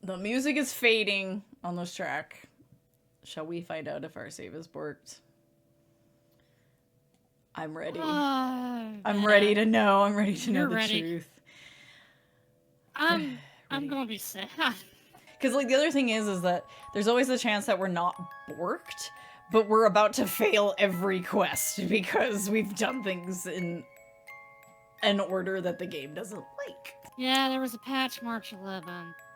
The music is fading on this track. Shall we find out if our save is borked? I'm ready. I'm ready to know. I'm ready to know the truth. I'm gonna be sad. Because, like, the other thing is that there's always the chance that we're not borked, but we're about to fail every quest because we've done things in an order that the game doesn't like. Yeah, there was a patch March 11.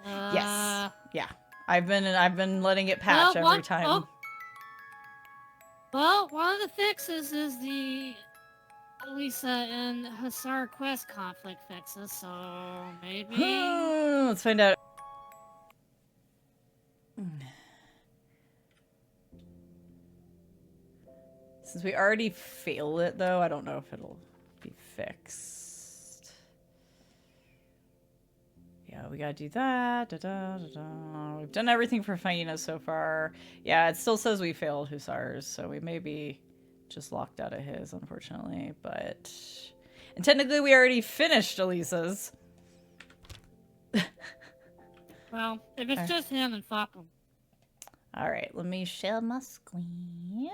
Yes. Yeah. I've been letting it patch every time. Oh. Well, one of the fixes is the Lisa and Hussar quest conflict fixes, so maybe. Let's find out. Since we already failed it, though, I don't know if it'll be fixed. Yeah, we gotta do that. We've done everything for Faina so far. Yeah, it still says we failed Hussars, so we may be just locked out of his, unfortunately. But... And technically, we already finished Elisa's. Well, if it's just him, then fuck him. Alright, let me share my screen.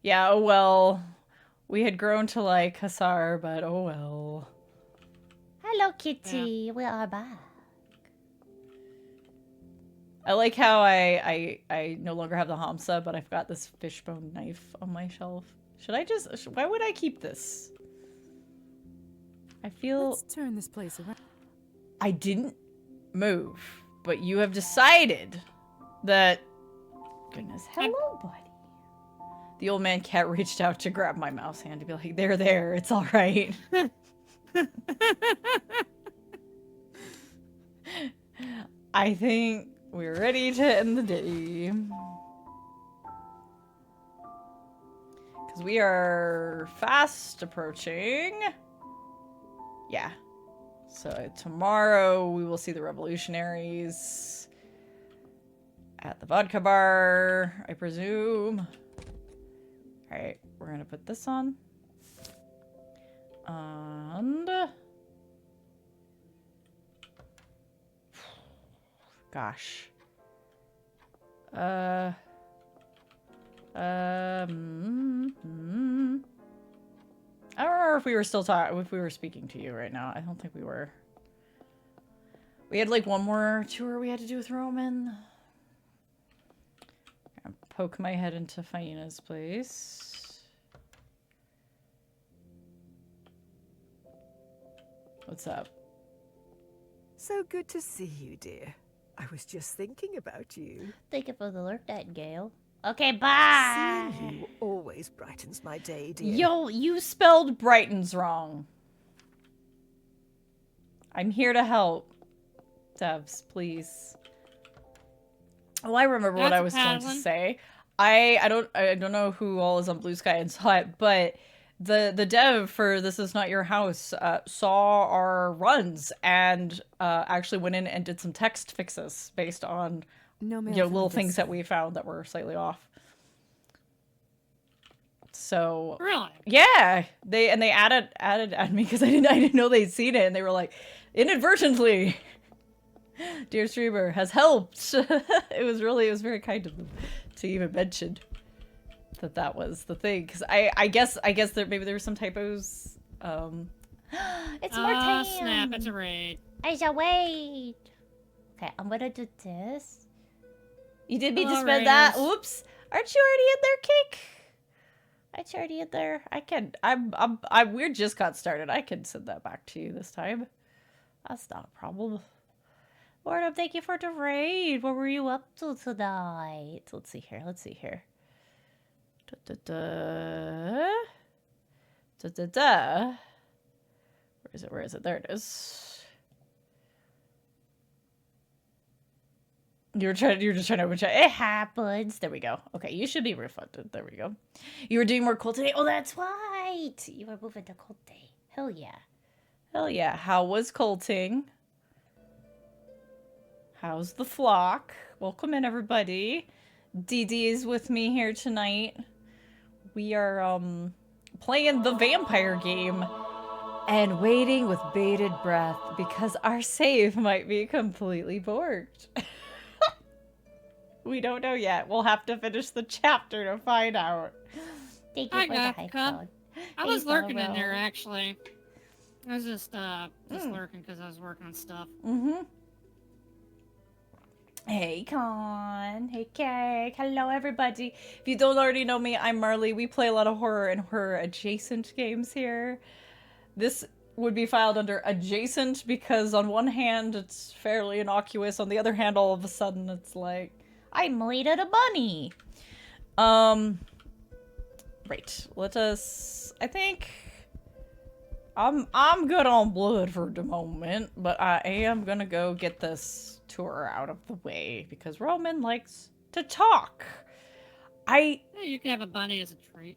Yeah, oh well. We had grown to like Hussar, but oh well. Hello, Kitty. Yeah. We are back. I like how I no longer have the Hamsa, but I've got this fishbone knife on my shelf. Should I just... Why would I keep this? I feel... Let's turn this place around. I didn't move, but you have decided that... Goodness, hello, buddy. The old man cat reached out to grab my mouse hand to be like, there, it's all right. I think we're ready to end the day. Because we are fast approaching. Yeah. So tomorrow we will see the Revolutionaries at the vodka bar, I presume. Alright, we're gonna put this on. And... Gosh. I don't remember if we were still if we were speaking to you right now. I don't think we were. We had like one more tour we had to do with Roman. I'm gonna poke my head into Faina's place. What's up? So good to see you, dear. I was just thinking about you. Thank you for the alert, Nightingale. Okay, bye! Seeing you always brightens my day, dear. Yo, you spelled brightens wrong. I'm here to help. Devs, please. Oh, I remember what I was going to say. I don't know who all is on Blue Sky and saw it, but the dev for This Is Not Your House saw our runs and actually went in and did some text fixes based on little things that we found that were slightly off. So really, yeah, they added me because I didn't know they'd seen it, and they were like, inadvertently, dear streamer has helped. It was very kind of them to even mention that was the thing, because I guess maybe there were some typos. It's more time. Snap! It's a raid. I shall wait. Okay, I'm gonna do this. You did mean to spell that. Oops! Aren't you already in there, Cake? Aren't you already in there? I can. We just got started. I can send that back to you this time. That's not a problem. Wardum, thank you for the raid. What were you up to tonight? Let's see here. Where is it? There it is. You're just trying to open chat. It happens. There we go. Okay, you should be refunded. There we go. You were doing more cold today. Oh, that's right. You were moving to cold day. Hell yeah. Hell yeah. How was colting? How's the flock? Welcome in, everybody. DD is with me here tonight. We are playing the vampire game and waiting with bated breath because our save might be completely borked. We don't know yet. We'll have to finish the chapter to find out. Thank you I for the got high come. code. I was Hey, lurking in Barbara. there, actually. I was just lurking because I was working on stuff. Mm-hmm. Hey, Con. Hey, Cake. Hello, everybody. If you don't already know me, I'm Marley. We play a lot of horror and horror-adjacent games here. This would be filed under adjacent because on one hand, it's fairly innocuous. On the other hand, all of a sudden, it's like, I murdered a bunny. Right. Let us... I think... I'm good on blood for the moment, but I am gonna go get this tour out of the way because Roman likes to talk. Yeah, you can have a bunny as a treat.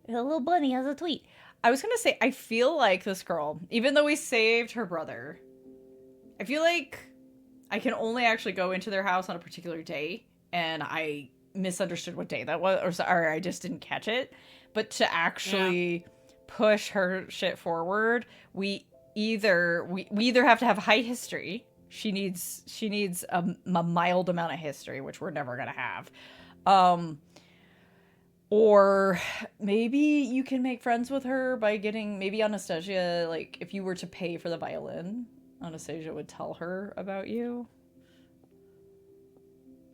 A little bunny has a tweet. I was gonna say, I feel like this girl, even though we saved her brother, I feel like I can only actually go into their house on a particular day, and I misunderstood what day that was, or I just didn't catch it. But to actually push her shit forward, we either have to have high history. She needs a mild amount of history, which we're never gonna have. Or maybe you can make friends with her by getting maybe Anastasia, like if you were to pay for the violin, Anastasia would tell her about you.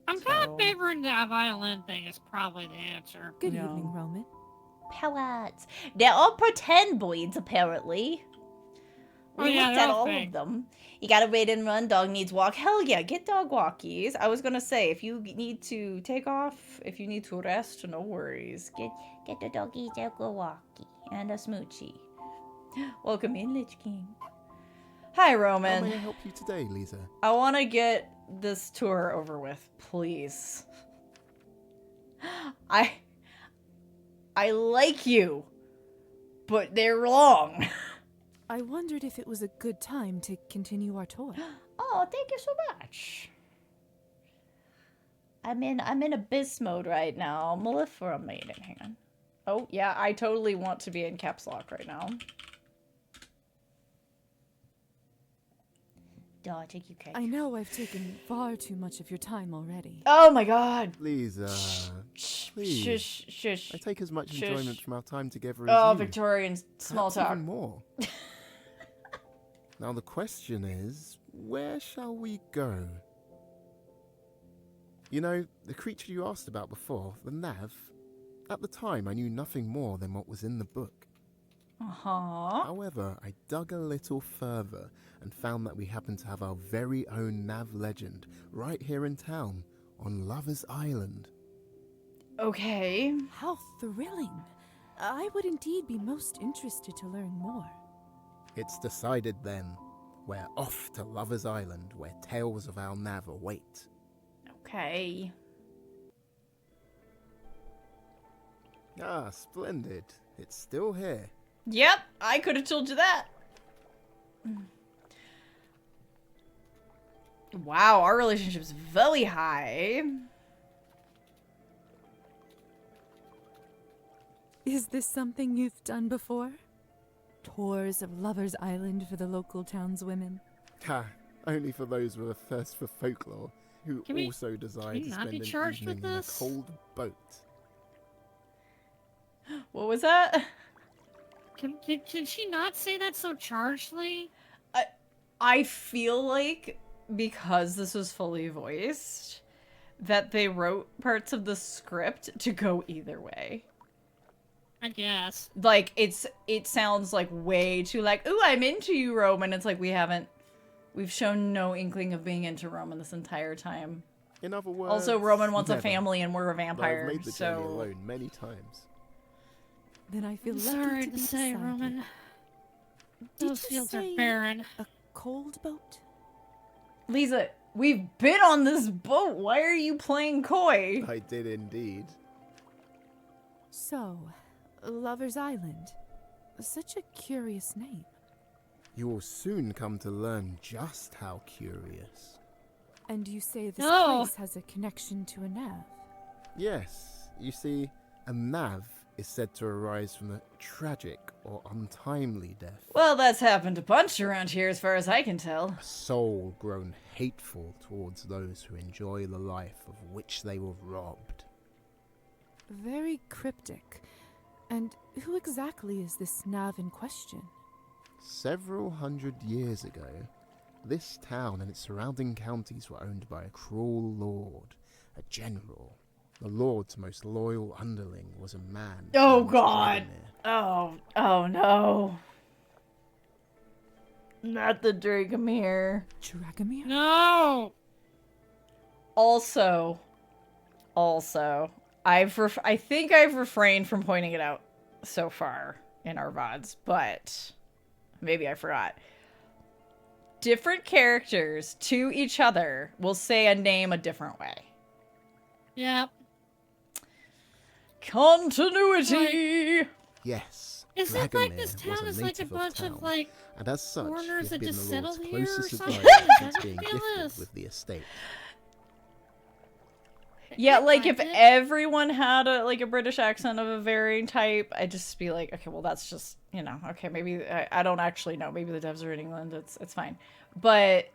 I'm kind of favoring the violin thing is probably the answer. Good Yeah. evening, Roman. Poets. They're all pretend boys, apparently. Oh, We yeah, looked they're at all all fake. of them. You gotta wait and run. Dog needs walk. Hell yeah, get dog walkies. I was gonna say, if you need to take off, if you need to rest, no worries. Get the doggies a go walkie and a smoochie. Welcome in, Lich King. Hi, How Roman. may I help you today, Lisa? I want to get this tour over with, please. I like you, but they're wrong. I wondered if it was a good time to continue our tour. Oh, thank you so much. I'm in abyss mode right now. Mellifera maiden. Hang on. Oh, yeah, I totally want to be in caps lock right now. Dog, take you cake. I know I've taken far too much of your time already. Oh my god. Lisa, Shh, please. Shush, shush. I take as much Shush. enjoyment from our time together as Oh, you. Victorian small Perhaps talk. even more. Now the question is, where shall we go? You know, the creature you asked about before, the Nav, at the time I knew nothing more than what was in the book. Uh-huh. However, I dug a little further and found that we happen to have our very own Nav legend right here in town, on Lover's Island. Okay. How thrilling. I would indeed be most interested to learn more. It's decided then. We're off to Lover's Island, where tales of our Nav await. Okay. Ah, splendid. It's still here. Yep, I could have told you that. Wow, our relationship's very high. Is this something you've done before? Tours of Lover's Island for the local townswomen? Ha! Only for those with a thirst for folklore, who Can we- also desire can to you not spend be an charged evening with in a this? cold boat. What was that? Can she not say that so chargedly? I feel like because this was fully voiced, that they wrote parts of the script to go either way. I guess. Like, it sounds like way too like, ooh, I'm into you, Roman. It's like we've shown no inkling of being into Roman this entire time. In other words, Also, Roman wants a never. family and we're a Though vampire, I've made the journey so... alone many times. Then I feel I'm lucky sorry to to be say, beside you. Roman. Did Those you fields are say barren. A cold boat? Lisa, we've been on this boat. Why are you playing coy? I did indeed. So, Lover's Island. Such a curious name. You will soon come to learn just how curious. And you say this No. place has a connection to a nav? Yes, you see, a Nav is said to arise from a tragic or untimely death. Well, that's happened a bunch around here as far as I can tell. A soul grown hateful towards those who enjoy the life of which they were robbed. Very cryptic. And who exactly is this Nav in question? Several hundred years ago, this town and its surrounding counties were owned by a cruel lord, a general. The lord's most loyal underling was a man. Oh named God! Cabernet. Oh no. Not the Dragomir. Dragomir? No! Also, I think I've refrained from pointing it out so far in our VODs, but maybe I forgot. Different characters to each other will say a name a different way. Yep. Continuity! Yes, Is it like Dragomir this was town is like a native bunch town, of like and as such, he foreigners had that been just the lord's settled here or closest something? advisor Is that since what being the deal gifted is? with the estate. Yeah, I like if like it. everyone had a British accent of a varying type, I'd just be like, okay, well that's just, okay, maybe I don't actually know. Maybe the devs are in England. It's fine. But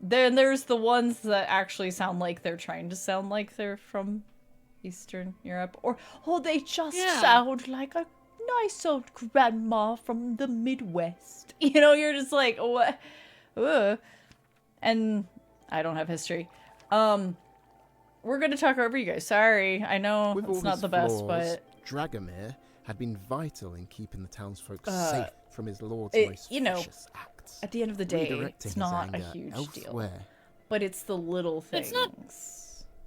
then there's the ones that actually sound like they're trying to sound like they're from Eastern Europe, or they just sound like a nice old grandma from the Midwest. You're just like, what? Ugh. And I don't have history. We're gonna talk over you guys. Sorry, I know With all it's not his the best, flaws, but Dragomir had been vital in keeping the townsfolk safe from his lord's it- most you know, vicious acts. at the end of the day, Redirecting it's his not a anger huge deal. elsewhere. But it's the little things. It's not-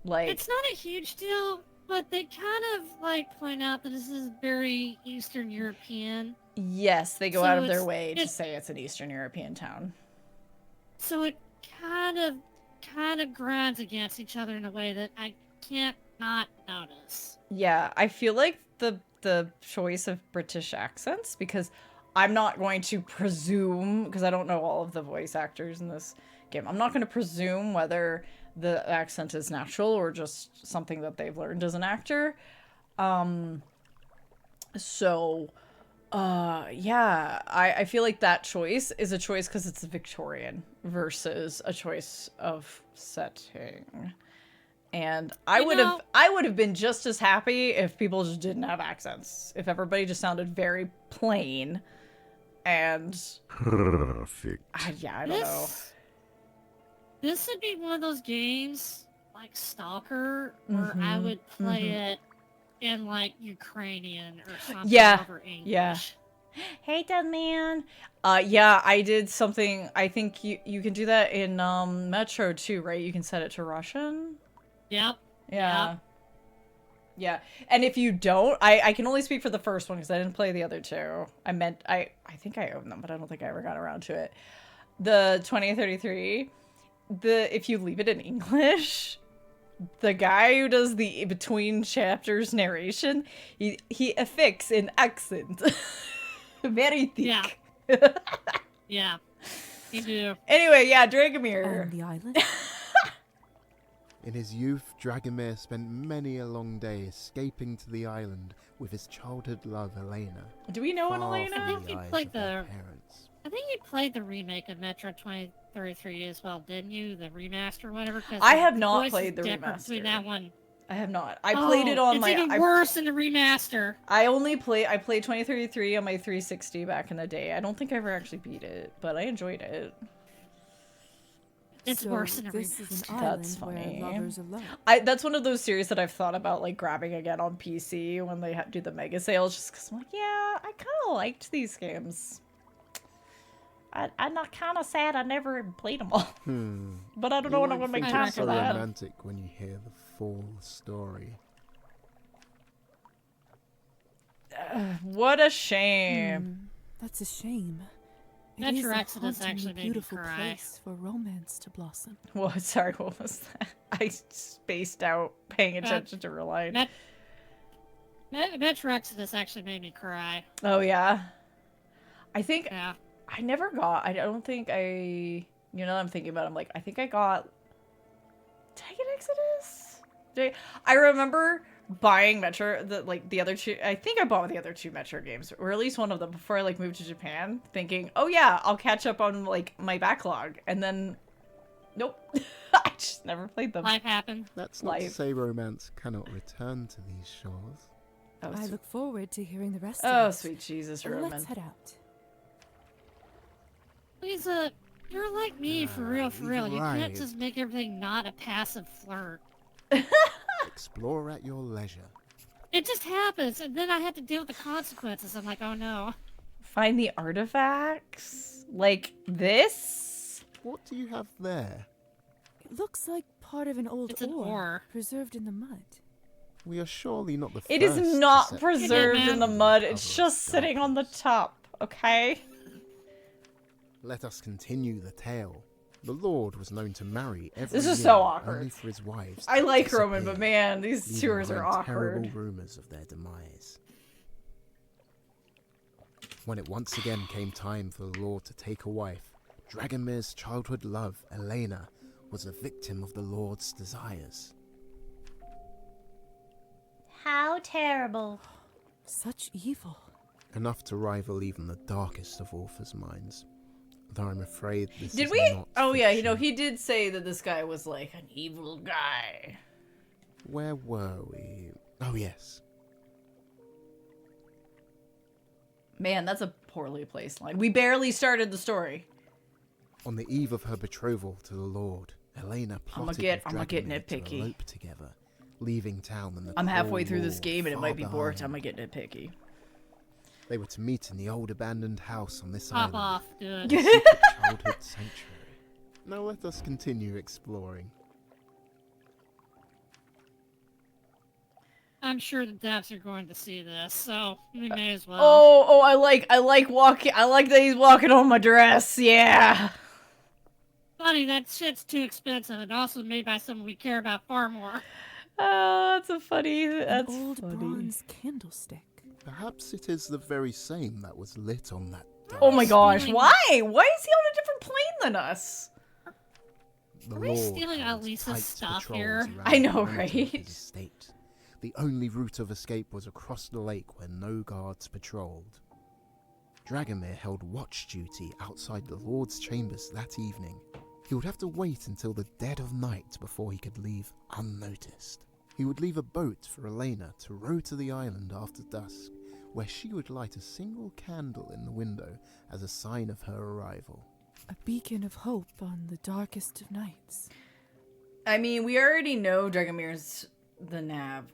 like It's not a huge deal, but they kind of like point out that this is very Eastern European. yes, they go So out of their it's- way to it- say it's an Eastern European town. So it kind of grinds against each other in a way that I can't not notice. Yeah, I feel like the choice of British accents, because I'm not going to presume, because I don't know all of the voice actors in this game, I'm not going to presume whether the accent is natural or just something that they've learned as an actor. Yeah, I feel like that choice is a choice because it's Victorian versus a choice of setting. And I would have been just as happy if people just didn't have accents. If everybody just sounded very plain and Perfect. I don't know. This would be one of those games like Stalker where I would play it in like Ukrainian or something over English. Yeah. Hey, dead man. Yeah, I did something. I think you can do that in Metro too, right? You can set it to Russian. Yep. Yeah. Yep. Yeah. And if you don't, I can only speak for the first one because I didn't play the other two. I think I own them, but I don't think I ever got around to it. The 2033, if you leave it in English, the guy who does the between chapters narration, he affixes an accent. Very thick. Yeah. Yeah. You do. Anyway, yeah, Dragomir. On the island? In his youth, Dragomir spent many a long day escaping to the island with his childhood love, Elena. Do we know an far Elena? from I think the he eyes played of her the- parents. I think you played the remake of Metro 2033 as well, didn't you? The remaster or whatever? 'Cause I the have not voice played is the different between remaster. that one. I have not. I played it on it's my. even worse than the remaster. I played 2033 on my 360 back in the day. I don't think I ever actually beat it, but I enjoyed it. It's So worse than a this is remaster. an That's island funny. where lovers alone. That's one of those series that I've thought about like grabbing again on PC when they do the mega sales, just because I'm like, yeah, I kind of liked these games. I'm not kind of sad I never played them all, but I don't know when I'm gonna make think time it's for so that. romantic when you hear the full story. What a shame. That's a shame. It Metro is a Exodus hauntingly actually made me beautiful cry. place for romance to blossom. What? Sorry, what was that? I spaced out paying attention to real life. Metro Exodus actually made me cry. Oh yeah. I think Yeah. I never got. I don't think I. I'm thinking about it, I'm like, I think I got. Did I get Exodus? I remember buying Metro, the other two, I think I bought the other two Metro games, or at least one of them before I like moved to Japan, thinking, oh yeah, I'll catch up on like my backlog, and then, nope, I just never played them. Life happened. That's not to say romance cannot return to these shores. Oh, I look forward to hearing the rest oh of it. sweet Jesus, Let's Roman. head out. Lisa, you're like me, for real, for real. You can't right. just make everything not a passive flirt. Explore at your leisure. It just happens, and then I have to deal with the consequences. I'm like, oh no. Find the artifacts? Like this? What do you have there? It looks like part of an old It's an ore ore. preserved in the mud. We are surely not the first It is to not set preserved foot in the on mud, cover it's of just sitting on the darkness. top, okay? Let us continue the tale. The Lord was known to marry every This is year so awkward. only for his wives I to like Roman, but disappear, man, these leaving tours are behind terrible awkward. rumors of their demise. When it once again came time for the Lord to take a wife, Dragomir's childhood love, Elena, was a victim of the Lord's desires. How terrible. Such evil. Enough to rival even the darkest of authors' minds. Though I'm afraid this Did is we? not Oh yeah, you know, fiction. he did say that this guy was like an evil guy. Where were we? Oh yes. Man, that's a poorly placed line. We barely started the story. On the eve of her betrothal to the Lord, Elena plotted I'ma with get Dragomir to nitpicky. elope together, leaving town and the I'm halfway cruel through this Lord game and it far might be bored. behind. I'm gonna get nitpicky. They were to meet in the old abandoned house on this Pop island, off, dude. a secret childhood sanctuary. Now let us continue exploring. I'm sure the devs are going to see this, so we may as well. Oh, I like walking. I like that he's walking on my dress. Yeah. Funny, that shit's too expensive and also made by someone we care about far more. Oh, that's a funny. An That's old funny. bronze candlestick. Perhaps it is the very same that was lit on that day. Oh my gosh, Stealing- why? Why is he on a different plane than us? The Are we Lord stealing held Lisa's tight stuff patrols here? around I know, the perimeter of his right? estate. The only route of escape was across the lake where no guards patrolled. Dragomir held watch duty outside the Lord's chambers that evening. He would have to wait until the dead of night before he could leave unnoticed. He would leave a boat for Elena to row to the island after dusk, where she would light a single candle in the window as a sign of her arrival. A beacon of hope on the darkest of nights. I mean, we already know Dragomir's the Nav ?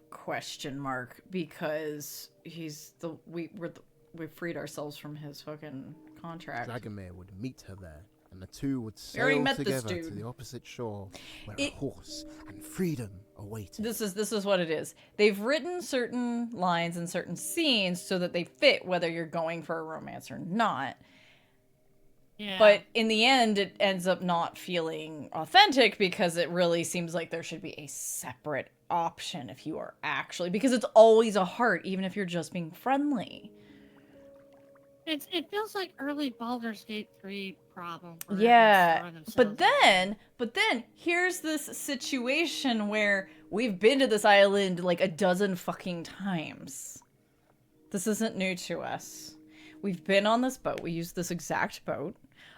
Because he's the we freed ourselves from his fucking contract. Dragomir would meet her there, and the two would already sail met this together to dude. the opposite shore, where It- a horse and freedom awaited. This is what it is. They've written certain lines and certain scenes so that they fit whether you're going for a romance or not. Yeah. But in the end, it ends up not feeling authentic because it really seems like there should be a separate option if you are actually, because it's always a heart, even if you're just being friendly. it feels like early Baldur's Gate 3 problem. where Yeah, everyone's but throwing themselves then here's this situation where we've been to this island like a dozen fucking times. This isn't new to us. We've been on this boat. We used this exact boat.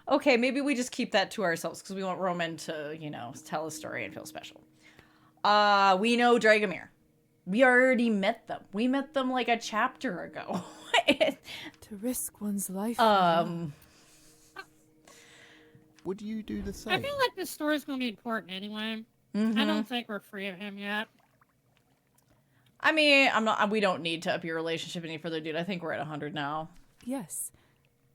Okay, maybe we just keep that to ourselves because we want Roman to, you know, tell a story and feel special. We know Dragomir. We already met them. We met them like a chapter ago. To risk one's life. for love. Would you do the I same? feel like this story's going to be important anyway. I don't think we're free of him yet. I mean, we don't need to up your relationship any further, dude. I think we're at 100 now. Yes,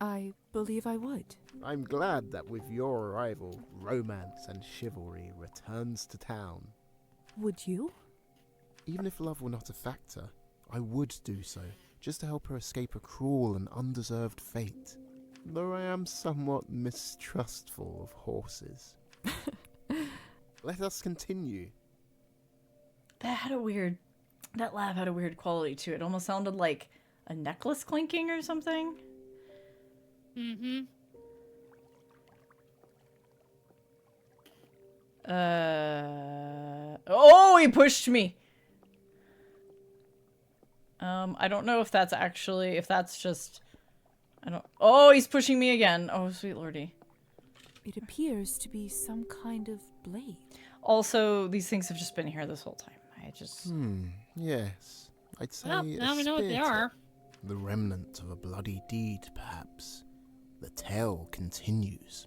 I believe I would. I'm glad that with your arrival, romance and chivalry returns to town. Would you? Even if love were not a factor, I would do so, just to help her escape a cruel and undeserved fate. Though I am somewhat mistrustful of horses. Let us continue. That laugh had a weird quality to it. It almost sounded like a necklace clinking or something. Mm-hmm. Oh, he pushed me. I don't know if that's actually, if that's just, I don't, oh, he's pushing me again. Oh, sweet lordy. It appears to be some kind of blade. Also, these things have just been here this whole time. I just... Yes. I'd say Well, now we know what they spear are. tip. The remnant of a bloody deed, perhaps. The tale continues.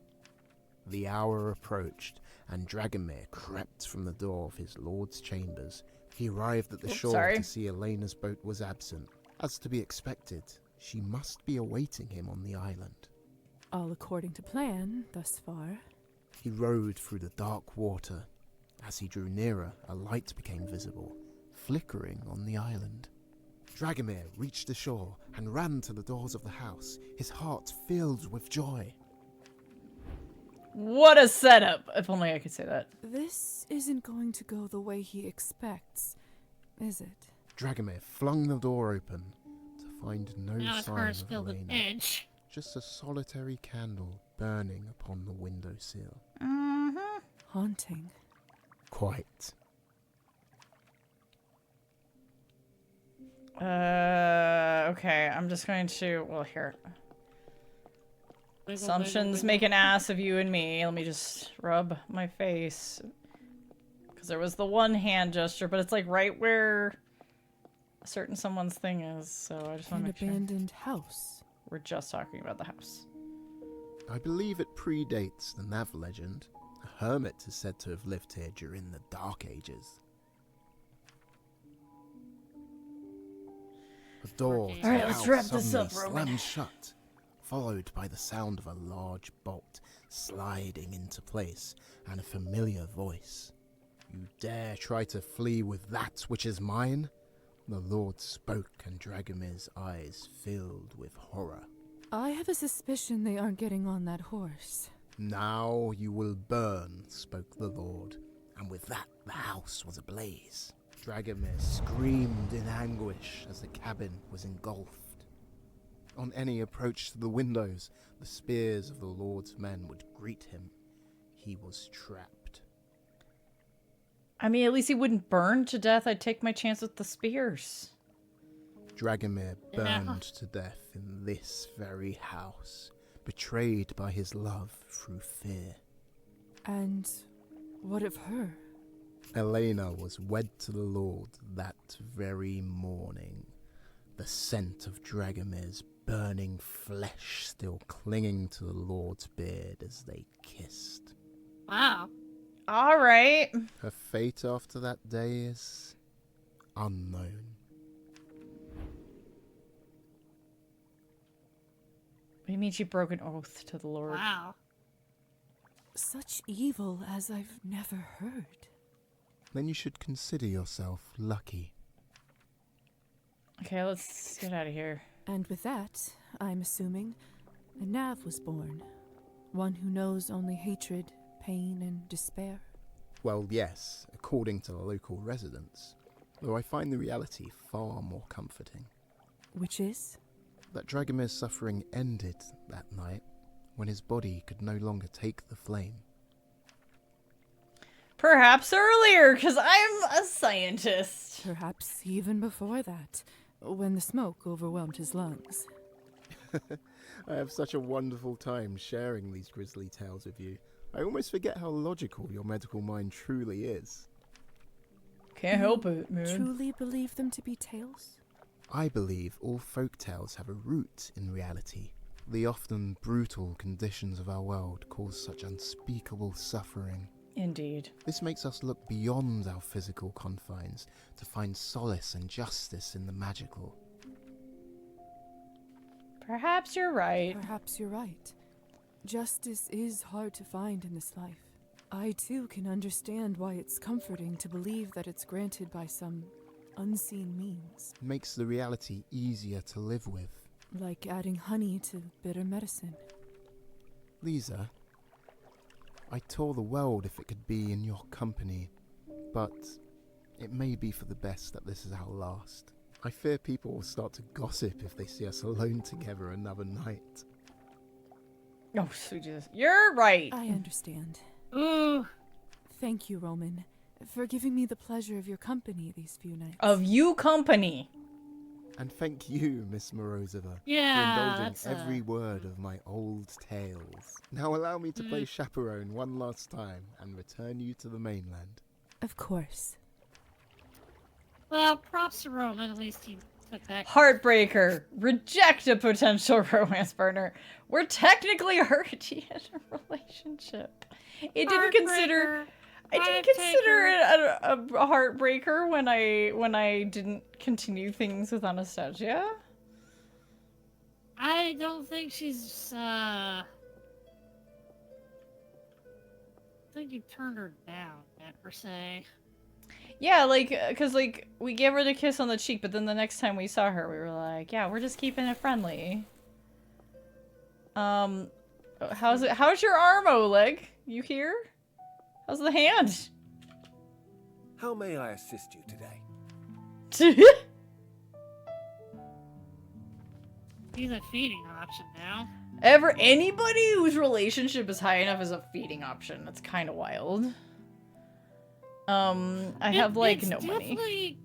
The hour approached, and Dragomir crept from the door of his lord's chambers. He arrived at the shore to see Elena's boat was absent. As to be expected, she must be awaiting him on the island. All according to plan, thus far. He rowed through the dark water. As he drew nearer, a light became visible, flickering on the island. Dragomir reached the shore and ran to the doors of the house, his heart filled with joy. What a setup! If only I could say that. This isn't going to go the way he expects, is it? Dragomir flung the door open to find no Now his sign heart's of filled with Elena. edge. Just a solitary candle burning upon the windowsill. Haunting. Quite. Okay, I'm just going to, well, here. Assumptions make an ass of you and me. Let me just rub my face. Because there was the one hand gesture, but it's like right where a certain someone's thing is, so I just want to An make sure. abandoned house. We're just talking about the house. I believe it predates the Nav legend. A hermit is said to have lived here during the Dark Ages. The door to Alright, the let's house wrap this suddenly up, Roman. slammed shut, followed by the sound of a large bolt sliding into place and a familiar voice. You dare try to flee with that which is mine? The Lord spoke, and Dragomir's eyes filled with horror. I have a suspicion they aren't getting on that horse. Now you will burn, spoke the Lord, and with that the house was ablaze. Dragomir screamed in anguish as the cabin was engulfed. On any approach to the windows, the spears of the Lord's men would greet him. He was trapped. I mean, at least he wouldn't burn to death. I'd take my chance with the spears. Dragomir burned to death in this very house, betrayed by his love through fear. And what of her? Elena was wed to the Lord that very morning, the scent of Dragomir's burning flesh still clinging to the Lord's beard as they kissed. Wow. Alright. Her fate after that day is unknown. What do you mean she broke an oath to the Lord? Wow. Such evil as I've never heard. Then you should consider yourself lucky. Okay, let's get out of here. And with that, I'm assuming, a Nav was born. One who knows only hatred, pain, and despair. Well, yes, according to the local residents, though I find the reality far more comforting. Which is? That Dragomir's suffering ended that night when his body could no longer take the flame. Perhaps earlier, because I'm a scientist. Perhaps even before that, when the smoke overwhelmed his lungs. I have such a wonderful time sharing these grisly tales with you. I almost forget how logical your medical mind truly is. Can't help it, man. Truly believe them to be tales? I believe all folk tales have a root in reality. The often brutal conditions of our world cause such unspeakable suffering. Indeed. This makes us look beyond our physical confines to find solace and justice in the magical. Perhaps you're right. Perhaps you're right. Justice is hard to find in this life. I too can understand why it's comforting to believe that it's granted by some unseen means. It makes the reality easier to live with. Like adding honey to bitter medicine. Lisa, I'd tour the world if it could be in your company, but it may be for the best that this is our last. I fear people will start to gossip if they see us alone together another night. Oh, sweet Jesus. You're right. I understand. Ooh. Thank you, Roman, for giving me the pleasure of your company these few nights. Of you company. And thank you, Miss Morozova, Yeah, for indulging that's every word of my old tales. Now allow me to play chaperone one last time and return you to the mainland. Of course. Well, props to Roman, at least he took that. Heartbreaker. Reject a potential romance partner. We're technically already in a relationship. It didn't consider... I didn't consider it a heartbreaker when I didn't continue things with Anastasia. I don't think she's, I think you turned her down, per se. Yeah, like, cause like, we gave her the kiss on the cheek, but then the next time we saw her, we were like, yeah, we're just keeping it friendly. How's your arm, Oleg? You here? How's the hand? How may I assist you today? He's a feeding option now. Anybody whose relationship is high enough is a feeding option. That's kind of wild. I have like no money.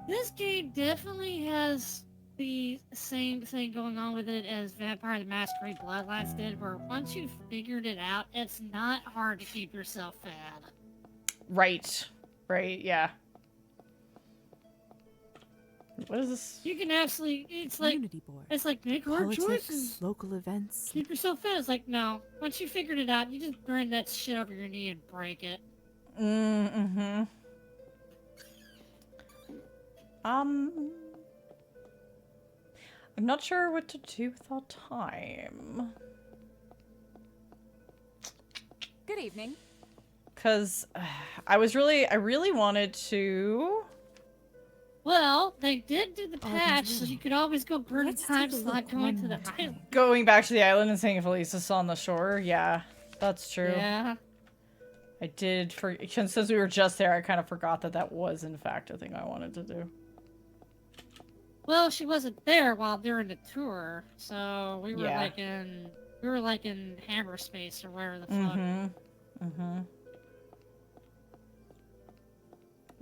This game definitely has the same thing going on with it as Vampire the Masquerade Bloodlines did, where once you've figured it out, it's not hard to keep yourself fed. Right, yeah. What is this? You can absolutely, it's like, Community board. it's like, make hard Politics, choices. local events. Keep yourself fed. It's like, no. Once you figured it out, you just burn that shit over your knee and break it. Mm-hmm. I'm not sure what to do with our time. Good evening. Cause I really wanted to. Well, they did do the patch, so you could always go burn a Let's time take a slot look going one to the more time. island. Going back to the island and seeing if Elisa's on the shore. Yeah, that's true. Yeah. I did since we were just there, I kind of forgot that was in fact a thing I wanted to do. Well, she wasn't there while during the tour, so we were Yeah. like in Hammer Space or wherever the fuck. Mm-hmm.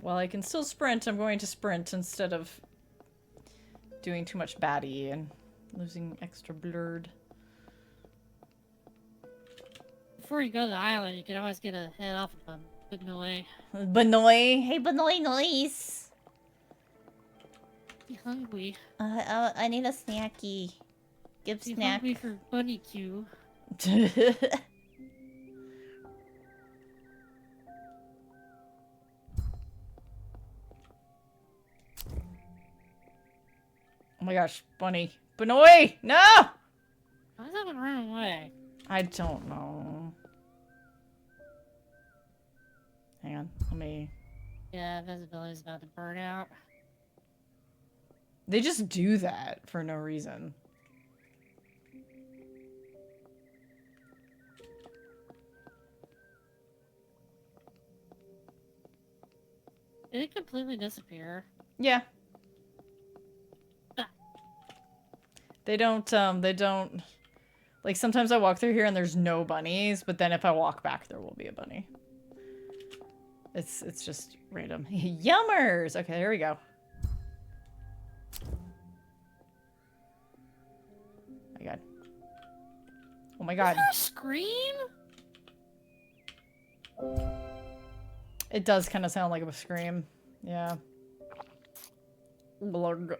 Well, I can still sprint. I'm going to sprint instead of doing too much baddie and losing extra blood. Before you go to the island, you can always get a head off of Benoy. Benoy. Hey, Benoy Noise. You hungry? I need a snacky. Give You snack. hungry for bunny Q? Oh my gosh, Bunny. Benoy! No! Why does that one run away? I don't know. Hang on, let me... Yeah, visibility's about to burn out. They just do that for no reason. Did it completely disappear? Yeah. Ah. They don't, like, sometimes I walk through here and there's no bunnies, but then if I walk back, there will be a bunny. It's just random. Yummers! Okay, here we go. Oh my god. Oh my god. Is that a scream? It does kind of sound like a scream. Yeah. Blurg.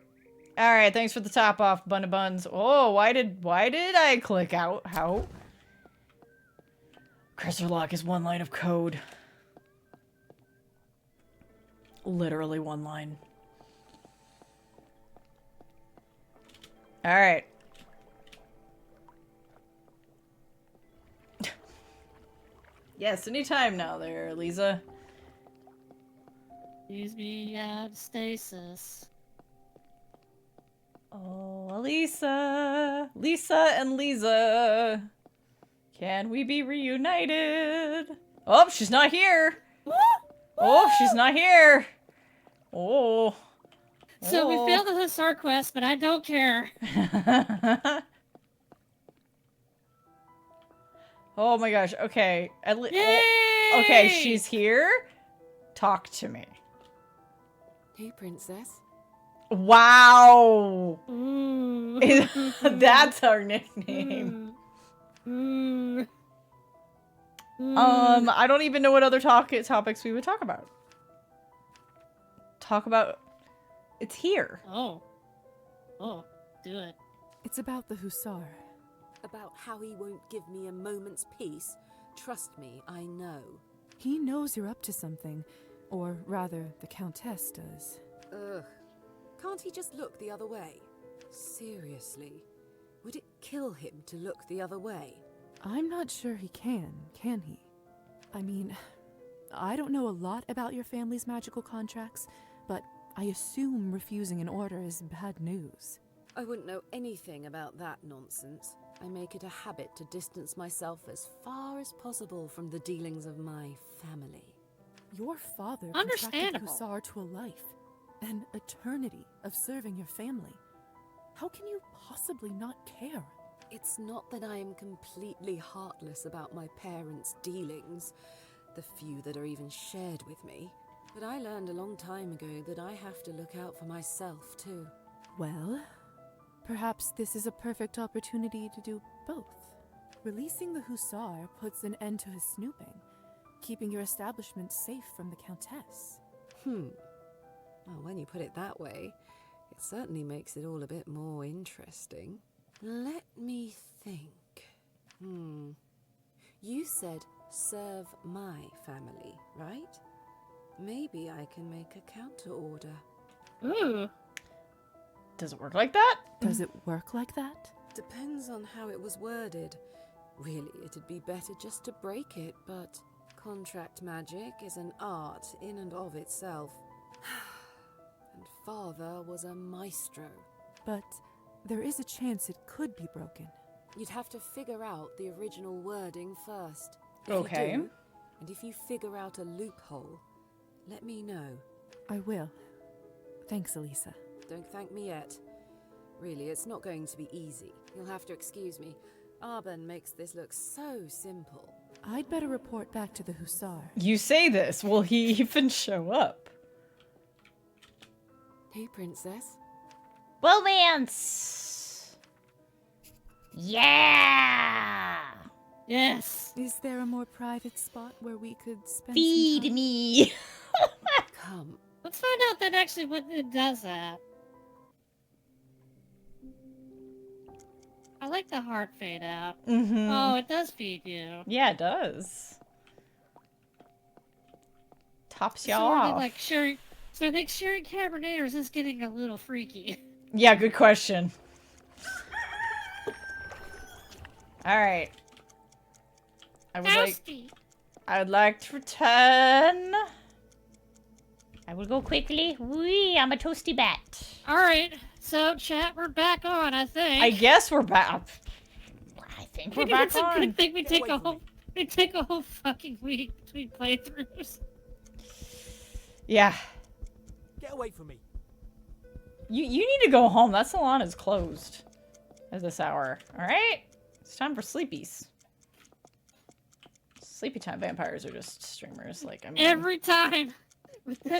Alright, thanks for the top off, Bunny Buns. Oh, why did I click out? How? Cursor lock is one line of code. Literally one line. Alright. Yes, anytime now there, Lisa. Use me out of stasis. Oh, Lisa. Lisa and Lisa. Can we be reunited? Oh, she's not here. Oh, she's not here. Oh. So we failed the Hussar quest, but I don't care. Oh my gosh. Okay. Yay! Okay, she's here. Talk to me. Hey, princess. Wow. Ooh. That's our nickname. Ooh. I don't even know what other topics we would talk about. It's here. Oh. Oh, do it. It's about the Hussar. About how he won't give me a moment's peace? Trust me, I know. He knows you're up to something. Or rather, the Countess does. Ugh. Can't he just look the other way? Seriously, would it kill him to look the other way? I'm not sure he can he? I mean, I don't know a lot about your family's magical contracts, but I assume refusing an order is bad news. I wouldn't know anything about that nonsense. I make it a habit to distance myself as far as possible from the dealings of my family. Your father contracted Understandable. Hussar to a life, an eternity of serving your family. How can you possibly not care? It's not that I am completely heartless about my parents' dealings, the few that are even shared with me, but I learned a long time ago that I have to look out for myself too. Well, perhaps this is a perfect opportunity to do both. Releasing the Hussar puts an end to his snooping, keeping your establishment safe from the Countess. Well, when you put it that way, it certainly makes it all a bit more interesting. Let me think. You said serve my family, right? Maybe I can make a counter order. Ooh. Does it work like that? Does it work like that? Depends on how it was worded. Really, it'd be better just to break it, but contract magic is an art in and of itself. And Father was a maestro. But there is a chance it could be broken. You'd have to figure out the original wording first. If Okay. You do, and if you figure out a loophole, let me know. I will. Thanks, Elisa. Don't thank me yet. Really, it's not going to be easy. You'll have to excuse me. Arben makes this look so simple. I'd better report back to the Hussar. You say this. Will he even show up? Hey, Princess. Romance! Yeah! Yes. Is there a more private spot where we could spend Feed some time? me! Come. Let's find out that actually what it does that. I like the heart fade out. Mm-hmm. Oh, it does feed you. Yeah, it does. Tops you So are they off. like sharing? So I think sharing Cabernet, or is this getting a little freaky? Yeah, good question. Alright. I would like to return. I will go quickly. Wee, I'm a toasty bat. All right, so chat, we're back on. I think. I guess we're back. I think we're Maybe back it's a on. good thing we Get take away a from whole. We take a whole fucking week between playthroughs. Yeah. Get away from me. You need to go home. That salon is closed at this hour. Alright? It's time for sleepies. Sleepy time vampires are just streamers. Like, I mean, Every time.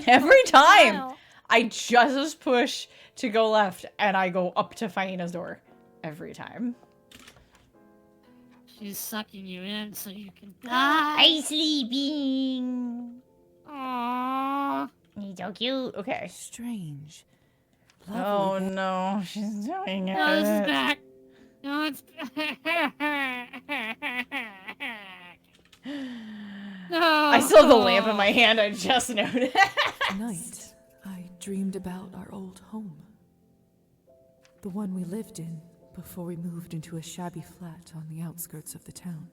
every time Wow. I just push to go left and I go up to Faina's door. Every time. She's sucking you in so you can die. I'm sleeping. Aww. He's so cute. Okay. Strange. Oh Lovely. no, she's doing it. No, this is back. No, it's No. I still have the lamp in my hand, I just noticed. Tonight, I dreamed about our old home. The one we lived in before we moved into a shabby flat on the outskirts of the town.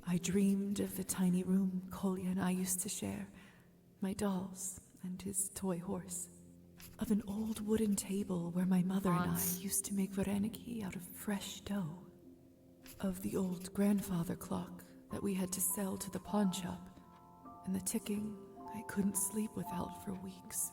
I dreamed of the tiny room Kolya and I used to share, my dolls, and his toy horse. Of an old wooden table where my mother and I used to make vareniki out of fresh dough. Of the old grandfather clock that we had to sell to the pawn shop, and the ticking I couldn't sleep without for weeks.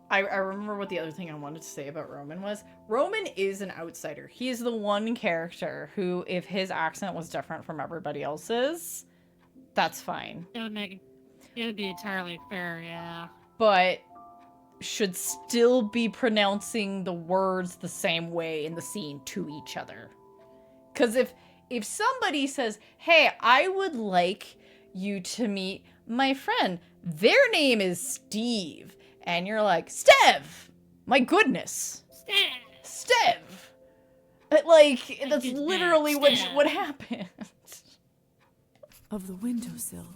I remember what the other thing I wanted to say about Roman was. Roman is an outsider. He is the one character who, if his accent was different from everybody else's, that's fine. It would be entirely fair, yeah. But should still be pronouncing the words the same way in the scene to each other. Because if somebody says, hey, I would like you to meet my friend, their name is Steve, and you're like, Stev! My goodness! Stev! Like, that's literally what happened. Of the windowsill,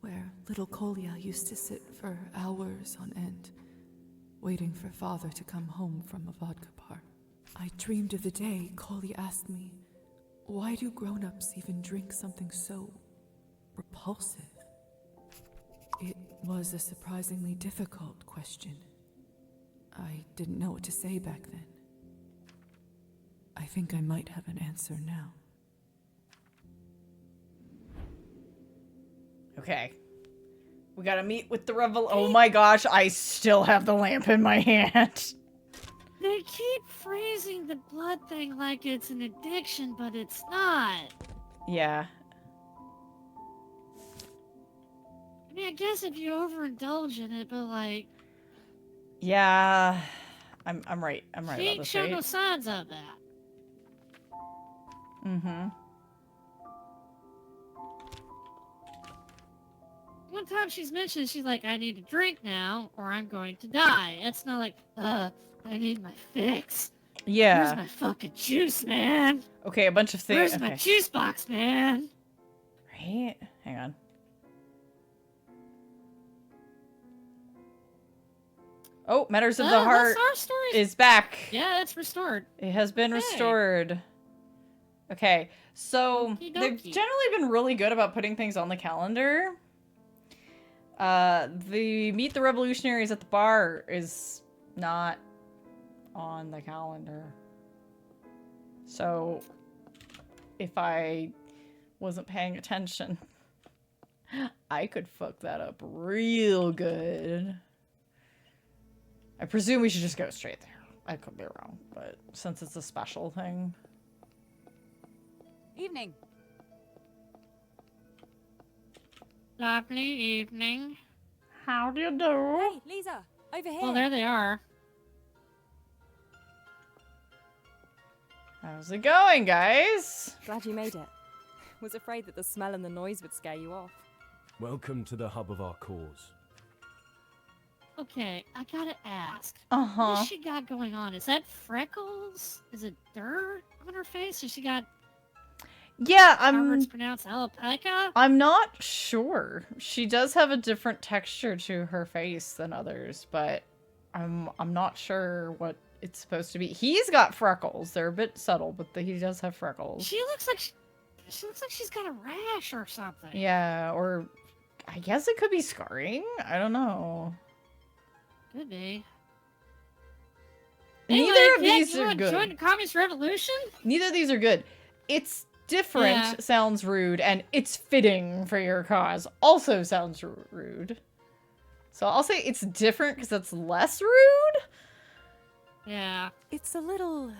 where little Kolya used to sit for hours on end, waiting for father to come home from a vodka bar. I dreamed of the day Kolya asked me, why do grown-ups even drink something so repulsive? It was a surprisingly difficult question. I didn't know what to say back then. I think I might have an answer now. Okay. We gotta meet with the Oh my gosh, I still have the lamp in my hand. They keep phrasing the blood thing like it's an addiction, but it's not. Yeah. I mean, I guess if you overindulge in it, but like... Yeah. I'm right. I'm right she about ain't this, shown right? no signs of that. Mm-hmm. One time she's mentioned, she's like, I need a drink now, or I'm going to die. It's not like, I need my fix. Yeah. Where's my fucking juice, man? Okay, a bunch of things. Where's my juice box, man? Right? Hang on. Oh, Matters of the Heart is back. Yeah, it's restored. It has been restored. Okay, so they've generally been really good about putting things on the calendar. The Meet the Revolutionaries at the bar is not on the calendar. So, if I wasn't paying attention, I could fuck that up real good. I presume we should just go straight there. I could be wrong, but since it's a special thing. Evening. Lovely evening. How do you do? Hey, Lisa, over here. Well, there they are. How's it going, guys? Glad you made it. Was afraid that the smell and the noise would scare you off. Welcome to the hub of our cause. Okay, I gotta ask. Uh-huh. What she got going on? Is that freckles? Is it dirt on her face? Or she got... Yeah, it's pronounced alopecia? I'm not sure. She does have a different texture to her face than others, but I'm not sure what it's supposed to be. He's got freckles. They're a bit subtle, but he does have freckles. She looks like she's got a rash or something. Yeah, or I guess it could be scarring. I don't know. Could be. Neither of these are good. Join the Communist Revolution? Neither of these are good. It's different sounds rude, and it's fitting for your cause also sounds rude. So I'll say it's different because it's less rude. Yeah. It's a little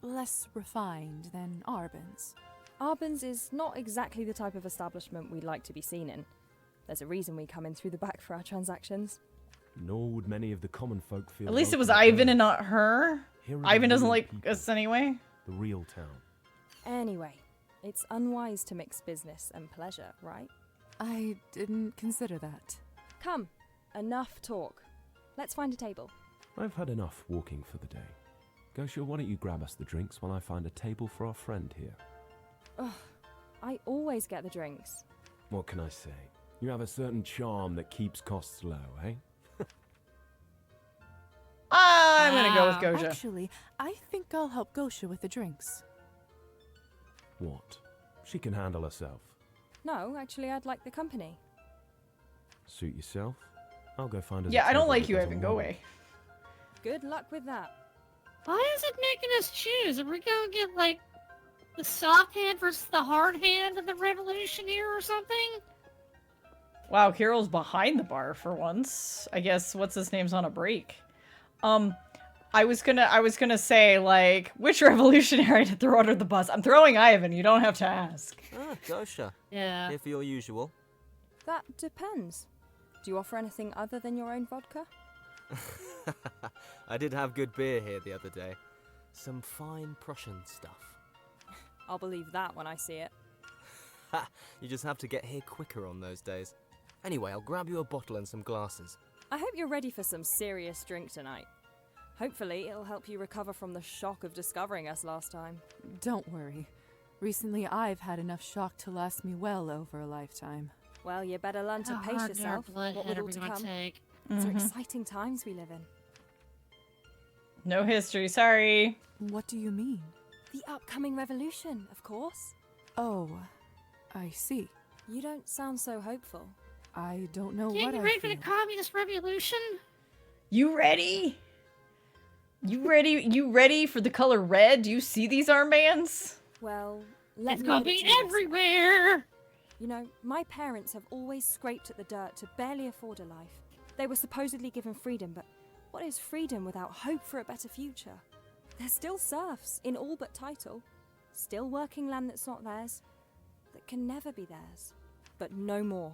less refined than Arbin's. Arbin's is not exactly the type of establishment we'd like to be seen in. There's a reason we come in through the back for our transactions. Nor would many of the common folk feel. At least it was Ivan and not her. Ivan doesn't like us anyway. The real town. Anyway, it's unwise to mix business and pleasure, right? I didn't consider that. Come, enough talk. Let's find a table. I've had enough walking for the day. Gosha, why don't you grab us the drinks while I find a table for our friend here? Ugh, I always get the drinks. What can I say? You have a certain charm that keeps costs low, eh? I'm gonna go with Gosha. Actually, I think I'll help Gosha with the drinks. What? She can handle herself. No, actually, I'd like the company. Suit yourself. I'll go find us. Yeah, I don't like you, Ivan. Go away. Good luck with that. Why is it making us choose? Are we gonna get, like, the soft hand versus the hard hand of the revolution here or something? Wow, Carol's behind the bar for once. I guess what's his name's on a break. I was gonna say, like, which revolutionary to throw under the bus? I'm throwing Ivan. You don't have to ask. Ah, Gosha. Yeah. Here for your usual. That depends. Do you offer anything other than your own vodka? I did have good beer here the other day. Some fine Prussian stuff. I'll believe that when I see it. Ha! You just have to get here quicker on those days. Anyway, I'll grab you a bottle and some glasses. I hope you're ready for some serious drink tonight. Hopefully, it'll help you recover from the shock of discovering us last time. Don't worry. Recently, I've had enough shock to last me well over a lifetime. Well, you better learn to How pace hard yourself. blood What head with are all we to gonna come. take? These are exciting times we live in. No history, sorry. What do you mean? The upcoming revolution, of course. Oh, I see. You don't sound so hopeful. I don't know Getting what I ready for feel. the communist revolution? You ready? You ready for the color red? Do you see these armbands? Well, let It's me gonna put it be to you this way. everywhere! You know, my parents have always scraped at the dirt to barely afford a life. They were supposedly given freedom, but what is freedom without hope for a better future? They're still serfs, in all but title. Still working land that's not theirs, that can never be theirs. But no more.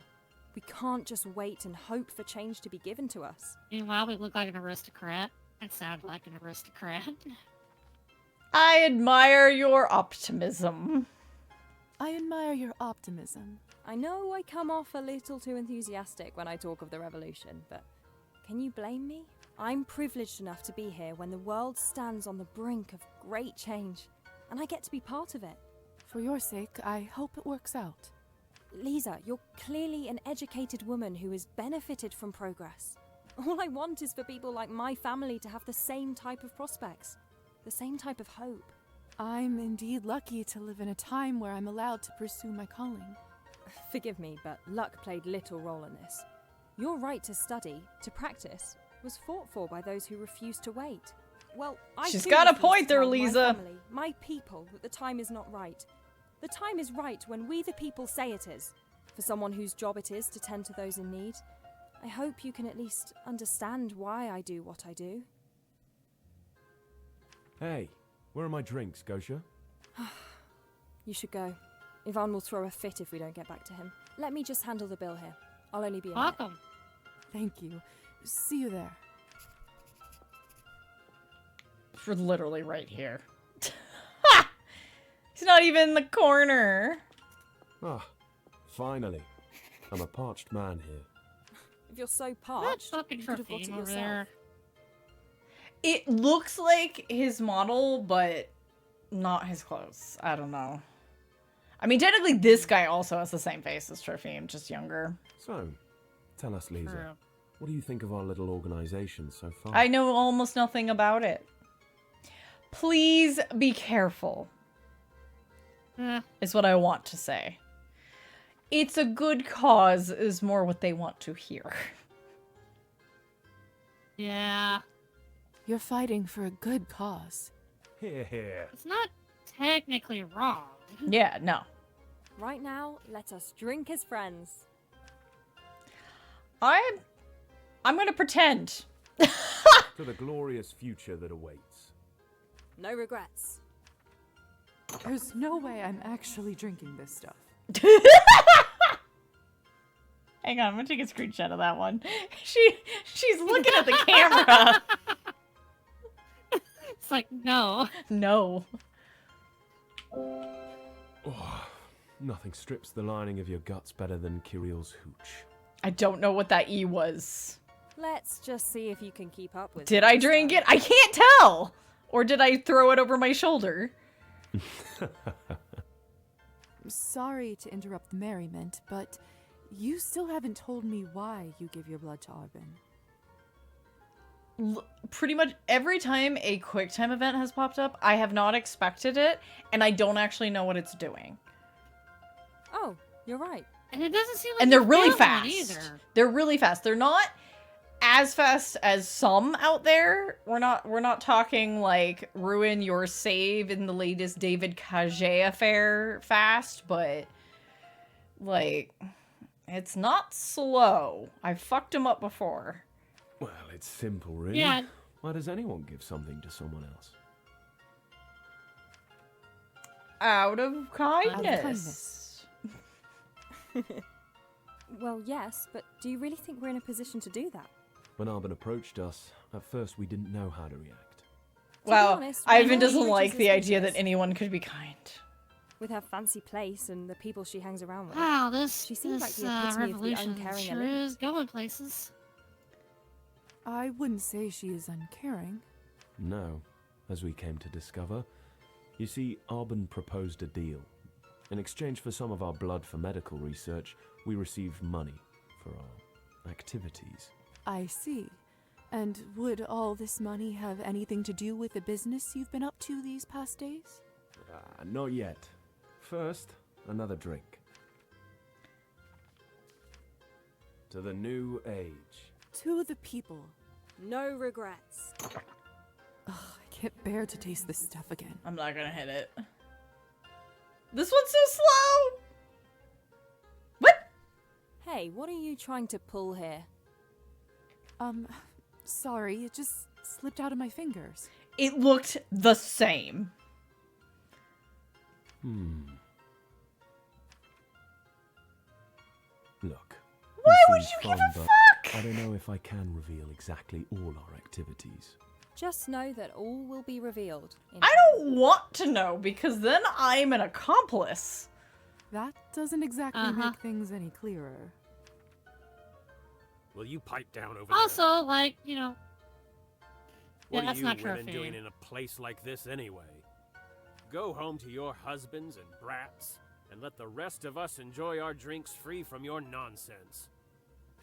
We can't just wait and hope for change to be given to us. Meanwhile, we look like an aristocrat and sound like an aristocrat. I admire your optimism. I admire your optimism. I know I come off a little too enthusiastic when I talk of the revolution, but can you blame me? I'm privileged enough to be here when the world stands on the brink of great change, and I get to be part of it. For your sake, I hope it works out. Lisa, you're clearly an educated woman who has benefited from progress. All I want is for people like my family to have the same type of prospects, the same type of hope. I'm indeed lucky to live in a time where I'm allowed to pursue my calling. Forgive me, but luck played little role in this. Your right to study, to practice, was fought for by those who refused to wait. Well, She's too got a refuse point to there, tell Lisa. My family, my people, that the time is not right. The time is right when we the people say it is. For someone whose job it is to tend to those in need, I hope you can at least understand why I do what I do. Hey, where are my drinks, Gosha? You should go. Yvonne will throw a fit if we don't get back to him. Let me just handle the bill here. I'll only be a minute. Welcome. Thank you. See you there. We're literally right here. Ha! He's not even in the corner. Ah, finally. I'm a parched man here. If you're so That parched, fucking you could have got it perfume over yourself. there. It looks like his model, but not his clothes. I don't know. I mean, technically this guy also has the same face as Trophime, just younger. So, tell us, Lisa, True. what do you think of our little organization so far? I know almost nothing about it. Please be careful, is what I want to say. It's a good cause is more what they want to hear. Yeah. You're fighting for a good cause. Here, here. It's not technically wrong. Yeah, no. Right now, let us drink as friends. I'm gonna pretend. To the glorious future that awaits. No regrets. There's no way I'm actually drinking this stuff. Hang on, I'm gonna take a screenshot of that one. She's looking at the camera. It's like, no. No. Oh, nothing strips the lining of your guts better than Kiriel's hooch. I don't know what that E was. Let's just see if you can keep up with Did it I this drink time. it? I can't tell! Or did I throw it over my shoulder? Sorry to interrupt the merriment, but you still haven't told me why you give your blood to Arbin. Pretty much every time a QuickTime event has popped up, I have not expected it, and I don't actually know what it's doing. Oh, you're right. And it doesn't seem like And they're you really found one fast. either. They're really fast. They're not as fast as some out there. We're not talking like ruin your save in the latest David Cage affair fast, but like it's not slow. I fucked him up before. Well, it's simple, really. Yeah. Why does anyone give something to someone else? Out of kindness. Well, yes, but do you really think we're in a position to do that? When Arbin approached us, at first we didn't know how to react. Wow, honest, we Ivan know doesn't language like is the idea that suspicious. anyone could be kind. With her fancy place and the people she hangs around with. Wow, this She seems like this the epitome of the revolution uncaring sure elite. is going places. I wouldn't say she is uncaring. No, as we came to discover. You see, Arbin proposed a deal. In exchange for some of our blood for medical research, we received money for our activities. I see. And would all this money have anything to do with the business you've been up to these past days? Not yet. First, another drink. To the new age. To the people. No regrets. Ugh, I can't bear to taste this stuff again. I'm not gonna hit it. This one's so slow! What? Hey, what are you trying to pull here? Sorry, it just slipped out of my fingers. It looked the same. Look. Why it would seems you give fun, a but fuck? I don't know if I can reveal exactly all our activities. Just know that all will be revealed. I don't want to know because then I'm an accomplice. That doesn't exactly make things any clearer. Will you pipe down over there? Also, like, you know. What Yeah, that's are you not true women for doing you. in a place like this anyway? Go home to your husbands and brats, and let the rest of us enjoy our drinks free from your nonsense.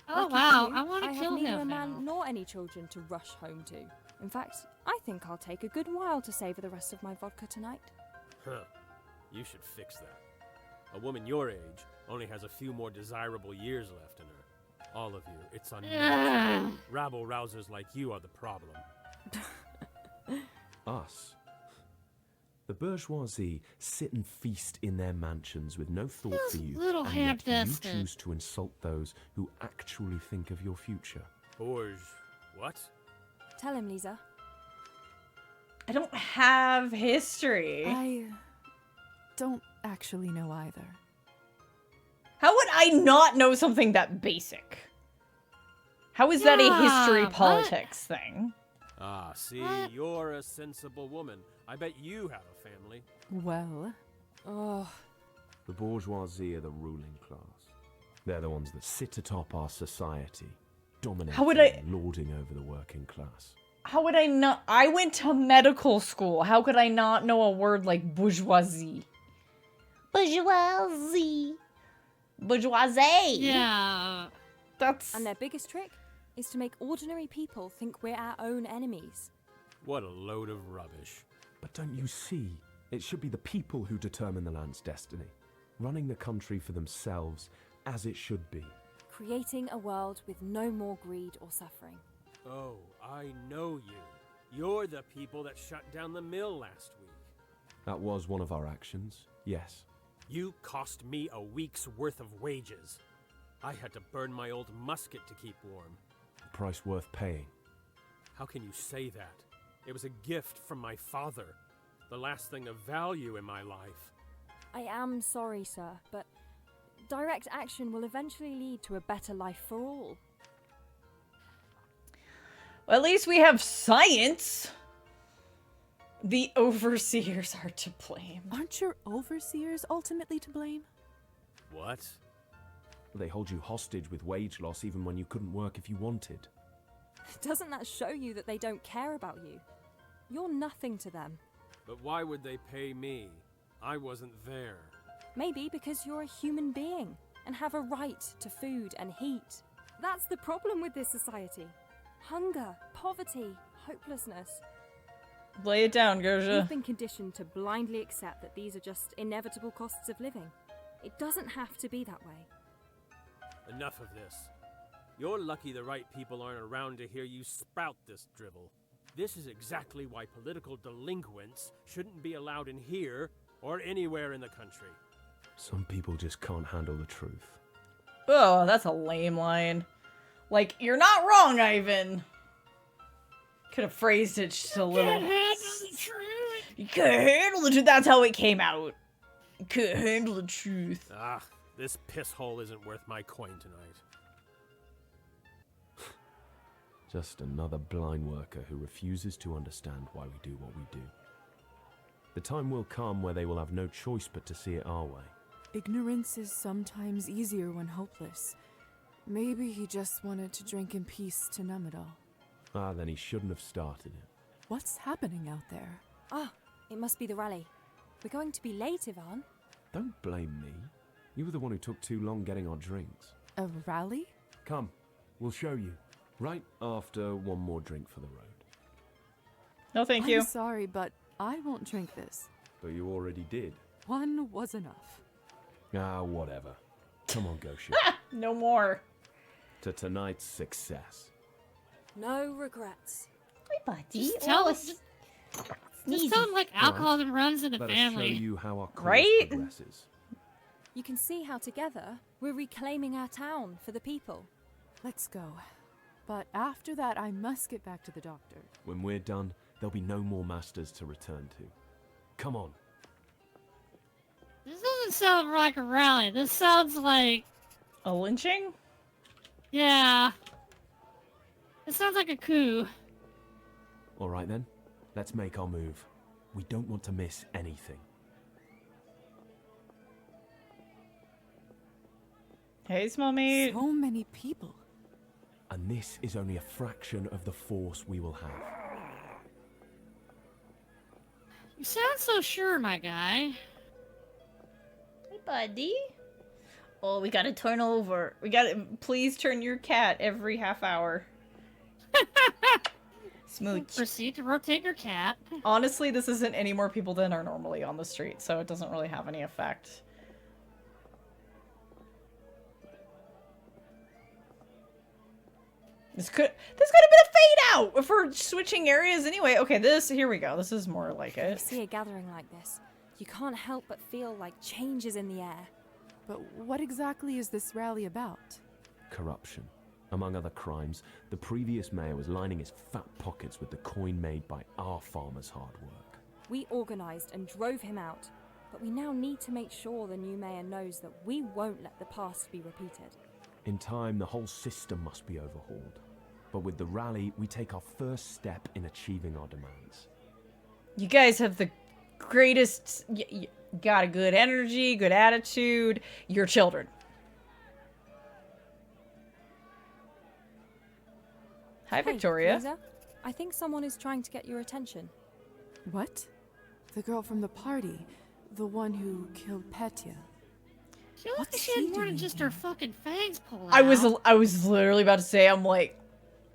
Oh Lucky wow, for you, I want to have kill neither a him man now. nor any children to rush home to. In fact, I think I'll take a good while to savor the rest of my vodka tonight. Huh. You should fix that. A woman your age only has a few more desirable years left in her. All of you, it's unnatural. Rabble-rousers like you are the problem. Us. The bourgeoisie sit and feast in their mansions with no thought Feels for you, little and yet you ham-fisted. choose to insult those who actually think of your future. What? Tell him, Lisa. I don't have history. I don't actually know either. How would I not know something that basic? How is that a history Yeah, politics thing? Ah, see, What? you're a sensible woman. I bet you have a family. Well, Oh, The bourgeoisie are the ruling class. They're the ones that sit atop our society, dominating How would I- and lording over the working class. How would I not? I went to medical school. How could I not know a word like bourgeoisie? Bourgeoisie. Bourgeoisie. Yeah. That's... and their biggest trick is to make ordinary people think we're our own enemies. What a load of rubbish. But don't you see? It should be the people who determine the land's destiny, running the country for themselves as it should be. Creating a world with no more greed or suffering. Oh, I know you. You're the people that shut down the mill last week. That was one of our actions, yes. You cost me a week's worth of wages. I had to burn my old musket to keep warm. A price worth paying. How can you say that? It was a gift from my father. The last thing of value in my life. I am sorry, sir, but direct action will eventually lead to a better life for all. Well, at least we have science. The overseers are to blame. aren't your overseers ultimately to blame? What? They hold you hostage with wage loss even when you couldn't work if you wanted. Doesn't that show you that they don't care about you? You're nothing to them. But why would they pay me? I wasn't there. Maybe because you're a human being and have a right to food and heat. That's the problem with this society. Hunger, poverty, hopelessness. Lay it down, Gerja. We've been conditioned to blindly accept that these are just inevitable costs of living. It doesn't have to be that way. Enough of this. You're lucky the right people aren't around to hear you sprout this drivel. This is exactly why political delinquents shouldn't be allowed in here or anywhere in the country. Some people just can't handle the truth. Oh, that's a lame line. Like, you're not wrong, Ivan. Could have phrased it just a little. Can't handle the truth. You can't handle the truth. That's how it came out. You can't handle the truth. Ah, this piss hole isn't worth my coin tonight. Just another blind worker who refuses to understand why we do what we do. The time will come where they will have no choice but to see it our way. Ignorance is sometimes easier when hopeless. Maybe he just wanted to drink in peace to numb it all. Ah, then he shouldn't have started it. What's happening out there? Ah, it must be the rally. We're going to be late, Ivan. Don't blame me. You were the one who took too long getting our drinks. A rally? Come, we'll show you. Right after one more drink for the road. No, thank you. I'm sorry, but I won't drink this. But you already did. One was enough. Ah, whatever. Come on, Gosha. No more. To tonight's success. No regrets. Hi, buddy. Just tell Oh, us. Just tell them like alcoholism runs in the Let us family. show you how our cause Right? progresses. You can see how together we're reclaiming our town for the people. Let's go. But after that, I must get back to the doctor. When we're done, there'll be no more masters to return to. Come on. This doesn't sound like a rally. This sounds like, A lynching? yeah. It sounds like a coup. All right then, let's make our move. We don't want to miss anything. Hey, small meat. So many people. And this is only a fraction of the force we will have. You sound so sure, my guy. Hey, buddy. Oh, we gotta turn over. We gotta. Please turn your cat every half hour. Smooch. Proceed to rotate your cat. Honestly, this isn't any more people than are normally on the street, so it doesn't really have any effect. This could have been a fade out if we're switching areas anyway. Okay, here we go. This is more like When you it. see a gathering like this, you can't help but feel like change is in the air. But what exactly is this rally about? Corruption. Among other crimes, the previous mayor was lining his fat pockets with the coin made by our farmers' hard work. We organised and drove him out, but we now need to make sure the new mayor knows that we won't let the past be repeated. In time, the whole system must be overhauled. But with the rally, we take our first step in achieving our demands. You guys have the greatest... got a good energy, good attitude. Your children. Hi, Hey, Victoria. Lisa, I think someone is trying to get your attention. What? The girl from the party. The one who killed Petya. She looked like What's she had she more than doing just here? her fucking fangs pulled I was out. literally about to say, I'm like,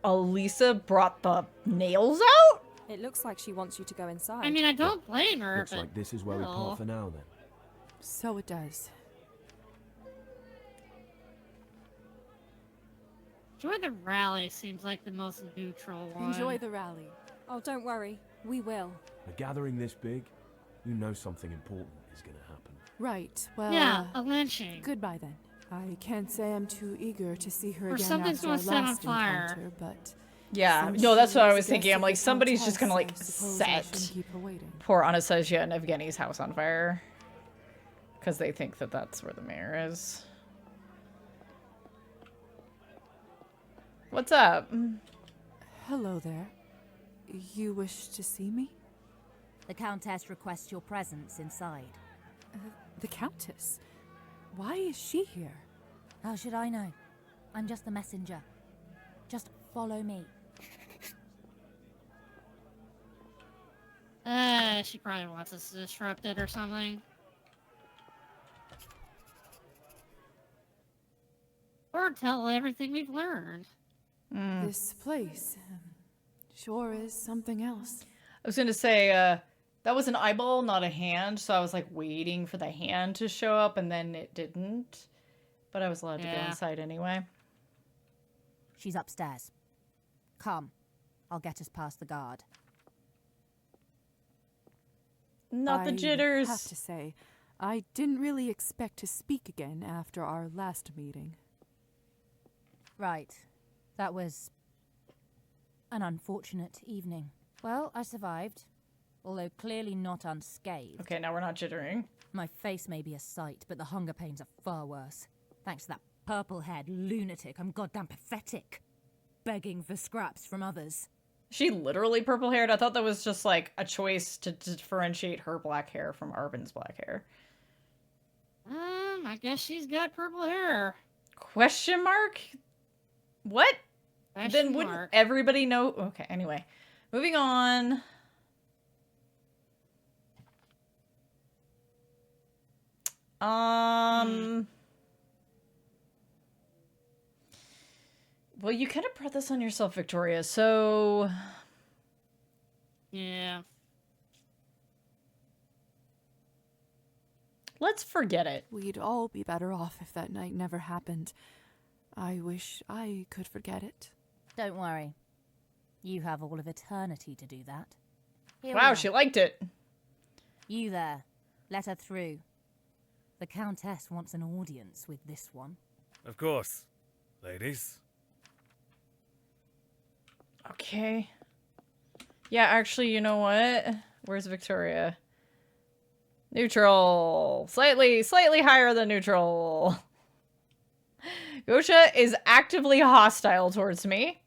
Elisa brought the nails out? It looks like she wants you to go inside. I mean, I don't blame her, Looks but like this is where we still. part for now, then. So it does. Enjoy the rally seems like the most neutral one. Enjoy the rally. Oh, don't worry. We will. A gathering this big, you know something important is going to happen. Right, well, Yeah, a lynching. goodbye then. I can't say I'm too eager to see her Or again something's after gonna our set on last fire. encounter, but... Yeah, since no, that's she what I is was a thinking. guest I'm of like, the somebody's just gonna, like, Countess, I suppose I shouldn't set keep her waiting. poor Anastasia and Evgeny's house on fire. Because they think that that's where the mayor is. What's up? Hello there. You wish to see me? The Countess requests your presence inside. The Countess? Why is she here? How should I know? I'm just the messenger. Just follow me. She probably wants us to disrupt it or something. Or tell everything we've learned. This place sure is something else. I was gonna say, that was an eyeball, not a hand, so I was like waiting for the hand to show up, and then it didn't. But I was allowed to go Yeah. inside anyway. She's upstairs. Come. I'll get us past the guard. Not the jitters. I have to say, I didn't really expect to speak again after our last meeting. Right. That was an unfortunate evening. Well, I survived, although clearly not unscathed. Okay, now we're not jittering. My face may be a sight, but the hunger pains are far worse. Thanks to that purple-haired lunatic, I'm goddamn pathetic. begging for scraps from others. She literally purple haired? I thought that was just like a choice to differentiate her black hair from Arben's black hair. I guess she's got purple hair. Question mark? What? Question Then mark. wouldn't everybody know? Okay, anyway. Moving on. Well, you kind of brought this on yourself, Victoria, so... Yeah. Let's forget it. We'd all be better off if that night never happened. I wish I could forget it. Don't worry. You have all of eternity to do that. Here Wow, she liked it. You there. Let her through. The Countess wants an audience with this one. Of course. Ladies. Okay. Yeah, actually, you know what? Where's Victoria? Neutral. Slightly higher than neutral. Gosha is actively hostile towards me.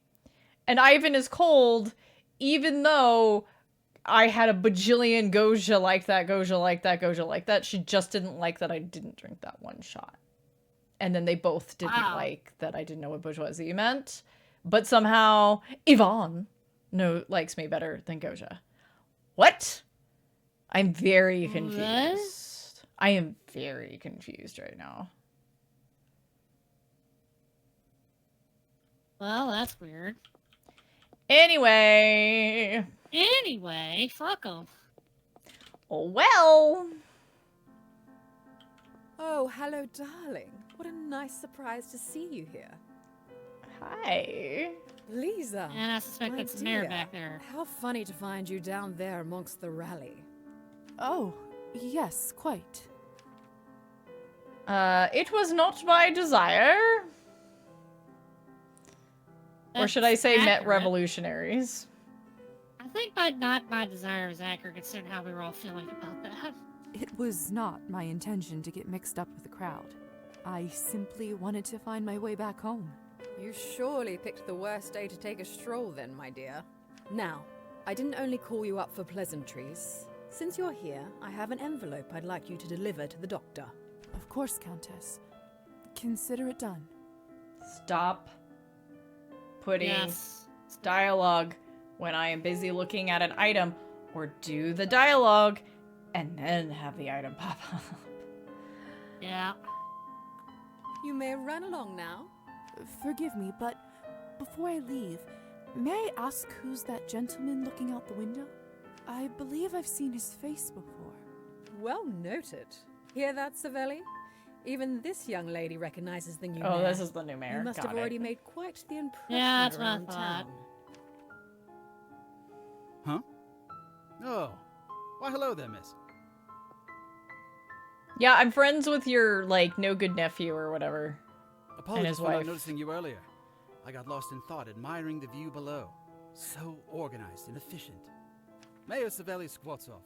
And Ivan is cold, even though I had a bajillion Gosha like that, Gosha like that, Gosha like that. She just didn't like that I didn't drink that one shot. And then they both didn't like that I didn't know what bourgeoisie meant. But somehow, Yvonne likes me better than Gosha. What? I'm very confused. What? I am very confused right now. Well, that's weird. Anyway, fuck 'em. Oh well. Oh, hello, darling. What a nice surprise to see you here. Hi. Lisa. And I suspect my that's the mayor dear, back there. How funny to find you down there amongst the rally. Oh, yes, quite. It was not my desire. Or should I say met revolutionaries? I think not my desire is accurate considering how we were all feeling about that. It was not my intention to get mixed up with the crowd. I simply wanted to find my way back home. You surely picked the worst day to take a stroll then, my dear. Now, I didn't only call you up for pleasantries. Since you're here, I have an envelope I'd like you to deliver to the doctor. Of course, Countess. Consider it done. Stop putting dialogue when I am busy looking at an item, or do the dialogue and then have the item pop up. Yeah. You may run along now. Forgive me, but before I leave, may I ask who's that gentleman looking out the window? I believe I've seen his face before. Well noted. Hear that, Savelli? Even this young lady recognizes the new mayor. Oh, this is the new mayor. You must Got have already it. made quite the impression Yeah, that's what I around thought. town. Huh? Oh. Why, hello there, miss. Yeah, I'm friends with your, like, no good nephew or whatever. Apologies and his for wife. not noticing you earlier. I got lost in thought, admiring the view below. So organized and efficient. Mayor Savelli Skvotsov,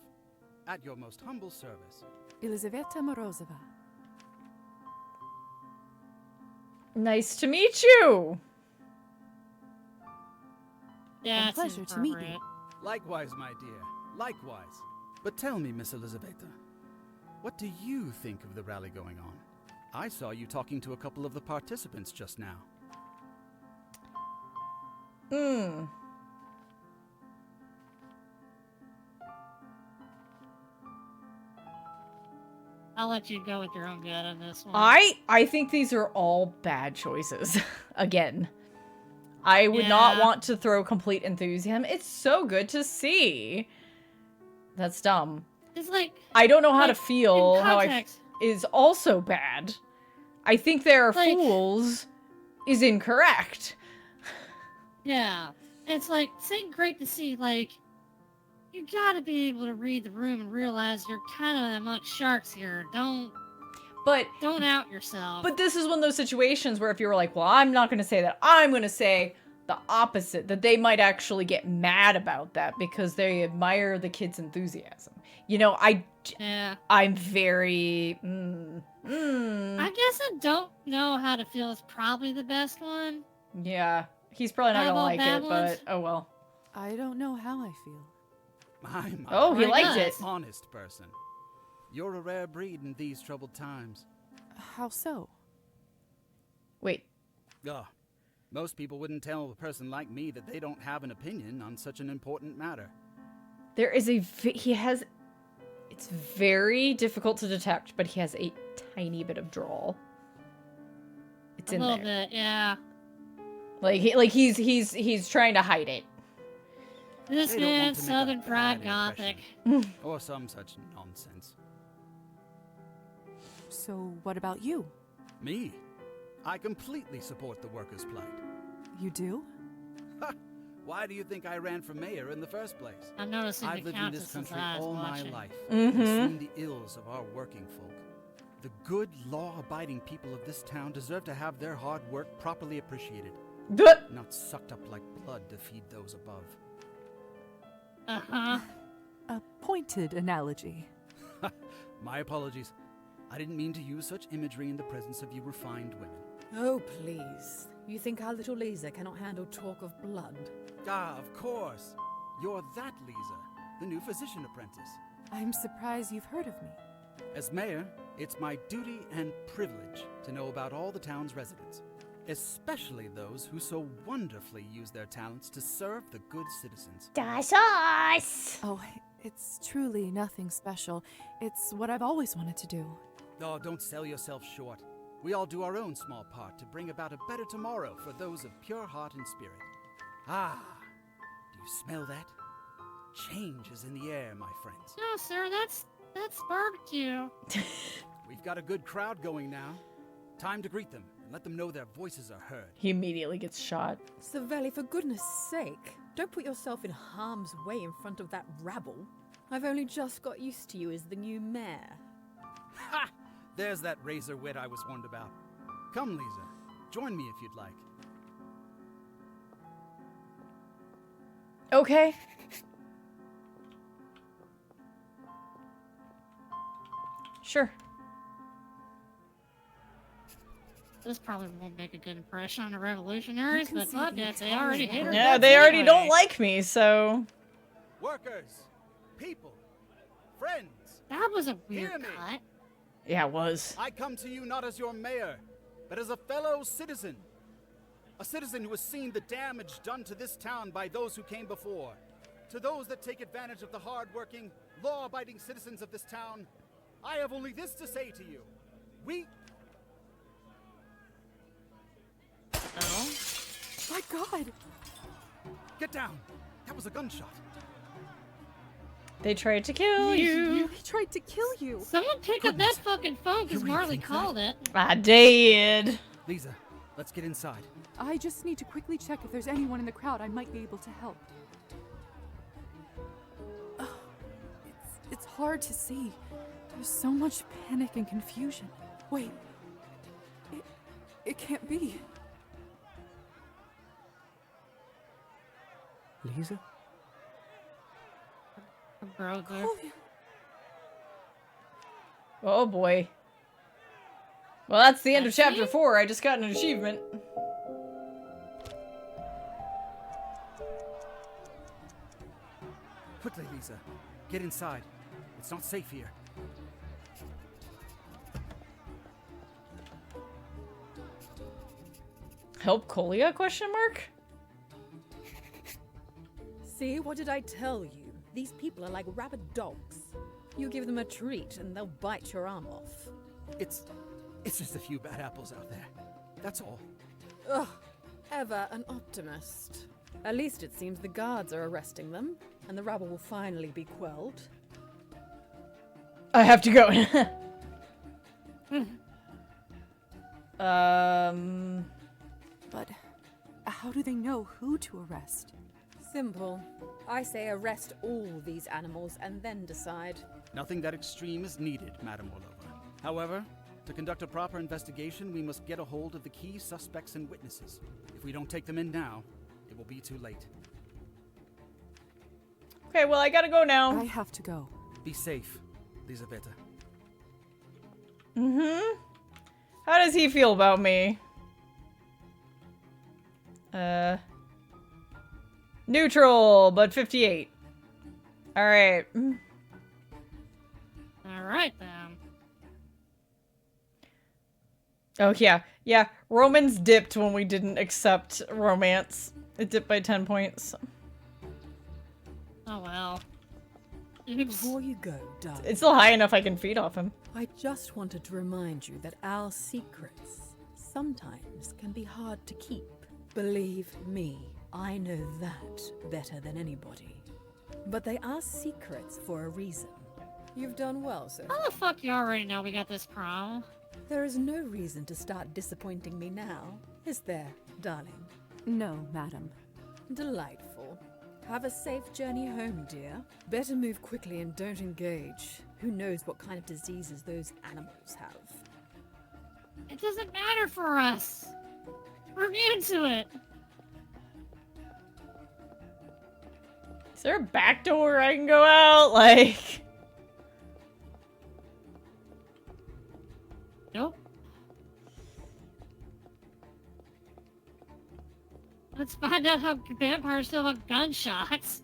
at your most humble service. Elizaveta Morozova. Nice to meet you! Yeah, A pleasure to meet you. Likewise, my dear. Likewise. But tell me, Miss Elizaveta, what do you think of the rally going on? I saw you talking to a couple of the participants just now. I'll let you go with your own gut on this one. I think these are all bad choices. Again. I would not want to throw complete enthusiasm. It's so good to see. That's dumb. It's like I don't know how to like, feel in how context. is also bad. I think they are Like- fools is incorrect. Yeah. It's like, it's ain't great to see, like, you gotta be able to read the room and realize you're kind of amongst sharks here. Don't out yourself. But this is one of those situations where if you were like, well, I'm not going to say that, I'm going to say the opposite, that they might actually get mad about that because they admire the kid's enthusiasm. You know, I'm very, I guess I don't know how to feel is probably the best one. yeah. He's probably not gonna Babble, like it, babblers. but oh well. I don't know how I feel. I'm Oh, he liked it. honest person. You're a rare breed in these troubled times. How so? Wait. Ugh. Most people wouldn't tell a person like me that they don't have an opinion on such an important matter. There is he has. It's very difficult to detect, but he has a tiny bit of drawl. It's in A there. little bit, yeah. He's trying to hide it. This They don't want man's to make a Southern Pride bad Gothic. impression. Or some such nonsense. So, what about you? Me? I completely support the workers' plight. You do? Why do you think I ran for mayor in the first place? I'm noticing I've the lived in this Countess's country eyes all watching. my life Mhm. and seen the ills of our working folk. The good, law-abiding people of this town deserve to have their hard work properly appreciated, not sucked up like blood to feed those above. Uh-huh. A pointed analogy. My apologies. I didn't mean to use such imagery in the presence of you refined women. Oh, please. You think our little Lisa cannot handle talk of blood? Ah, of course. You're that Lisa, the new physician apprentice. I'm surprised you've heard of me. As mayor, it's my duty and privilege to know about all the town's residents, especially those who so wonderfully use their talents to serve the good citizens. Das us! Oh, it's truly nothing special. It's what I've always wanted to do. Oh, don't sell yourself short. We all do our own small part to bring about a better tomorrow for those of pure heart and spirit. Ah, do you smell that? Change is in the air, my friends. No, sir, that's barbecue. We've got a good crowd going now. Time to greet them and let them know their voices are heard. He immediately gets shot. Savelli, for goodness sake, don't put yourself in harm's way in front of that rabble. I've only just got used to you as the new mayor. Ha! There's that razor wit I was warned about. Come, Lisa. Join me if you'd like. Okay. Sure. This probably won't make a good impression on the Revolutionaries, You can but see fuck the it, they entire already hate her. Yeah, guts they already anyway. don't like me, so. Workers, people, friends. That was a Hear weird me. cut. Yeah, it was. I come to you not as your mayor, but as a fellow citizen. A citizen who has seen the damage done to this town by those who came before. To those that take advantage of the hard-working, law-abiding citizens of this town, I have only this to say to you. We... Oh? My God! Get down! That was a gunshot. They tried to kill you. He tried to kill you. Someone pick up that fucking phone because You really Marley think called it. I did. Lisa, let's get inside. I just need to quickly check if there's anyone in the crowd I might be able to help. Oh, it's hard to see. There's so much panic and confusion. Wait. It can't be. Lisa? Brother. Oh boy. Well, that's the end of That's chapter 4. I just got an achievement. Quickly, Lisa. Get inside. It's not safe here. Help Colia? Question mark? See, what did I tell you? These people are like rabid dogs. You give them a treat and they'll bite your arm off. It's just a few bad apples out there. That's all. Ugh, ever an optimist. At least it seems the guards are arresting them, and the rabble will finally be quelled. I have to go. But how do they know who to arrest? Simple. I say arrest all these animals and then decide. Nothing that extreme is needed, Madam Orlova. However, to conduct a proper investigation, we must get a hold of the key suspects and witnesses. If we don't take them in now, it will be too late. Okay, well, I gotta go now. I have to go. Be safe, Lisabetta. How does he feel about me? Neutral, but 58. Alright. Alright then. Oh, yeah. Yeah, Romans dipped when we didn't accept romance. It dipped by 10 points. Oh well. Before you go, darling, It's still high enough I can feed off him. I just wanted to remind you that our secrets sometimes can be hard to keep. Believe me, I know that better than anybody. But they are secrets for a reason. You've done well, sir. How the fuck you already know we got this problem? There is no reason to start disappointing me now, is there, darling? No, madam. Delightful. Have a safe journey home, dear. Better move quickly and don't engage. Who knows what kind of diseases those animals have? It doesn't matter for us. We're immune to it. Is there a back door I can go out? Like... Nope. Let's find out how vampires feel about gunshots.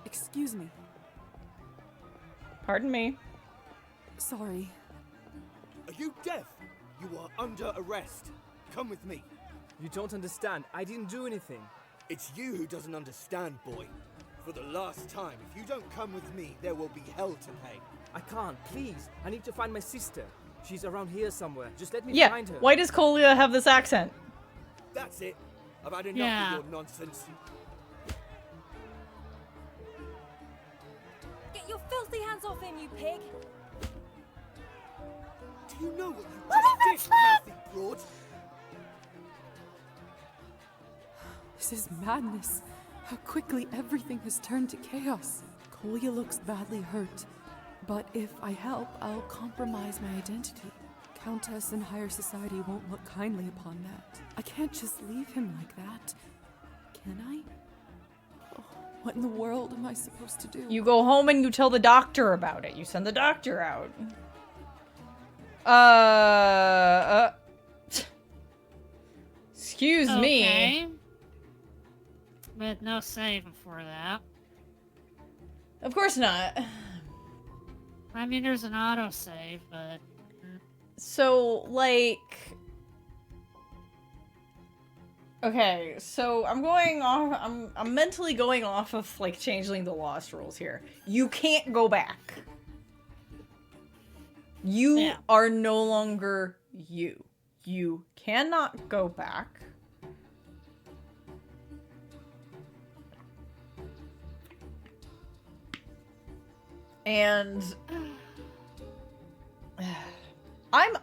Excuse me. Pardon me. Sorry. Are you deaf? You are under arrest. Come with me. You don't understand. I didn't do anything. It's you who doesn't understand, boy. For the last time, if you don't come with me, there will be hell to pay. I can't, please. I need to find my sister. She's around here somewhere. Just let me Yeah, find her. why does Colia have this accent? That's it. I've had enough of your nonsense. Get your filthy hands off him, you pig! Do you know what you just did, mouthy broad? This is madness. How quickly everything has turned to chaos. Colia looks badly hurt, but if I help, I'll compromise my identity. Countess and higher society won't look kindly upon that. I can't just leave him like that. Can I? Oh, what in the world am I supposed to do? You go home and you tell the doctor about it. You send the doctor out. Excuse me. With no save before that. Of course not. I mean, there's an autosave, but... So, like... Okay, so I'm going off... I'm mentally going off of, like, Changeling the Lost rules here. You can't go back. You are no longer you. You cannot go back. And I'm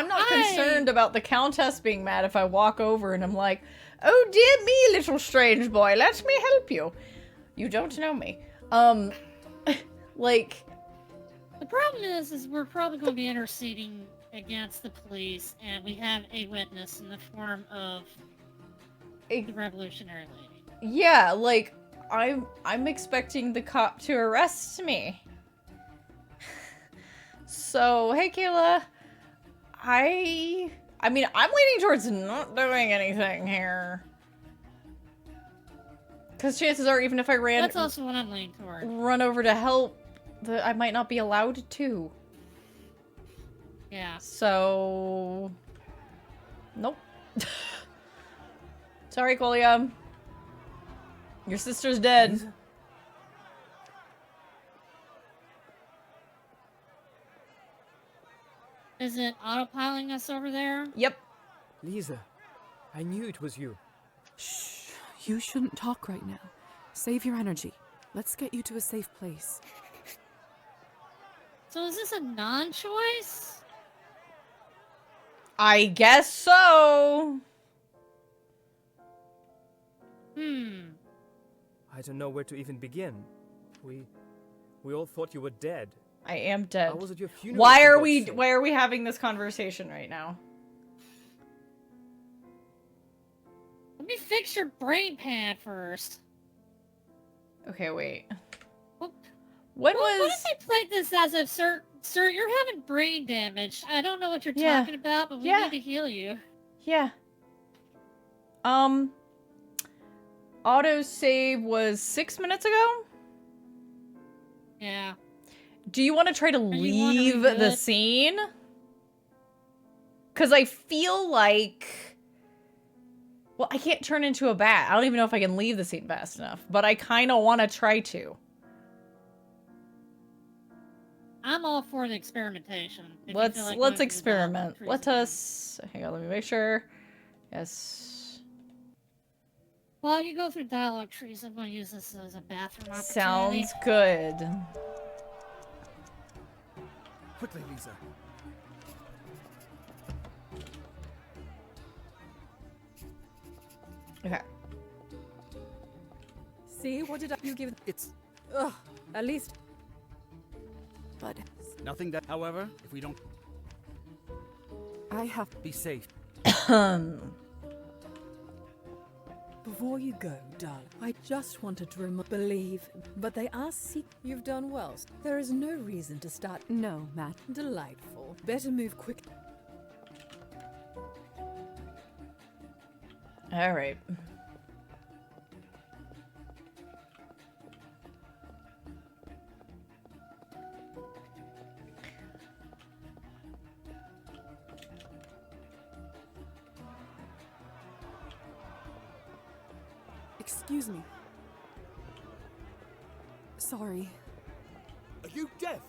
not concerned about the Countess being mad if I walk over and I'm like, oh dear me, little strange boy, let me help you. You don't know me. Like... The problem is we're probably going to be interceding against the police, and we have a witness in the form of the Revolutionary Lady. Yeah, like, I'm expecting the cop to arrest me. So, hey Kayla, I mean, I'm leaning towards not doing anything here. Because chances are, even if I That's also what I'm leaning toward. Run over to help, I might not be allowed to. Yeah. So... Nope. Sorry, Colia. Your sister's dead. Is it autopiling us over there? Yep. Lisa, I knew it was you. Shh. You shouldn't talk right now. Save your energy. Let's get you to a safe place. So is this a non-choice? I guess so. I don't know where to even begin. We all thought you were dead. I am dead. I was at your funeral. Why are we having this conversation right now? Let me fix your brain pad first. Okay, wait. What was... What if they played this as a certain Sir, you're having brain damage. I don't know what you're Yeah. talking about, but we Yeah. need to heal you. Yeah. Autosave was 6 minutes ago? Yeah. Do you want to try to you wanna leave redo the it? scene? Because I feel like... Well, I can't turn into a bat. I don't even know if I can leave the scene fast enough. But I kind of want to try to. I'm all for the experimentation. if you feel Let's like going through the experiment. trees Let again. us... Hang on, let me make sure. Yes. While you go through dialogue trees, I'm going to use this as a bathroom opportunity. Sounds good. Quickly, Lisa. Okay. See, what did you give? It's Ugh, at least. But nothing that, however, if we don't I have. be safe. Before you go, darling, I just wanted to believe, but they are You've done well. There is no reason to start. No, Matt. Delightful. Better move quick. All right. Excuse me. Sorry. Are you deaf?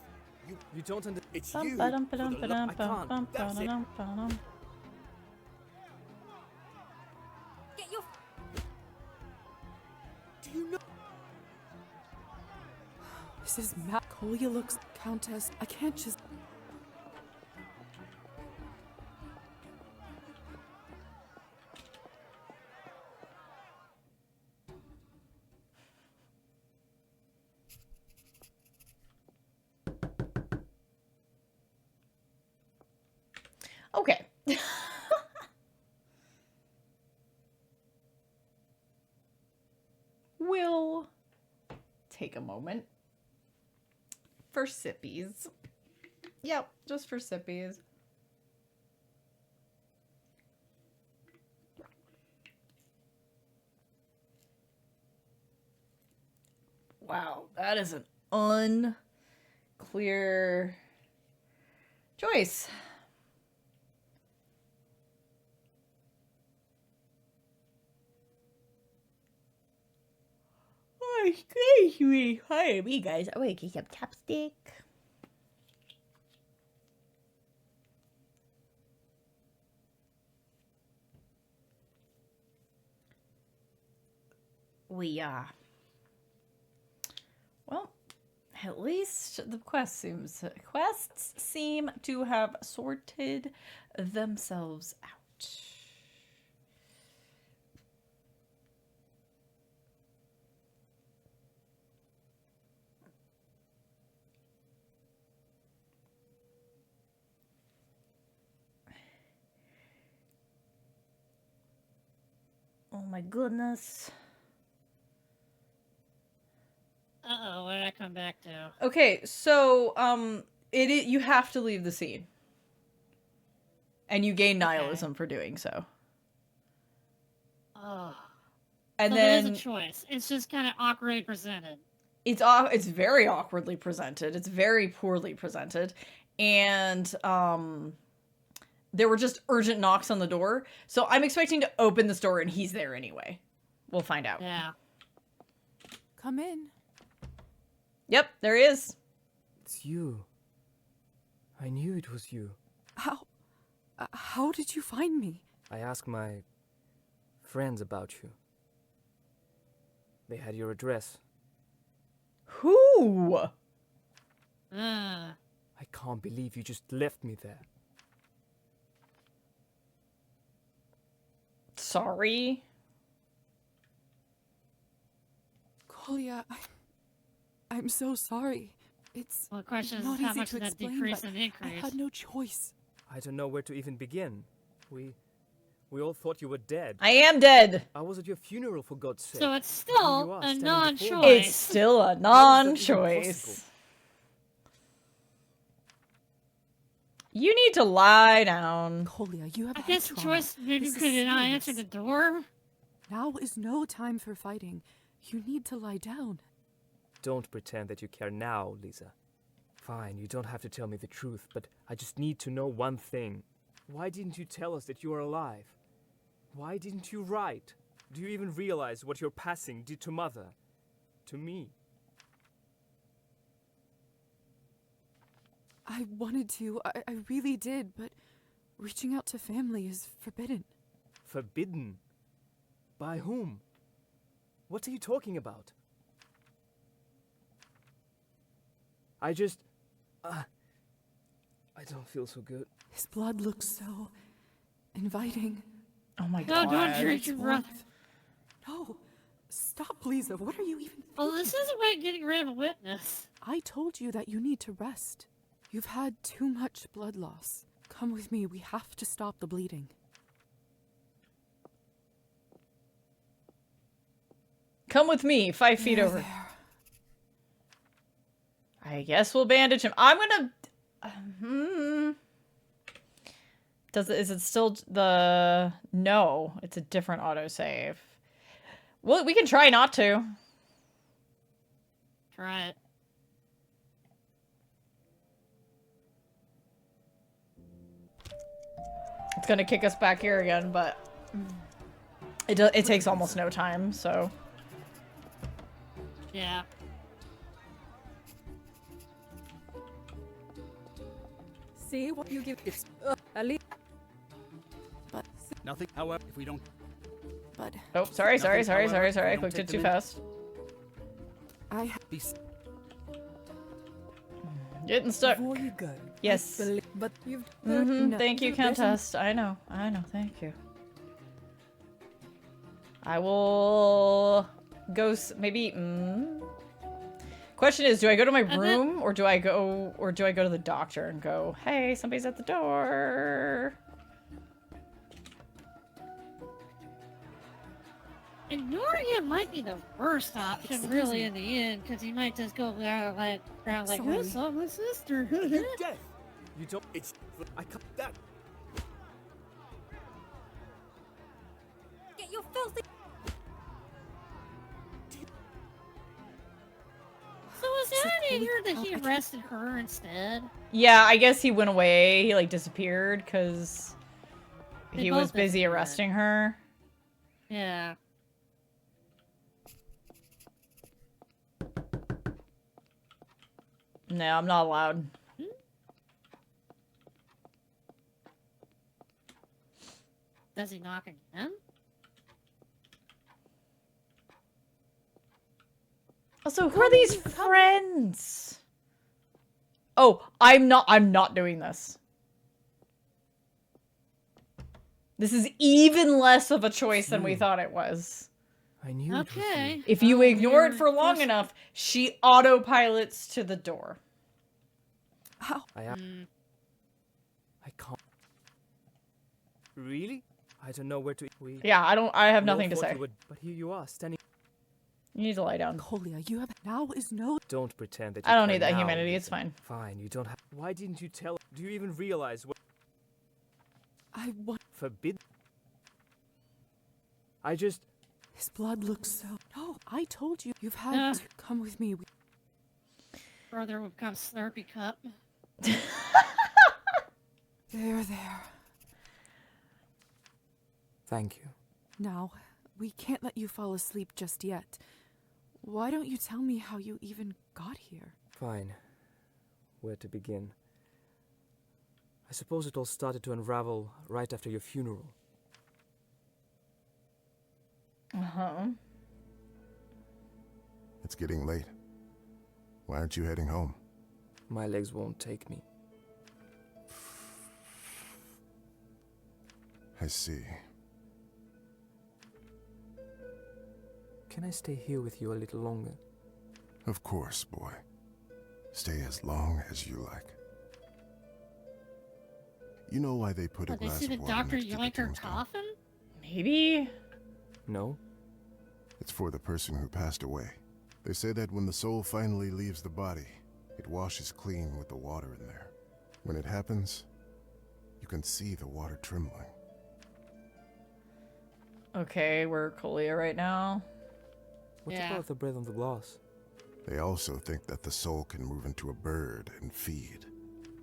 You don't understand. It's you. Bum-ba-dum-ba-dum-ba-dum, I can't. That's it. bum-ba-dum-ba-dum. Get your. Do you know? This is Matt. Kolya looks Countess. I can't just. Okay. We'll take a moment for sippies. Yep, just for sippies. Wow, that is an unclear choice. Oh, excuse me. Hi, me guys. Oh, wait, get some chapstick. Well, at least the quests seem to have sorted themselves out. Oh my goodness. Uh-oh, what did I come back to? Okay, so you have to leave the scene. And you gain nihilism for doing so. Oh. And so then there is a choice. It's just kind of awkwardly presented. It's very awkwardly presented. It's very poorly presented. And there were just urgent knocks on the door. So I'm expecting to open this door and he's there anyway. We'll find out. Yeah. Come in. Yep, there he is. It's you. I knew it was you. How did you find me? I asked my friends about you. They had your address. Who? I can't believe you just left me there. Sorry. Kolya, I'm so sorry. It's Well, the question is not how easy much to did that explain, decrease but and increase? I had no choice. I don't know where to even begin. We all thought you were dead. I am dead. I was at your funeral, for God's sake. So it's Here you still are, a standing non-choice. before me. It's still a How is that even non-choice. possible? You need to lie down. Colia, you have I had guess the trauma. choice maybe This is could not serious. answer the door. Now is no time for fighting. You need to lie down. Don't pretend that you care now, Lisa. Fine, you don't have to tell me the truth, but I just need to know one thing. Why didn't you tell us that you are alive? Why didn't you write? Do you even realize what your passing did to Mother? To me? I wanted to. I really did, but reaching out to family is forbidden. Forbidden? By whom? What are you talking about? I don't feel so good. His blood looks so inviting. Oh my No, god. don't drink your breath. No, stop, Lisa. What are you even thinking? Well, this isn't about getting rid of a witness. I told you that you need to rest. You've had too much blood loss. Come with me. We have to stop the bleeding. Come with me, 5 feet over. There. I guess we'll bandage him. I'm gonna... Is it still the... No, it's a different autosave. Well, we can try not to. Try it. It's gonna kick us back here again, but... It takes almost no time, so... Yeah. See what you give. It's at least. But Nothing, however, if we don't... but Oh, sorry. Nothing, however, if we I don't clicked take it too them in. fast. I Getting stuck. Before you go. Yes. But you've. Mm-hmm. No, Thank you, there's some- Countess. I know. Thank you. I will go. Maybe. Question is, do I go to my room or do I go to the doctor and go, hey, somebody's at the door? Ignoring him might be the worst option, really, in the end, because he might just go around like, Sorry. I saw my sister. Death! You don't. It's. I can't. That. Get your filthy. So is that any here that he arrested her instead? Yeah, I guess he went away. He like disappeared because They he both was busy disappeared. arresting her. Yeah. No, I'm not allowed. Does he knock again? Also, who are these friends? Oh, I'm not doing this. This is even less of a choice than we thought it was. I knew. Okay. If you ignore it for long enough, she autopilots to the door. How? I can't. Really? I don't know where to. Yeah, I have we nothing all to thought say. you would- but here you are, standing. You need to lie down. Colia, you have now is no. Don't pretend that. I you don't care need that now, humanity, it's Lisa. fine. Fine, you don't have. Why didn't you tell? Do you even realize what? I want. Forbid. His blood looks so. No, I told you. You've had to come with me. Brother would become Slurpee Cup. There. Thank you. Now, we can't let you fall asleep just yet. Why don't you tell me how you even got here? Fine. Where to begin? I suppose it all started to unravel right after your funeral. Uh-huh. It's getting late. Why aren't you heading home? My legs won't take me. I see. Can I stay here with you a little longer? Of course, boy. Stay as long as you like. You know why they put a Did they glass see the of water doctor next to the yoink her tombstone? coffin? Maybe. No. It's for the person who passed away. They say that when the soul finally leaves the body, it washes clean with the water in there. When it happens, can see the water trembling. Okay, we're Colia right now. What about the bread on the glass? They also think that the soul can move into a bird and feed,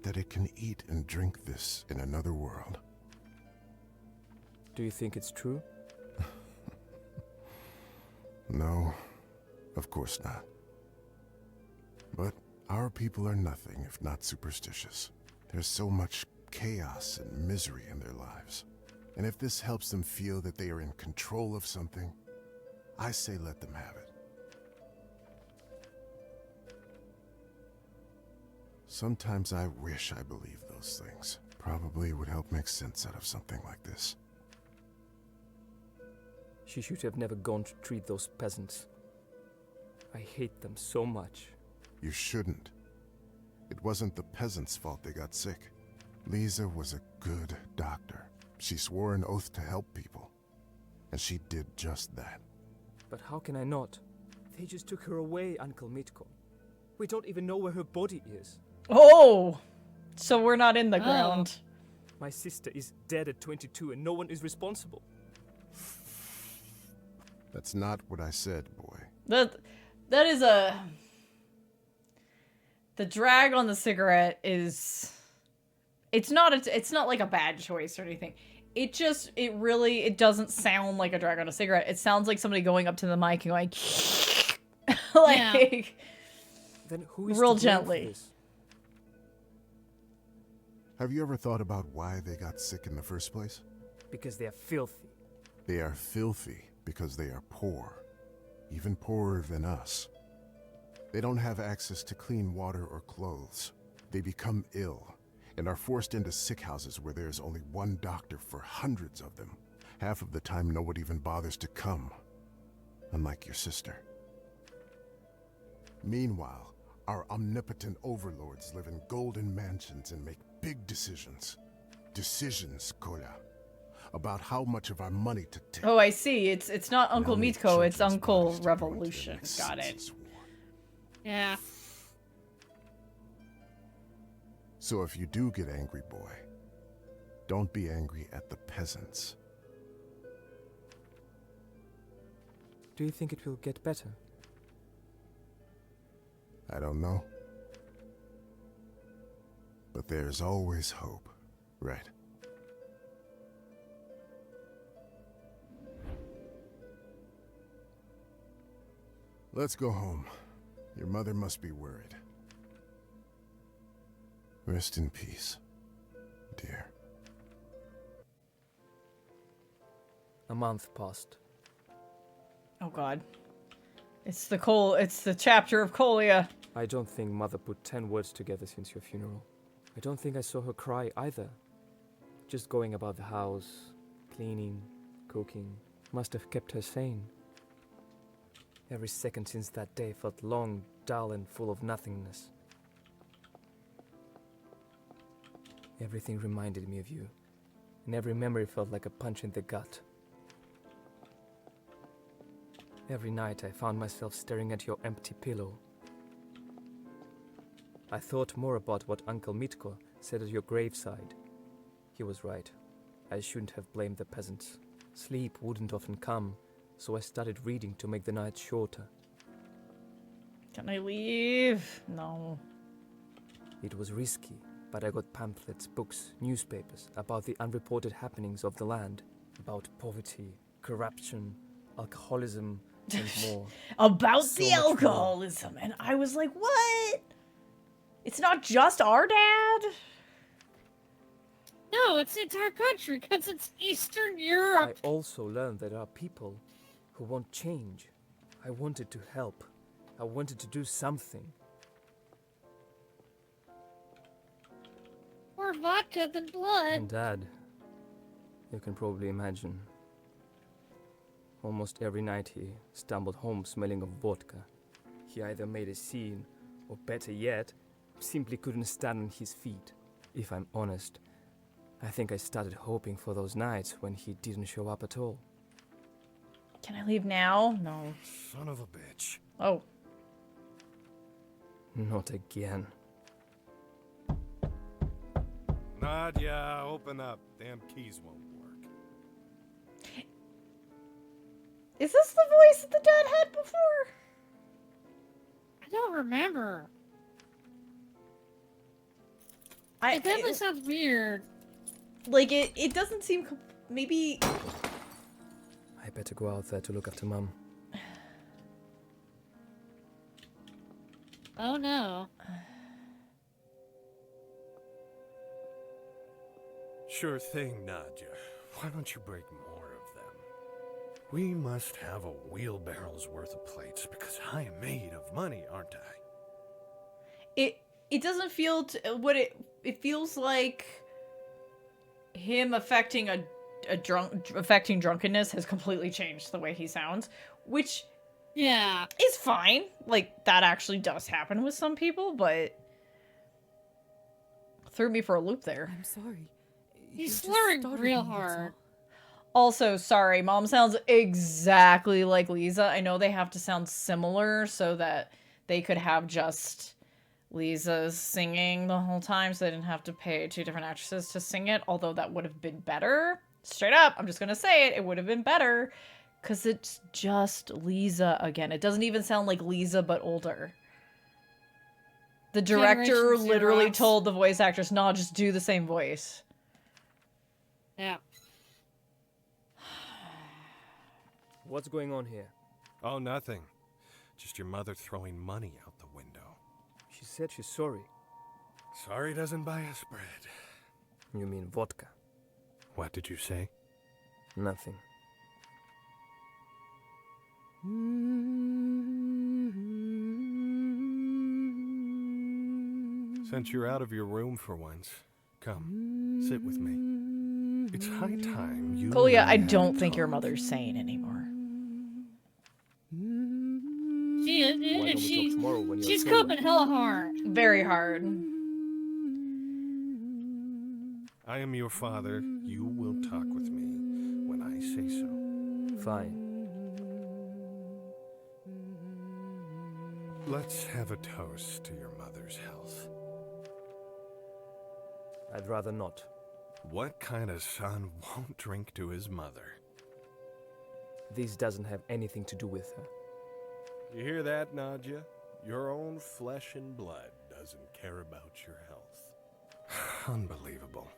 that it can eat and drink this in another world. Do you think it's true? No, of course not. But our people are nothing if not superstitious. There's so much chaos and misery in their lives. And if this helps them feel that they are in control of something, I say let them have it. Sometimes I wish I believed those things. Probably would help make sense out of something like this. She should have never gone to treat those peasants. I hate them so much. You shouldn't. It wasn't the peasants' fault they got sick. Lisa was a good doctor. She swore an oath to help people. And she did just that. But how can I not? They just took her away, Uncle Mitko. We don't even know where her body is. Oh! So we're not in the ground. My sister is dead at 22 and no one is responsible. That's not what I said, boy. That is a... The drag on the cigarette is... It's not like a bad choice or anything. It doesn't sound like a drag on a cigarette. It sounds like somebody going up to the mic and going... like... Then who is real to blame for gently. this? Have you ever thought about why they got sick in the first place? Because they are filthy. They are filthy because they are poor. Even poorer than us. They don't have access to clean water or clothes. They become ill and are forced into sick houses where there's only one doctor for hundreds of them. Half of the time, no one even bothers to come. Unlike your sister. Meanwhile, our omnipotent overlords live in golden mansions and make big decisions. Decisions, Kola. About how much of our money to take. Oh, I see. It's not Uncle Now Mitko, it's children's Uncle bodies to go into the Revolution. next Got it. census war. Yeah. So if you do get angry, boy, don't be angry at the peasants. Do you think it will get better? I don't know. But there's always hope, right? Let's go home. Your mother must be worried. Rest in peace, dear. A month passed. Oh god. It's the chapter of Colia. I don't think Mother put 10 words together since your funeral. I don't think I saw her cry either. Just going about the house, cleaning, cooking, must have kept her sane. Every second since that day felt long, dull, and full of nothingness. Everything reminded me of you, and every memory felt like a punch in the gut. Every night I found myself staring at your empty pillow. I thought more about what Uncle Mitko said at your graveside. He was right. I shouldn't have blamed the peasants. Sleep wouldn't often come, so I started reading to make the nights shorter. Can I leave? No. It was risky, but I got pamphlets, books, newspapers about the unreported happenings of the land, about poverty, corruption, alcoholism, and more. About So the much more. alcoholism. And I was like, what? It's not just our dad? No, it's the entire country, because it's Eastern Europe. I also learned that there are people who want change. I wanted to help. I wanted to do something. More vodka than blood. And Dad, you can probably imagine. Almost every night he stumbled home smelling of vodka. He either made a scene, or better yet, simply couldn't stand on his feet. If I'm honest, I think I started hoping for those nights when he didn't show up at all. Can I leave now? No. Son of a bitch. Oh. Not again. Now Nadia, open up. Damn keys won't work. Is this the voice that the dad had before? I don't remember. It definitely sounds weird. Like, it doesn't seem... Maybe... I better go out there to look after Mum. Oh no. Sure thing, Nadia. Why don't you break more of them? We must have a wheelbarrow's worth of plates because I am made of money, aren't I? It doesn't feel... It feels like... him affecting affecting drunkenness has completely changed the way he sounds, which is fine. Like, that actually does happen with some people, but threw me for a loop there. I'm sorry. He's slurring real hard. Also, sorry, Mom sounds exactly like Lisa. I know they have to sound similar so that they could have just Lisa singing the whole time, so they didn't have to pay 2 different actresses to sing it, although that would have been better. Straight up, I'm just gonna say it would have been better, because it's just Lisa again. It doesn't even sound like Lisa, but older. The director literally told the voice actress, no, just do the same voice. Yeah. What's going on here? Oh, nothing. Just your mother throwing money out the window. She said she's sorry. Sorry doesn't buy us bread. You mean vodka? What did you say? Nothing. Since you're out of your room for once, come, sit with me. It's high time you... Colia, I don't think your mother's sane anymore. She's coping hella hard. Very hard. I am your father. You will talk with me when I say so. Fine. Let's have a toast to your mother's health. I'd rather not. What kind of son won't drink to his mother? This doesn't have anything to do with her. You hear that, Nadia? Your own flesh and blood doesn't care about your health. Unbelievable.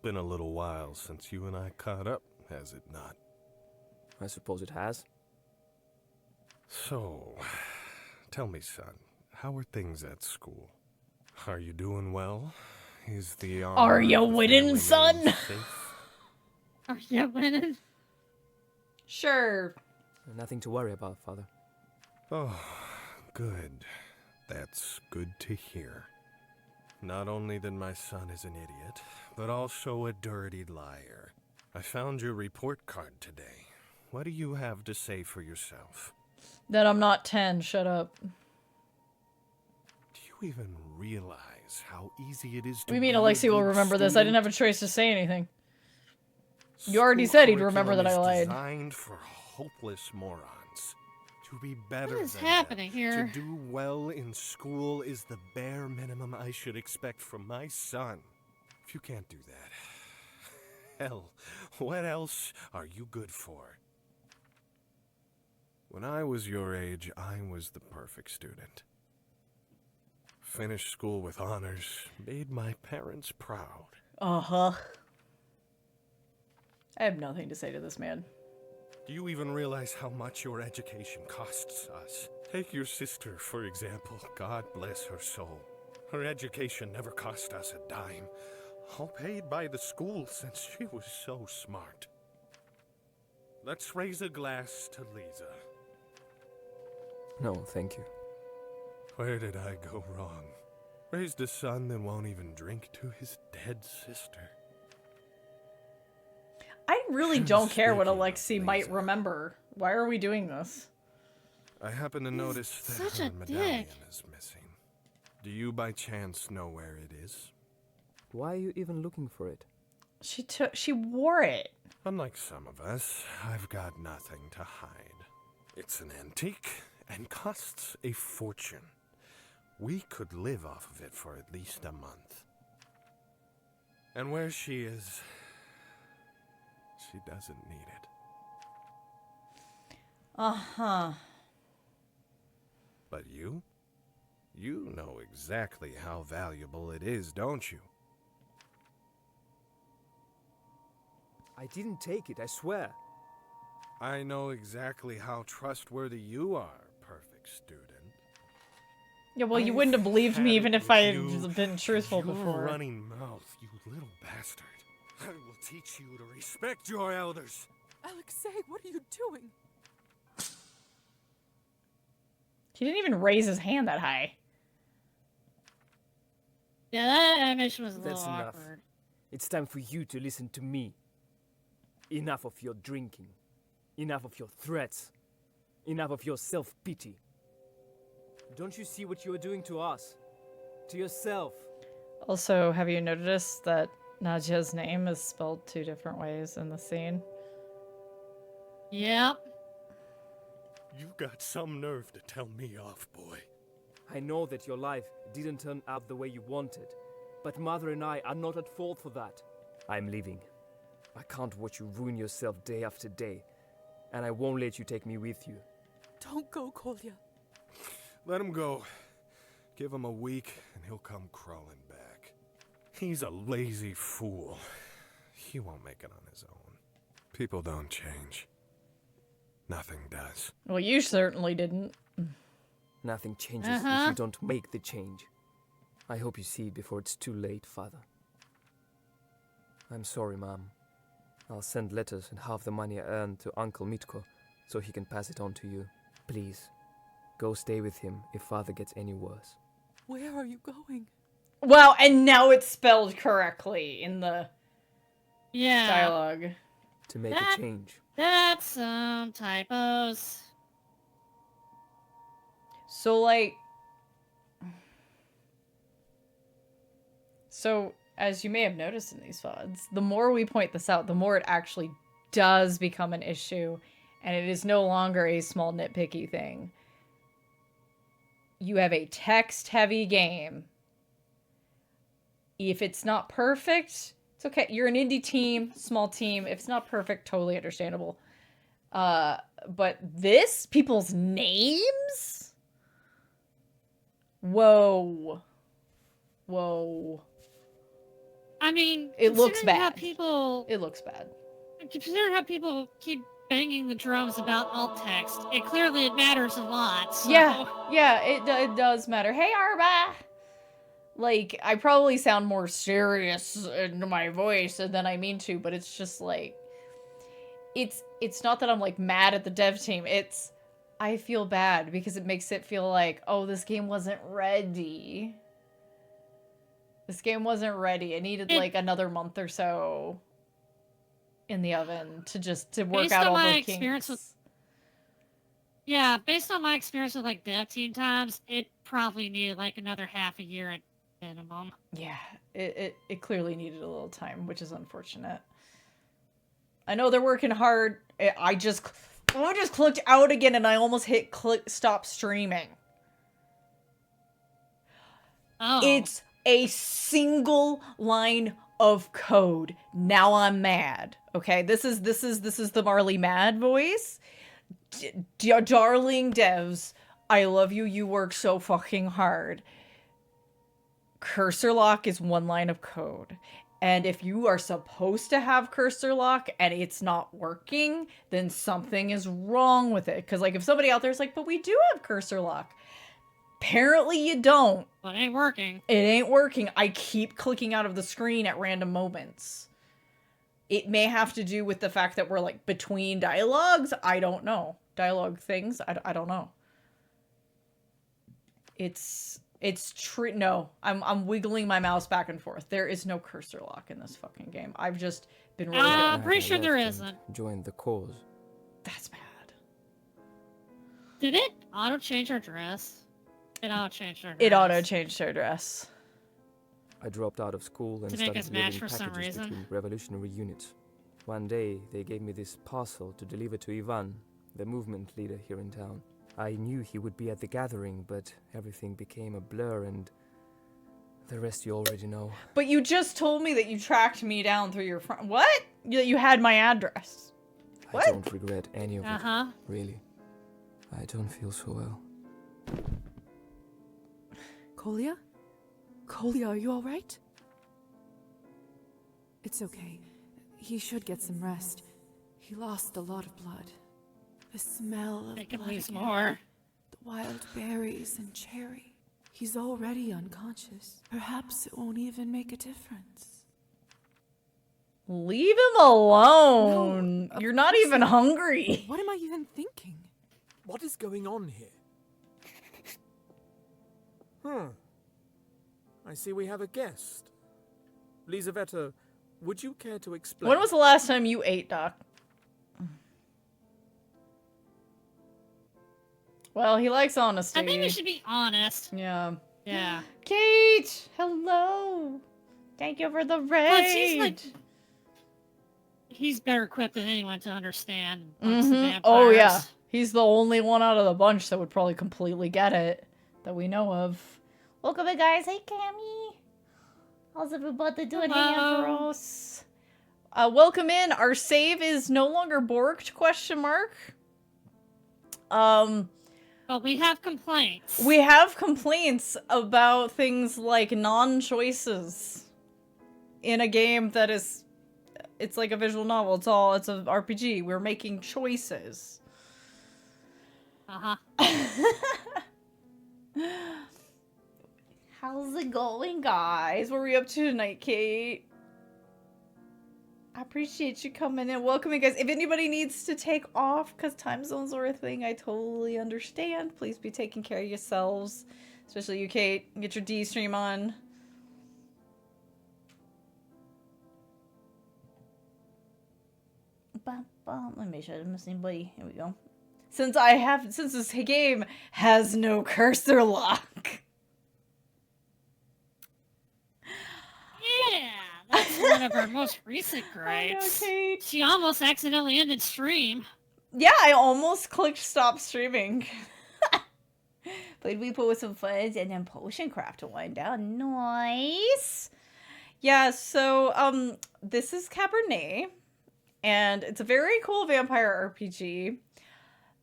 Been a little while since you and I caught up, has it not? I suppose it has. So, tell me, son, how are things at school? Are you doing well? Is the Are you winning, son? Safe? Are you winning? Sure. Nothing to worry about, Father. Oh, good. That's good to hear. Not only that my son is an idiot, but also a dirty liar. I found your report card today. What do you have to say for yourself? That I'm not 10, shut up. Do you even realize how easy it is to... We mean Alexi will remember this. I didn't have a choice to say anything. You already said he'd remember that I lied. Designed for hopeless morons. To be better What is than happening them, here? To do well in school is the bare minimum I should expect from my son. If you can't do that, hell, what else are you good for? When I was your age, I was the perfect student. Finished school with honors, made my parents proud. Uh-huh. I have nothing to say to this man. Do you even realize how much your education costs us? Take your sister, for example. God bless her soul. Her education never cost us a dime. All paid by the school since she was so smart. Let's raise a glass to Lisa. No, thank you. Where did I go wrong? Raised a son that won't even drink to his dead sister. I really don't care what Alexi might remember. Why are we doing this? I happen to notice that such her a medallion dick. is missing. Do you by chance know where it is? Why are you even looking for it? She wore it. Unlike some of us, I've got nothing to hide. It's an antique and costs a fortune. We could live off of it for at least a month. And where she is, she doesn't need it. Uh-huh. But you? You know exactly how valuable it is, don't you? I didn't take it, I swear. I know exactly how trustworthy you are, perfect student. Yeah, well, you wouldn't have believed me even if I had been truthful your before. Running mouth, you little bastard. I will teach you to respect your elders. Alexei, what are you doing? He didn't even raise his hand that high. Yeah, that animation was a little That's enough. awkward. It's time for you to listen to me. Enough of your drinking. Enough of your threats. Enough of your self-pity. Don't you see what you are doing to us? To yourself? Also, have you noticed that Nadja's name is spelled 2 different ways in the scene? Yep. You got some nerve to tell me off, boy. I know that your life didn't turn out the way you wanted, but Mother and I are not at fault for that. I'm leaving. I can't watch you ruin yourself day after day, and I won't let you take me with you. Don't go, Kolya. Let him go. Give him a week, and he'll come crawling back. He's a lazy fool. He won't make it on his own. People don't change. Nothing does. Well, you certainly didn't. Nothing changes if you don't make the change. I hope you see it before it's too late, Father. I'm sorry, Mom. I'll send letters and half the money I earned to Uncle Mitko so he can pass it on to you. Please, go stay with him if Father gets any worse. Where are you going? Wow, and now it's spelled correctly in the dialogue. To make a change. That's some typos. So, like... So, as you may have noticed in these VODs, the more we point this out, the more it actually does become an issue, and it is no longer a small nitpicky thing. You have a text-heavy game. If it's not perfect, it's okay. You're an indie team, small team. If it's not perfect, totally understandable. But this, people's names? Whoa. Whoa. I mean, it looks bad. How people, it looks bad. Considering how people keep banging the drums about alt text, it clearly matters a lot. So. Yeah, it does matter. Hey, Arba! Like, I probably sound more serious in my voice than I mean to, but it's just like, it's not that I'm like mad at the dev team. It's, I feel bad because it makes it feel like, oh, this game wasn't ready. This game wasn't ready. It needed like another month or so in the oven to work out all the kinks. Yeah, based on my experience with like dev team times, it probably needed like another half a year at minimum. Yeah, it clearly needed a little time, which is unfortunate. I know they're working hard. I just clicked out again and I almost hit stop streaming. Oh. It's a single line of code. Now I'm mad. Okay, this is the Marley mad voice. Darling devs, I love you. You work so fucking hard. Cursor lock is one line of code. And if you are supposed to have cursor lock and it's not working, then something is wrong with it. Because like if somebody out there is like, but we do have cursor lock. Apparently you don't. But it ain't working. It ain't working. I keep clicking out of the screen at random moments. It may have to do with the fact that we're like between dialogues. I don't know. Dialogue things. I don't know. It's true. No, I'm wiggling my mouse back and forth. There is no cursor lock in this fucking game. I've just been really I'm pretty sure there isn't. Join the cause. That's bad. Did it auto change our dress? It auto changed our dress. It auto changed her dress. I dropped out of school and to make started us match delivering for some packages reason. between revolutionary units. One day, they gave me this parcel to deliver to Ivan, the movement leader here in town. I knew he would be at the gathering, but everything became a blur and the rest you already know. But you just told me that you tracked me down through your friend. What? You had my address. What? I don't regret any of it, really. I don't feel so well. Kolya? Kolya, are you alright? It's okay. He should get some rest. He lost a lot of blood. The smell of They can blood lose again. more. The wild berries and cherry. He's already unconscious. Perhaps it won't even make a difference. Leave him alone. You're not even hungry. What am I even thinking? What is going on here? I see we have a guest. Lizaveta, would you care to explain? When was the last time you ate, Doc? Well, he likes honesty. I think we should be honest. Yeah. Yeah. Kate, hello. Thank you for the raid. But she's like, he's better equipped than anyone to understand amongst the vampires. Oh yeah, he's the only one out of the bunch that would probably completely get it that we know of. Welcome in, guys. Hey, Cammy. How's everybody doing? Hey, Ambrose. Welcome in. Our save is no longer borked, question mark. But we have complaints. We have complaints about things like non-choices in a game that is, it's like a visual novel. It's an RPG. We're making choices. How's it going, guys? What are we up to tonight, Kate? I appreciate you coming in. Welcome in, guys. If anybody needs to take off because time zones are a thing, I totally understand. Please be taking care of yourselves. Especially you, Kate. Get your D stream on. Let me make sure I didn't miss anybody. Here we go. Since this game has no cursor lock. Yeah, that's one of our most recent gripes. She almost accidentally ended stream. Yeah, I almost clicked stop streaming. Played we put with some fuzz and then potion craft to wind down. Nice. Yeah, so this is Cabernet, and it's a very cool vampire RPG.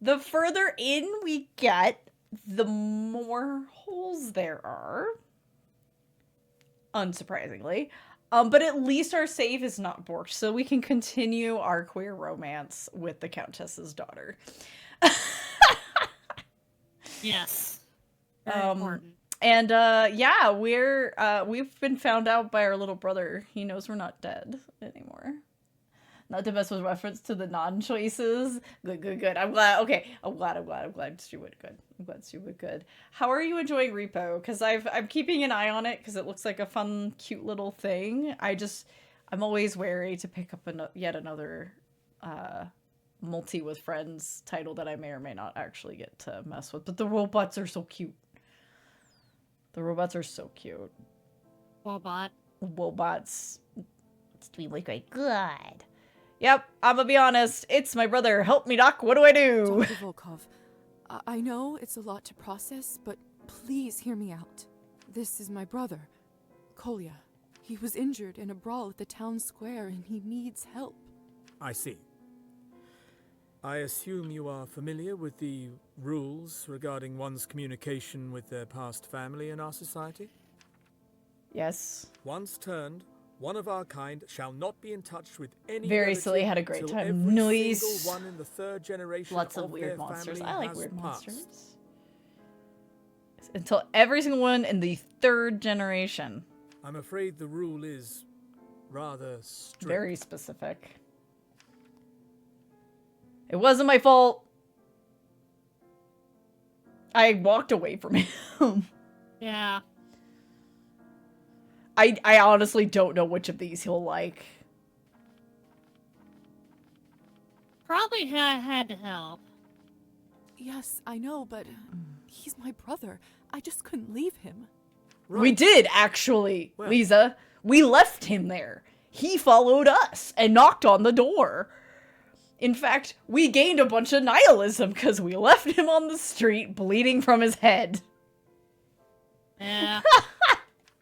The further in we get, the more holes there are. Unsurprisingly. But at least our save is not borked, so we can continue our queer romance with the Countess's daughter. Yes. Very important. And yeah, we've been found out by our little brother. He knows we're not dead anymore. Not to mess with reference to the non-choices. Good. I'm glad. Okay, I'm glad Stu went good. I'm glad Stu went good. How are you enjoying Repo? Because I'm keeping an eye on it because it looks like a fun, cute little thing. I'm always wary to pick up yet another multi with friends title that I may or may not actually get to mess with. But the robots are so cute. The robots are so cute. Wobots. It's doing really great. Good. Yep, I'm gonna be honest. It's my brother. Help me, Doc. What do I do? Dr. Volkov, I know it's a lot to process, but please hear me out. This is my brother, Kolya. He was injured in a brawl at the town square and he needs help. I see. I assume you are familiar with the rules regarding one's communication with their past family in our society? Yes. Once turned, one of our kind shall not be in touch with any Very silly, had a great time. Noise. Single one in the third generation Lots of of weird their monsters. family I like has weird passed. monsters. Until every single one in the third generation. I'm afraid the rule is rather strict. Very specific. It wasn't my fault. I walked away from him. Yeah. I honestly don't know which of these he'll like. Probably had to help. Yes, I know, but he's my brother. I just couldn't leave him. Right. We did, actually, well, Lisa. We left him there. He followed us and knocked on the door. In fact, we gained a bunch of nihilism because we left him on the street bleeding from his head. Yeah.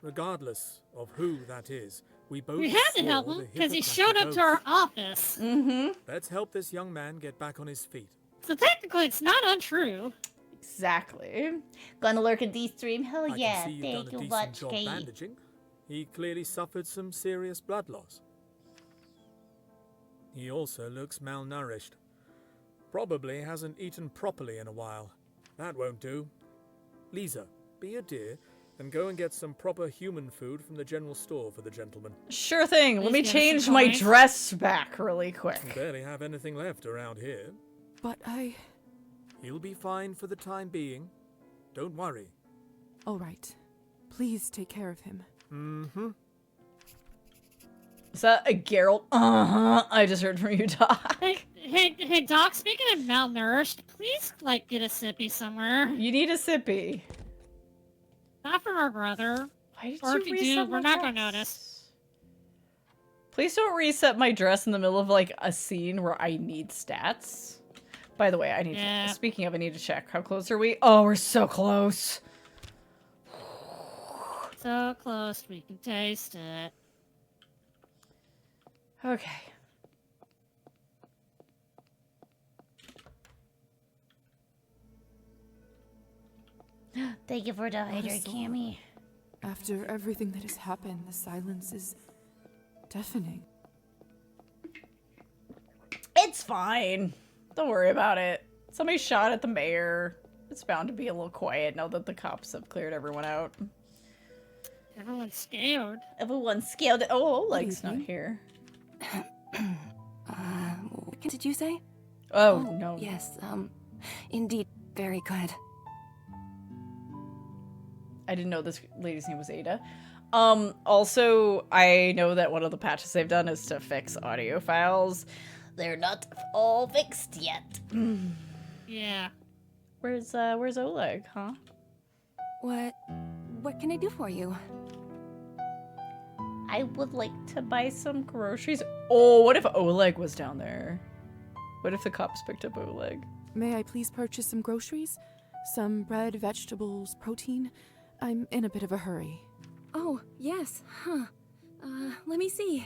Regardless of who that is, we both We had to swore help the him because he Hippocratic showed up to Oath. our office. Mm-hmm. Let's help this young man get back on his feet. So technically, it's not untrue. Exactly. Gonna lurk in these stream? Hell I yeah. can see you've Thank done a you decent much, job Kate. bandaging. He clearly suffered some serious blood loss. He also looks malnourished. Probably hasn't eaten properly in a while. That won't do. Lisa, be a dear and go and get some proper human food from the general store for the gentleman. Sure thing. Let me Please give us change some my coins. dress back really We quick. barely have anything left around here. But I... He'll be fine for the time being. Don't worry. All right. Please take care of him. Mm-hmm. Is that a Geralt? Uh-huh. I just heard from you, Doc. Hey, Doc, speaking of malnourished, please, like, get a sippy somewhere. You need a sippy. Not from our brother. Why did Or you if you reset do, my we're not gonna dress? notice. Please don't reset my dress in the middle of, like, a scene where I need stats. By the way, I need Yeah. to... Speaking of, I need to check. How close are we? Oh, we're so close. So close, we can taste it. Okay. Thank you for the Not a hydrate, soul. Cammy. After everything that has happened, the silence is deafening. It's fine. Don't worry about it. Somebody shot at the mayor. It's bound to be a little quiet now that the cops have cleared everyone out. Everyone's scared. Everyone's scared. Oh, What do you Oleg's not think? here. What did you say? Oh, no. Yes, indeed, very good. I didn't know this lady's name was Ada. Also, I know that one of the patches they've done is to fix audio files. They're not all fixed yet. Yeah. Where's Oleg, huh? What can I do for you? I would like to buy some groceries. Oh, what if Oleg was down there? What if the cops picked up Oleg? May I please purchase some groceries? Some bread, vegetables, protein? I'm in a bit of a hurry. Oh, yes, huh. Let me see.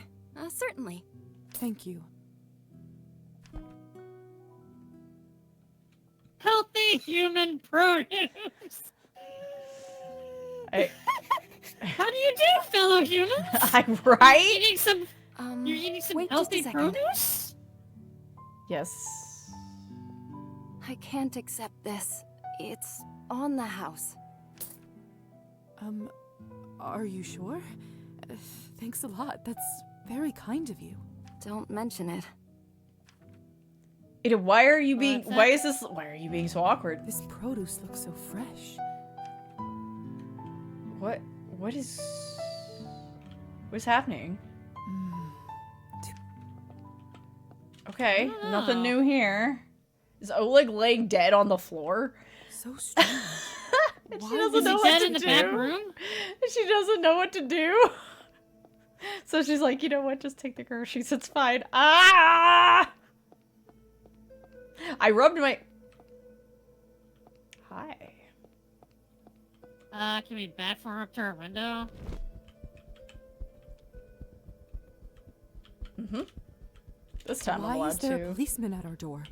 Certainly. Thank you. Healthy human produce. How do you do, fellow humans? I'm right. You're eating some. You're eating some wait just a healthy second. produce. Yes. I can't accept this. It's on the house. Are you sure? Thanks a lot. That's very kind of you. Don't mention it. Ada, why are you being? What's that? Why are you being so awkward? This produce looks so fresh. What is? What's happening? Okay, nothing new here. Is Oleg laying dead on the floor? So strange. And Why she doesn't Is know he what dead to in the do. back room? And she doesn't know what to do. So she's like, you know what? Just take the groceries. It's fine. Ah! I rubbed my. Hi. Can we bat for up to our window? Mm-hmm. This time I'm Why allowed is there to. a policeman at our door?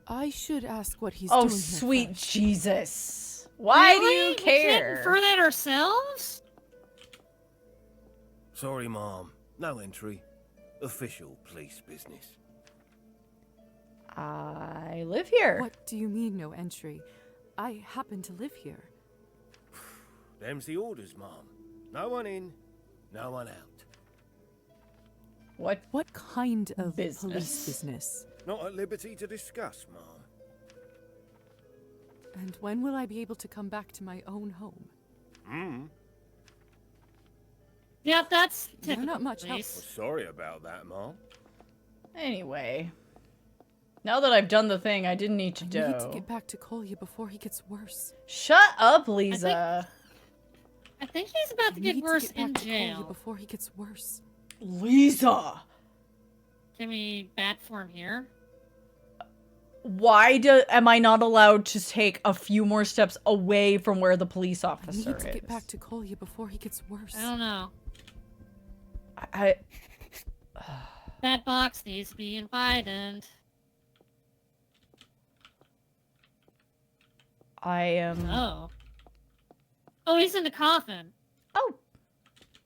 I should ask what he's Oh, doing here sweet first. Jesus. Why do Really? you We can't care? infer that ourselves? Sorry, Mom. No entry. Official police business. I live here. What do you mean, no entry? I happen to live here. Them's the orders, Mom. No one in, no one out. What kind of business? police business? Not at liberty to discuss, Mom. And when will I be able to come back to my own home? Yeah, that's You're typical not much help. Well, police. sorry about that, Mom. Anyway. Now that I've done the thing I didn't need to I do. need to get back to Kolya before he gets worse. Shut up, Lisa. I think he's about to I get need worse to get in back to Kolya jail. before he gets worse. Lisa. Can we bat for him here? Why am I not allowed to take a few more steps away from where the police officer I need to is? get back to Kolya before he gets worse. I don't know. I That box needs to be invited. I am... Oh. Oh, he's in the coffin. Oh.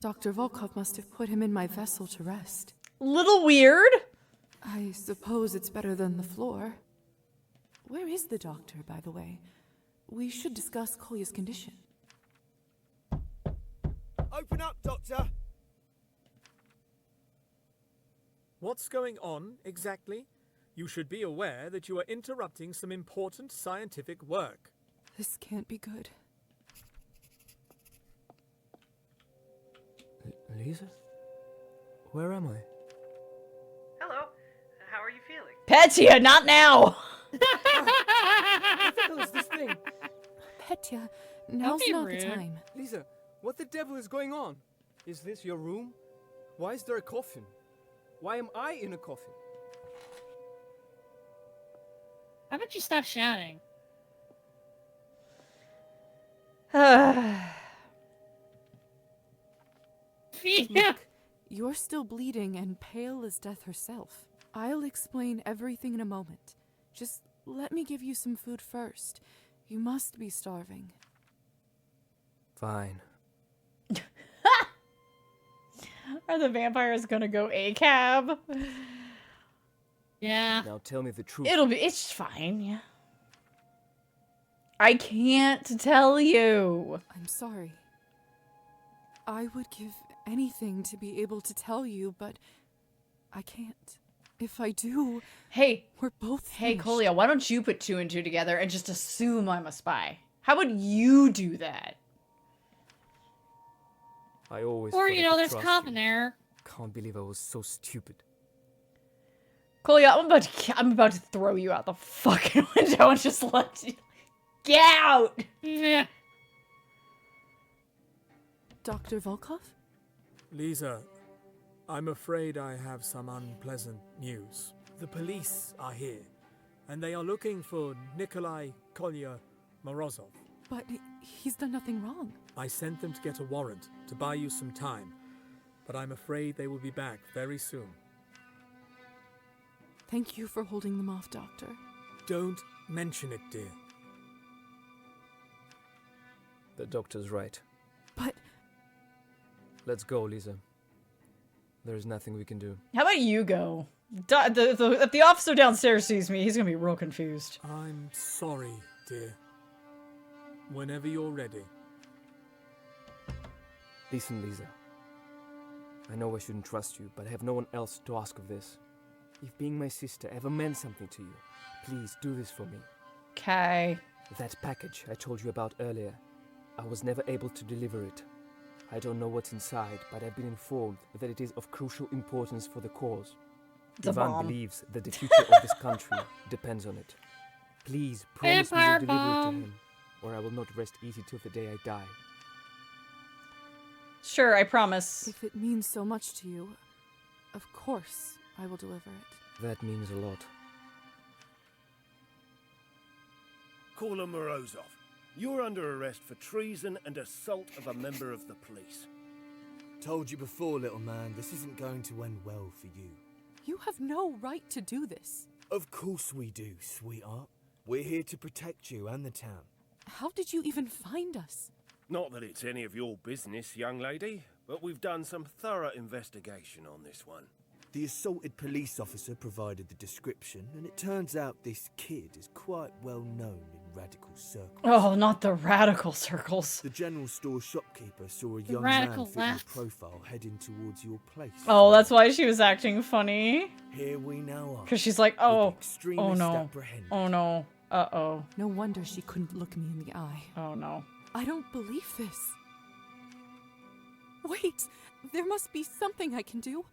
Dr. Volkov must have put him in my vessel to rest. Little weird. I suppose it's better than the floor. Where is the doctor, by the way? We should discuss Kolya's condition. Open up, Doctor! What's going on, exactly? You should be aware that you are interrupting some important scientific work. This can't be good. Lisa? Where am I? Hello. How are you feeling? Petya, not now! What the hell is this thing? Petya, now's not the time. Lisa, what the devil is going on? Is this your room? Why is there a coffin? Why am I in a coffin? How about you stop shouting? Look, you're still bleeding and pale as death herself. I'll explain everything in a moment. Just let me give you some food first. You must be starving. Fine. Are the vampires gonna go ACAB? Yeah. Now tell me the truth. It's fine, yeah. I can't tell you. I'm sorry. I would give anything to be able to tell you, but I can't. If I do, hey, we're both finished. Kolya, why don't you put 2 and 2 together and just assume I'm a spy? How would you do that? I always Or, thought you I know, could there's trust coffin you. there. Can't believe I was so stupid. Kolya, I'm about to throw you out the fucking window and just let you get out. Yeah. Dr. Volkov? Lisa, I'm afraid I have some unpleasant news. The police are here, and they are looking for Nikolai Kolya Morozov. But he's done nothing wrong. I sent them to get a warrant to buy you some time, but I'm afraid they will be back very soon. Thank you for holding them off, Doctor. Don't mention it, dear. The doctor's right. But... Let's go, Lisa. There is nothing we can do. How about you go? If the officer downstairs sees me, he's gonna be real confused. I'm sorry, dear. Whenever you're ready. Listen, Lisa. I know I shouldn't trust you, but I have no one else to ask of this. If being my sister ever meant something to you, please do this for me. Okay. That package I told you about earlier, I was never able to deliver it. I don't know what's inside, but I've been informed that it is of crucial importance for the cause. It's a Ivan bomb. believes that the future of this country depends on it. Please promise me Vampire you'll deliver it to bomb. him, or I will not rest easy till the day I die. Sure, I promise. If it means so much to you, of course I will deliver it. That means a lot. Kola Morozov, you're under arrest for treason and assault of a member of the police. Told you before, little man, this isn't going to end well for you. You have no right to do this. Of course we do, sweetheart. We're here to protect you and the town. How did you even find us? Not that it's any of your business, young lady, but we've done some thorough investigation on this one. The assaulted police officer provided the description, and it turns out this kid is quite well known in radical circles. Oh, not the radical circles. The general store shopkeeper saw a young radical man fit your left. profile heading towards your place. Oh, that's why she was acting funny. Here we now are. Because she's like, oh extremist no, apprehended. oh no, uh-oh. No wonder she couldn't look me in the eye. Oh no. I don't believe this. Wait, there must be something I can do.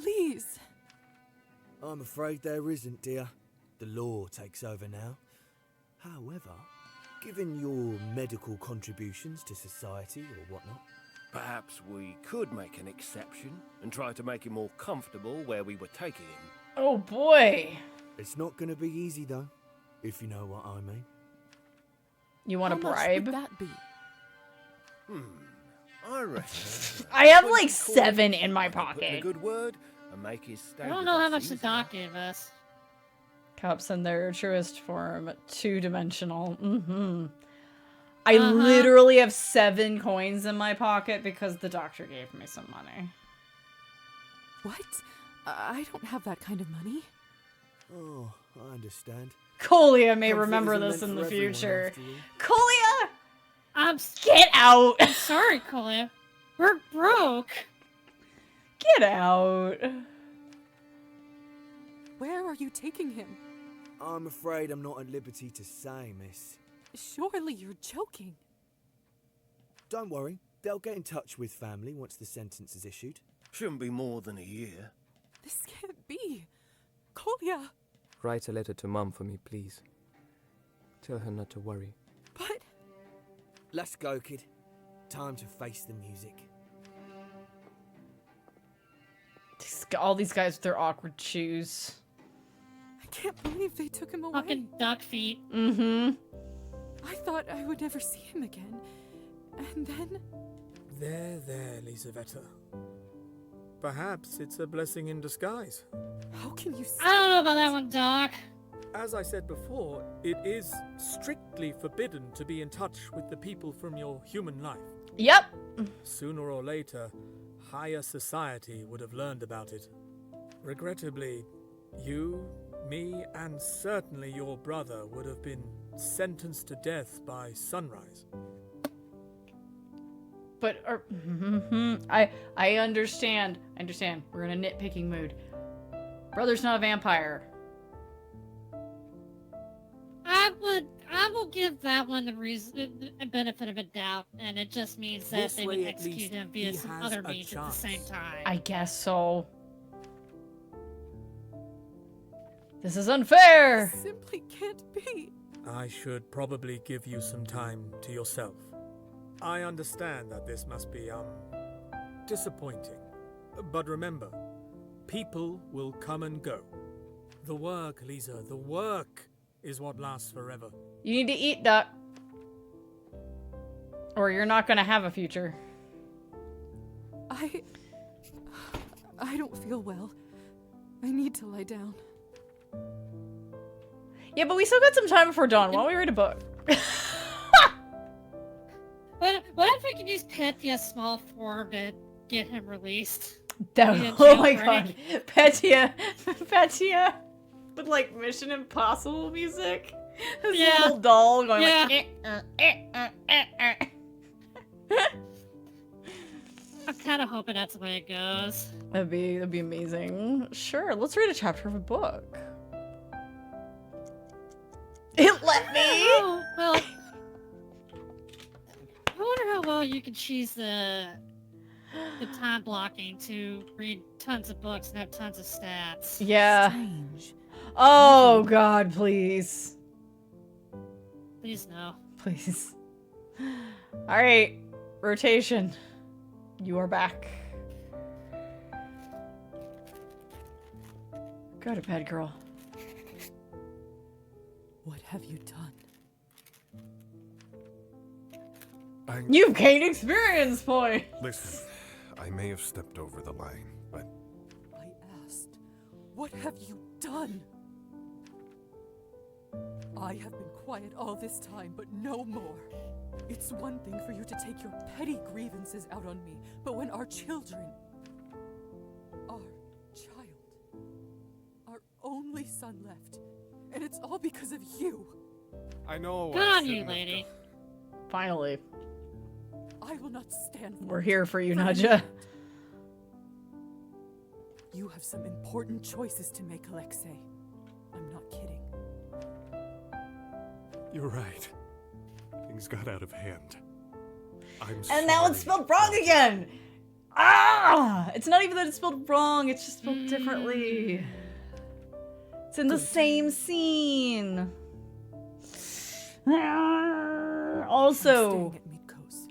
Please. I'm afraid there isn't, dear. The law takes over now. However, given your medical contributions to society or whatnot, Perhaps we could make an exception and try to make him more comfortable where we were taking him. Oh boy. It's not gonna be easy, though, if you know what I mean. You want a How much bribe? would that be? I reckon. I have like 7 in my Put in a pocket. good word and make his stay I don't with know how us much the easy. doc gave us. Cups in their truest form, 2-dimensional. I literally have 7 coins in my pocket because the doctor gave me some money. What? I don't have that kind of money. Oh, I understand. Colia may Comfort remember isn't this meant in the for everyone, future. after all. Colia! Get out! I'm sorry, Colia. We're broke. Get out. Where are you taking him? I'm afraid I'm not at liberty to say, miss. Surely you're joking. Don't worry, they'll get in touch with family once the sentence is issued. Shouldn't be more than a year. This can't be. Colia! Write a letter to Mum for me, please. Tell her not to worry. But... Let's go, kid. Time to face the music. All these guys with their awkward shoes. I can't believe they took him away. Fucking duck feet. I thought I would never see him again. And then... There, Lisaveta. Perhaps it's a blessing in disguise. How can you say... I don't know about that one, Doc. As I said before, it is strictly forbidden to be in touch with the people from your human life. Yep. Sooner or later, higher society would have learned about it. Regrettably, you, me, and certainly your brother would have been sentenced to death by sunrise. But I understand. We're in a nitpicking mood. Brother's not a vampire. I will give that one the benefit of a doubt, and it just means that This they would way, at execute least, him via he some has other a means at the same chance. time. I guess so. This is unfair. This simply can't be. I should probably give you some time to yourself. I understand that this must be, disappointing. But remember, people will come and go. The work, Lisa, the work is what lasts forever. You need to eat, Duck. Or you're not gonna have a future. I don't feel well. I need to lie down. Yeah, but we still got some time before dawn. Why don't we read a book? What if we could use Petya's small form to get him released? Oh my god. Petya with like Mission Impossible music. This little doll going like I'm kind of hoping that's the way it goes. That'd be amazing. Sure, let's read a chapter of a book. It let me. Oh, well, I wonder how well you can cheese the time blocking to read tons of books and have tons of stats. Yeah. Oh god, please. Please no. Please. Alright. Rotation. You are back. Go to bed, girl. What have you done? You've gained experience point! Listen, I may have stepped over the line, but... I asked, what have you done? I have been quiet all this time, but no more. It's one thing for you to take your petty grievances out on me, but when our children... Our child... Our only son left, and it's all because of you. I know. Good on you, lady. Finally. I will not stand for We're it. here for you, For Nadja. anyone. You have some important choices to make, Alexei. I'm not kidding. You're right. Things got out of hand. I'm And now it's spelled wrong again! Ah! It's not even that it's spelled wrong, it's just spelled differently. It's in the same scene.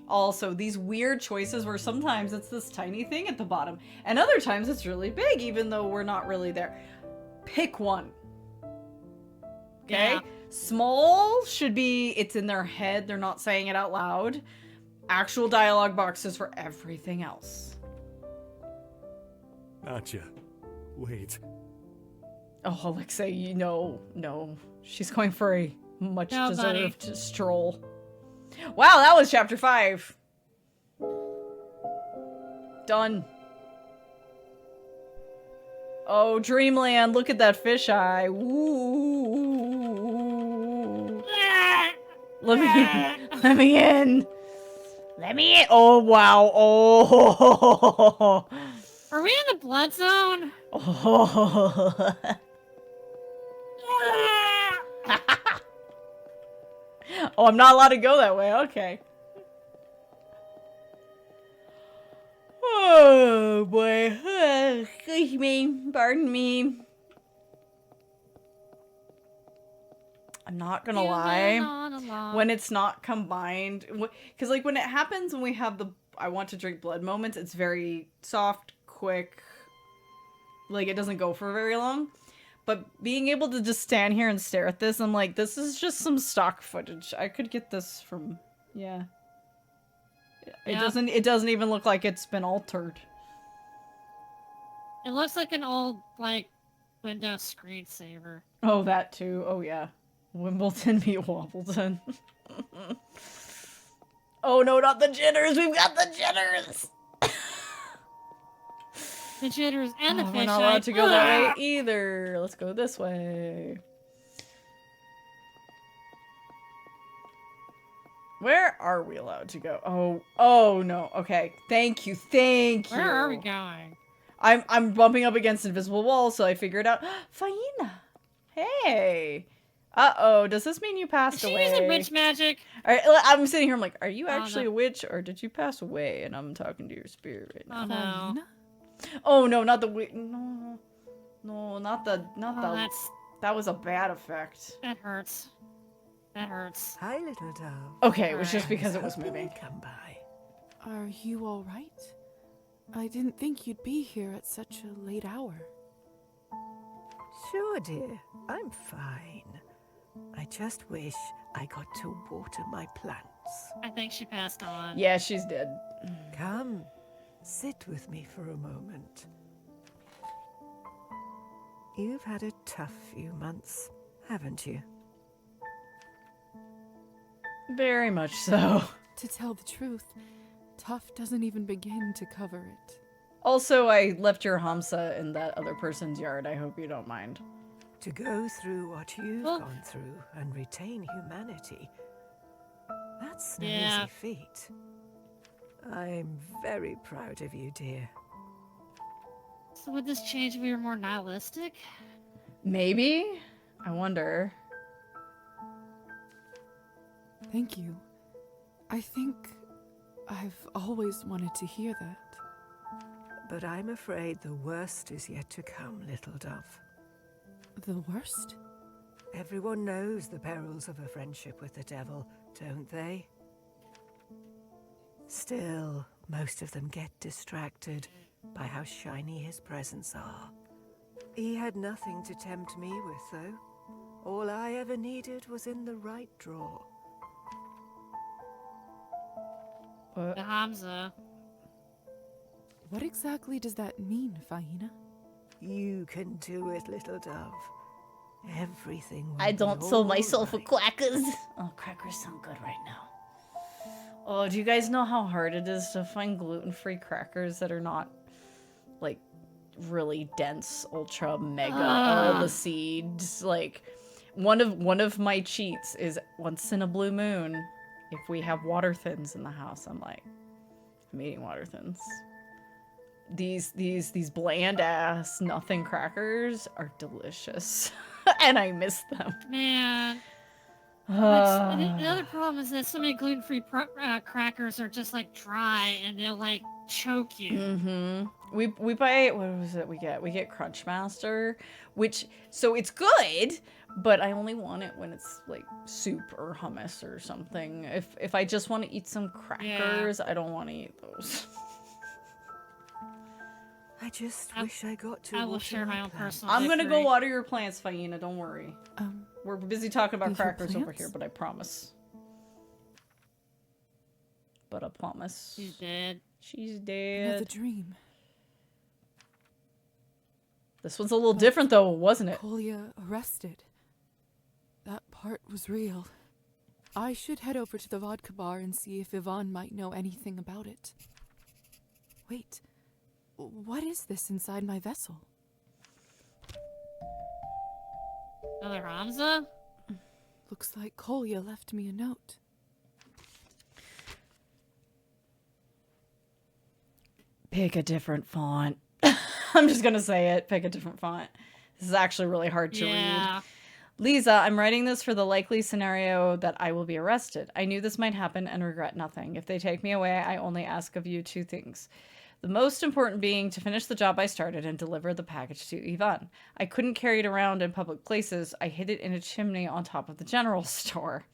Also, these weird choices where sometimes it's this tiny thing at the bottom, and other times it's really big, even though we're not really there. Pick one. Okay? Yeah. Small should be, it's in their head, they're not saying it out loud. Actual dialogue boxes for everything else. Gotcha. Wait. Oh, Alexei, you know, no. She's going for a much deserved stroll. Wow, that was chapter 5. Done. Oh, Dreamland, look at that fisheye. Ooh. Let me in. Let me in. Oh, wow. Oh. Are we in the blood zone? Oh. Oh, I'm not allowed to go that way. Okay. Oh, boy. Excuse me. Pardon me. I'm not gonna lie. When it's not combined, because like when it happens when we have the I want to drink blood moments, it's very soft, quick. Like it doesn't go for very long. But being able to just stand here and stare at this, I'm like, this is just some stock footage. I could get this from, yeah. It doesn't even look like it's been altered. It looks like an old, like, Windows screensaver. Oh, that too. Oh, yeah. Wimbledon v. Wobbleton. Oh, no, not the jitters. We've got the jitters. The jitters and the Oh, fish. we're not allowed to go that way either. Let's go this way. Where are we allowed to go? Oh no. Okay. Thank you. Where are we going? I'm bumping up against invisible walls, so I figured out. Faina. Hey. Uh-oh. Does this mean you passed away? She's using witch magic. All right, I'm sitting here. I'm like, are you actually a witch, or did you pass away? And I'm talking to your spirit right now. Oh no. Oh no, not the no, not the that's... That was a bad effect. That hurts. That hurts. Hi, little dove. Okay, it was just because it was moving. Come by. Are you all right? I didn't think you'd be here at such a late hour. Sure, dear. I'm fine. I just wish I got to water my plants. I think she passed on. Yeah, she's dead. Come, sit with me for a moment. You've had a tough few months, haven't you? Very much so. To tell the truth, tough doesn't even begin to cover it. Also, I left your Hamsa in that other person's yard. I hope you don't mind. To go through what you've gone through and retain humanity, that's no easy feat. I'm very proud of you, dear. So would this change if we were more nihilistic? Maybe? I wonder. Thank you. I think I've always wanted to hear that. But I'm afraid the worst is yet to come, little dove. The worst? Everyone knows the perils of a friendship with the devil, don't they? Still, most of them get distracted by how shiny his presents are. He had nothing to tempt me with, though. All I ever needed was in the right drawer. The Hamza. What exactly does that mean, Faina? You can do it, little dove. Everything will I don't be sell all myself right. for crackers. Oh, crackers sound good right now. Oh, do you guys know how hard it is to find gluten-free crackers that are not, like, really dense, ultra, mega, all the seeds? Like, one of my cheats is once in a blue moon, if we have water thins in the house, I'm like, I'm eating water thins. These bland ass nothing crackers are delicious, and I miss them. Man. The other problem is that so many gluten-free crackers are just like dry and they'll like choke you. Mm-hmm. We buy, what was it we get? We get Crunchmaster, which, so it's good, but I only want it when it's like soup or hummus or something. If I just want to eat some crackers, I don't want to eat those. I just wish I got to I will water share my my own plants. personal I'm gonna go victory. water your plants, Faina, don't worry. We're busy talking about leave your crackers over plants? here, but I promise. But I promise. She's dead. She's Another dead. dream. This one's a little different though, wasn't it? Kolya arrested. That part was real. I should head over to the vodka bar and see if Yvonne might know anything about it. Wait, what is this inside my vessel? Another Hamza? Looks like Kolya left me a note. Pick a different font. I'm just gonna say it. Pick a different font. This is actually really hard to read. Lisa, I'm writing this for the likely scenario that I will be arrested. I knew this might happen and regret nothing. If they take me away, I only ask of you 2 things. The most important being to finish the job I started and deliver the package to Yvonne. I couldn't carry it around in public places. I hid it in a chimney on top of the general store.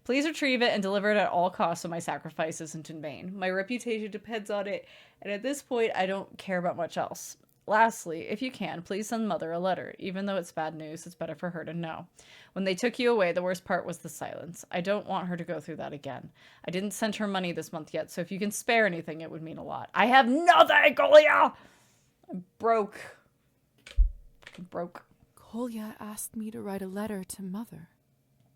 Please retrieve it and deliver it at all costs so my sacrifice isn't in vain. My reputation depends on it, and at this point, I don't care about much else. Lastly, if you can, please send Mother a letter. Even though it's bad news, it's better for her to know. When they took you away, the worst part was the silence. I don't want her to go through that again. I didn't send her money this month yet, so if you can spare anything, it would mean a lot. I have nothing, Kolya! I'm broke. I'm broke. Kolya asked me to write a letter to Mother.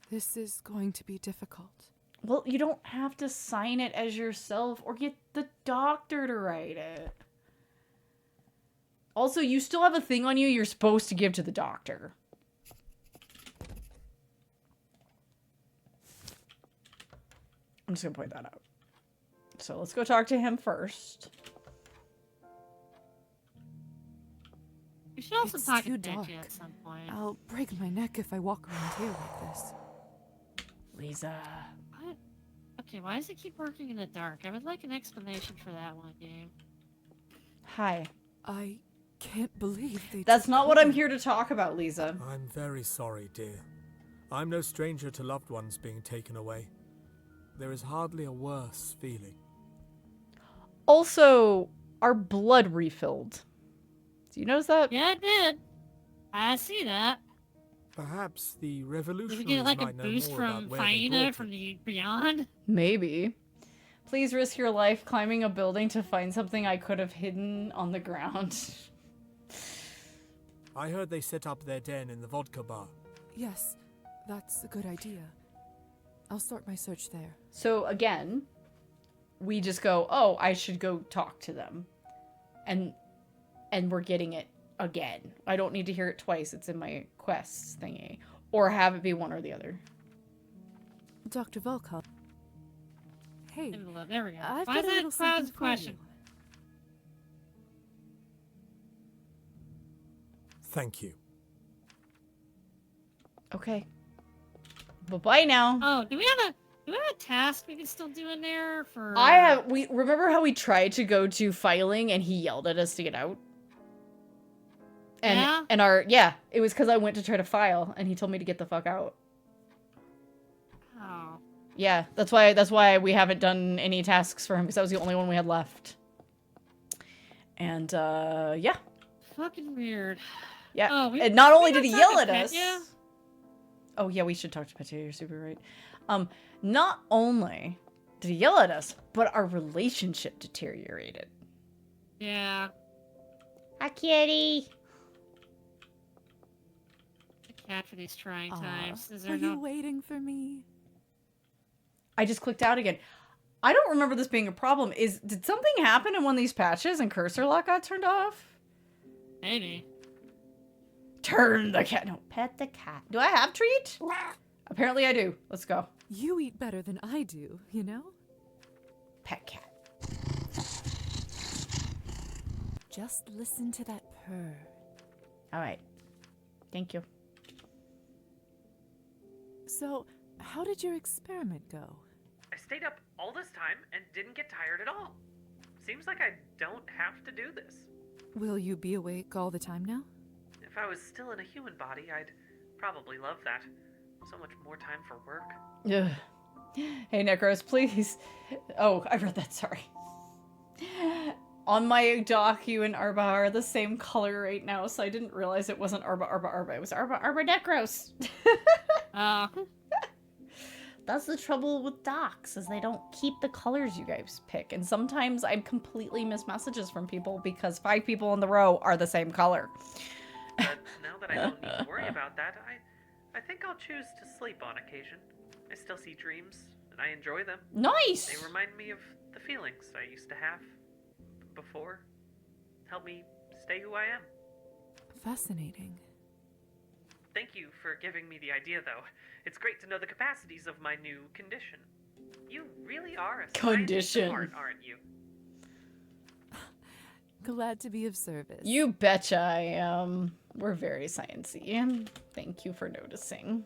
This is going to be difficult. Well, you don't have to sign it as yourself or get the doctor to write it. Also, you still have a thing on you you're supposed to give to the doctor. I'm just going to point that out. So let's go talk to him first. You should also It's talk too to Benji dark. at some point. I'll break my neck if I walk around here like this. Lisa. What? Okay, why does it keep working in the dark? I would like an explanation for that one, game. Hi. I can't believe they That's took not what I'm Kolya. here to talk about, Lisa. I'm very sorry, dear. I'm no stranger to loved ones being taken away. There is hardly a worse feeling. Also, our blood refilled. Do you notice that? Yeah, I did. I see that. Perhaps the Did we Revolutionaries get like a might know boost more about from where they Faina brought from the beyond? Maybe. Please risk your life climbing a building to find something I could have hidden on the ground. I heard they set up their den in the vodka bar. Yes, that's a good idea. I'll start my search there. So again, we just go, oh, I should go talk to them. And we're getting it again. I don't need to hear it twice. It's in my quests thingy. Or have it be one or the other. Dr. Volkov. Hey, There we go. I've Why got is a that little something Cloud's for question? you. Thank you. Okay. Bye-bye now. Oh, do we have a task we can still do in there for? We remember how we tried to go to filing and he yelled at us to get out? And it was because I went to try to file and he told me to get the fuck out. Oh. Yeah, that's why we haven't done any tasks for him because that was the only one we had left. And yeah. Fucking weird. Yeah. Oh, and not only we did he not yell talk at to us. Petya? Oh yeah, we should talk to Petya, you're super right. Not only did he yell at us, but our relationship deteriorated. Yeah. Hi, kitty. The cat for these trying Aw, times. Is were there you no? waiting for me? I just clicked out again. I don't remember this being a problem. Did something happen in one of these patches and cursor lock got turned off? Maybe. Turn the cat. No, pet the cat. Do I have treat? Apparently I do. Let's go. You eat better than I do, you know? Pet cat. Just listen to that purr. All right. Thank you. So, how did your experiment go? I stayed up all this time and didn't get tired at all. Seems like I don't have to do this. Will you be awake all the time now? If I was still in a human body, I'd probably love that. So much more time for work. Ugh. Hey, Necros, please. Oh, I read that. Sorry. On my dock, you and Arba are the same color right now, so I didn't realize it wasn't Arba. It was Arba Necros. That's the trouble with docks, is they don't keep the colors you guys pick. And sometimes I completely miss messages from people because 5 people in the row are the same color. But now that I don't need to worry about that, I think I'll choose to sleep on occasion. I still see dreams, and I enjoy them. Nice! They remind me of the feelings I used to have before. Help me stay who I am. Fascinating. Thank you for giving me the idea, though. It's great to know the capacities of my new condition. You really are a scientist at heart, aren't you? Glad to be of service. You betcha I am. We're very sciencey. Thank you for noticing.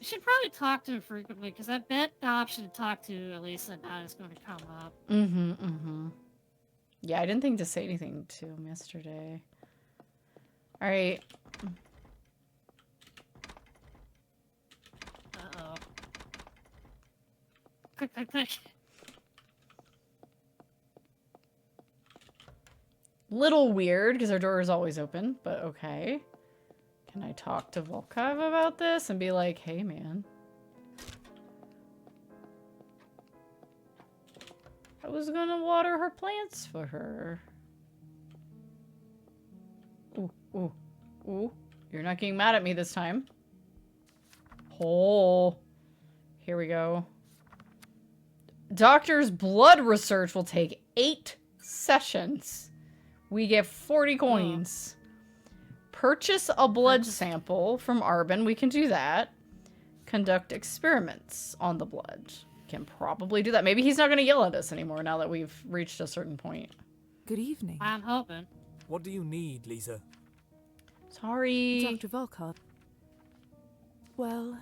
You should probably talk to him frequently, because I bet the option to talk to Elisa now is going to come up. Yeah, I didn't think to say anything to him yesterday. Alright. Uh-oh. Quick. Little weird, because our door is always open, but okay. Can I talk to Volkov about this and be like, hey, man. I was gonna water her plants for her. Ooh. You're not getting mad at me this time. Oh. Here we go. Doctor's blood research will take 8 sessions. We get 40 coins. Purchase a blood sample from Arbin. We can do that. Conduct experiments on the blood. Can probably do that. Maybe he's not going to yell at us anymore now that we've reached a certain point. Good evening. I'm hoping. What do you need, Lisa? Sorry. Dr. Volkov. Well...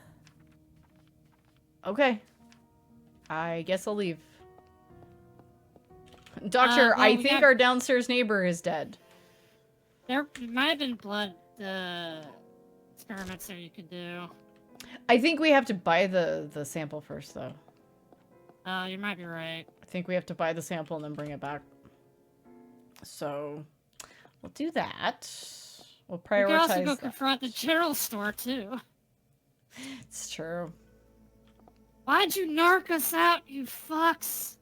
Okay. I guess I'll leave. Doctor, I think our downstairs neighbor is dead. There might have been blood experiments there you could do. I think we have to buy the sample first, though. Oh, you might be right. I think we have to buy the sample and then bring it back. So, we'll do that. We'll prioritize. You can also go confront the general store, too. It's true. Why'd you narc us out, you fucks?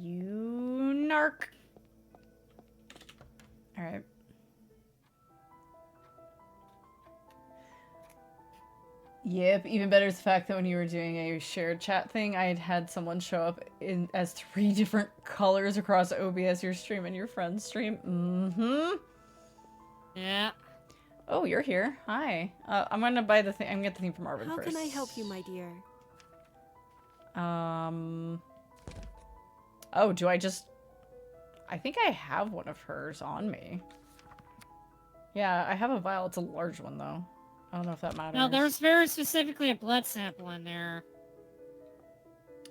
You narc. Alright. Yep, even better is the fact that when you were doing a shared chat thing, I had someone show up as 3 different colors across OBS, your stream and your friend's stream. Yeah. Oh, you're here. Hi. I'm gonna buy the thing. I'm gonna get the thing from Arvin How first. can I help you, my dear? Oh, do I just... I think I have one of hers on me. Yeah, I have a vial. It's a large one, though. I don't know if that matters. No, there's very specifically a blood sample in there.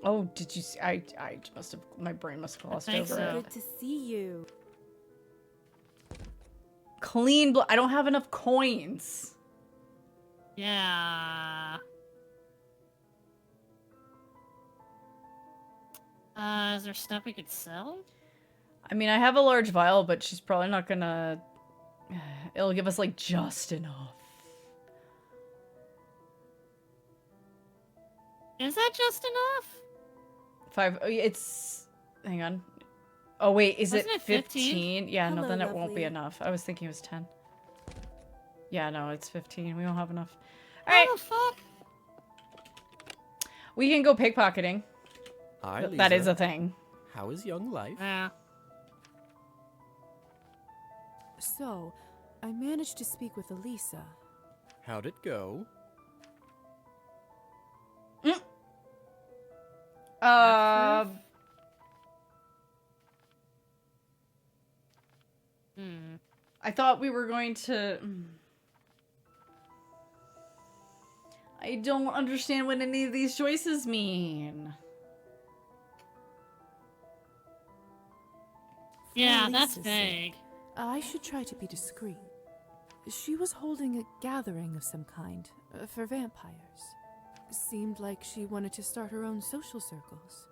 Oh, did you see? I must have... My brain must have glossed over it. Good to see you. Clean blood. I don't have enough coins. Yeah. Is there stuff we could sell? I mean, I have a large vial, but she's probably not gonna... It'll give us, like, just enough. Is that just enough? 5... It's... Hang on. Oh, wait. Is Wasn't it it 15? Yeah, Hello, no, then it won't be lovely. enough. I was thinking it was 10. Yeah, no, it's 15. We don't have enough. Alright. What the fuck? We can go pickpocketing. Hi, That is Lisa. a thing. How is young life? Yeah. So, I managed to speak with Elisa. How'd it go? I thought we were going to... I don't understand what any of these choices mean. Yeah, For that's Lisa's vague. sake, I should try to be discreet. She was holding a gathering of some kind for vampires. Seemed like she wanted to start her own social circles.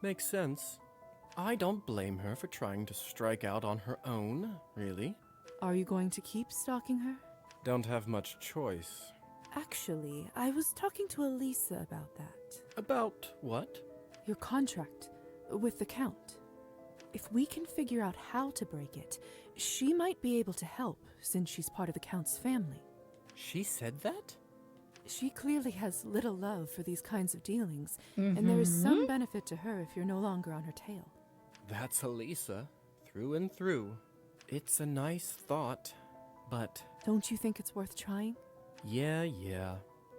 Makes sense. I don't blame her for trying to strike out on her own, really. Are you going to keep stalking her? Don't have much choice. Actually, I was talking to Elisa about that. About what? Your contract with the Count. If we can figure out how to break it, she might be able to help, since she's part of the Count's family. She said that? She clearly has little love for these kinds of dealings, and there is some benefit to her if you're no longer on her tail. That's Elisa, through and through. It's a nice thought, but... Don't you think it's worth trying? Yeah.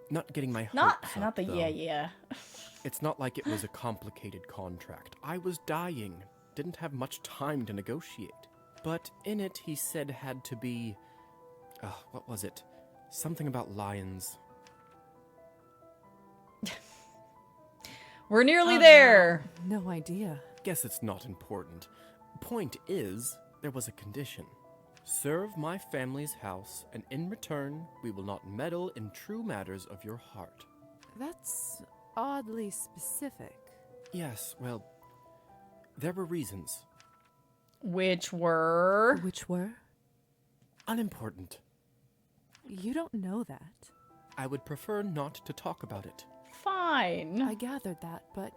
Not getting my hopes Not up, the though. yeah. It's not like it was a complicated contract. I was dying. Didn't have much time to negotiate. But in it, he said had to be... what was it? Something about lions. We're nearly there. No idea. Guess it's not important. Point is, there was a condition. Serve my family's house, and in return, we will not meddle in true matters of your heart. That's oddly specific. Yes, well, there were reasons. Which were? Unimportant. You don't know that. I would prefer not to talk about it. Fine. I gathered that, but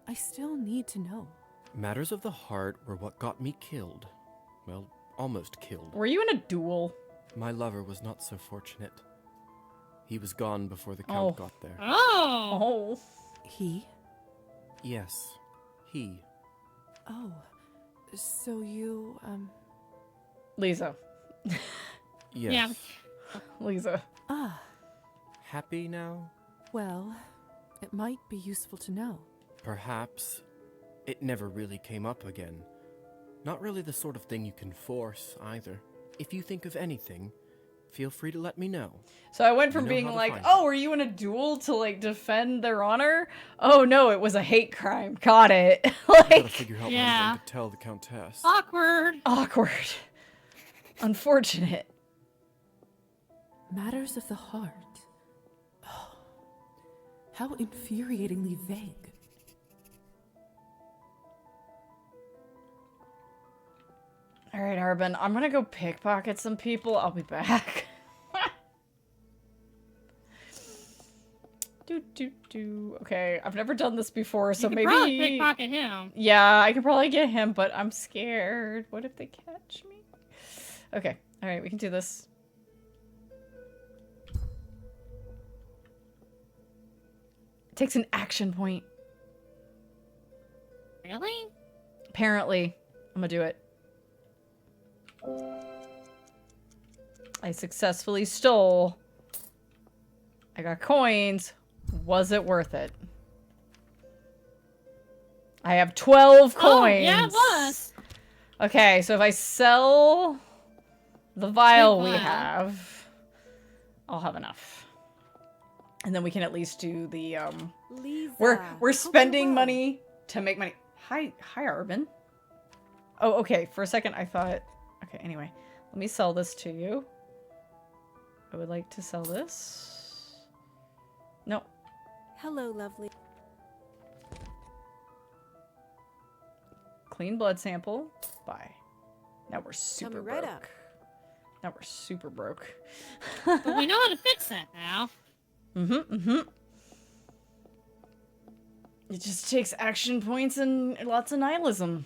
I still need to know. Matters of the heart were what got me killed. Well, almost killed. Were you in a duel? My lover was not so fortunate. He was gone before the Count got there. Oh. He? Yes, he. Oh, so you, Lisa. Yes. Yeah. Lisa. Happy now? Well, it might be useful to know. Perhaps. It never really came up again. Not really the sort of thing you can force, either. If you think of anything, feel free to let me know. So I went from being like, oh, were you in a duel to like defend their honor? Oh no, it was a hate crime. Got it. I gotta figure out what I'm going to tell the Countess. Awkward. Unfortunate. Matters of the heart. Oh, how infuriatingly vague. All right, Arbin, I'm gonna go pickpocket some people. I'll be back. Okay, I've never done this before, so you maybe probably pickpocket him. Yeah, I could probably get him, but I'm scared. What if they catch me? Okay, all right, we can do this. It takes an action point. Really? Apparently, I'm gonna do it. I successfully stole. I got coins. Was it worth it? I have 12 coins. Oh, yeah, it was. Okay, so if I sell the vial we have, I'll have enough. And then we can at least do the Lisa, we're spending money to make money. Hi Arbin. Oh, okay. For a second I thought, okay, anyway. Let me sell this to you. I would like to sell this. No. Hello, lovely. Clean blood sample. Buy. Now we're super Coming right broke. up. Now we're super broke. But we know how to fix that now. It just takes action points and lots of nihilism.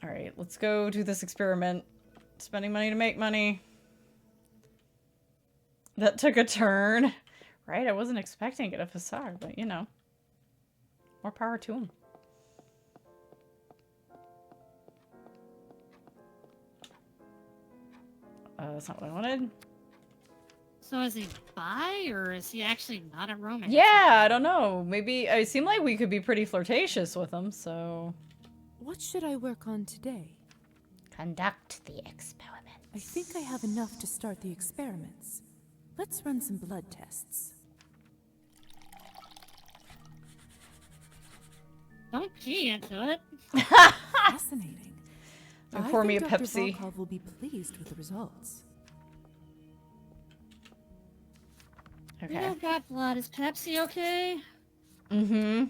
Alright, let's go do this experiment. Spending money to make money. That took a turn. Right? I wasn't expecting it, a facade, but you know. More power to him. That's not what I wanted. So is he bi, or is he actually not a romance? Yeah, I don't know. Maybe it seemed like we could be pretty flirtatious with him, so... What should I work on today? Conduct the experiment. I think I have enough to start the experiments. Let's run some blood tests. Don't key into it. Fascinating. Pour me a Dr. Pepsi. Volkov will be pleased with the results. We don't got blood. Is Pepsi okay? Mm-hmm.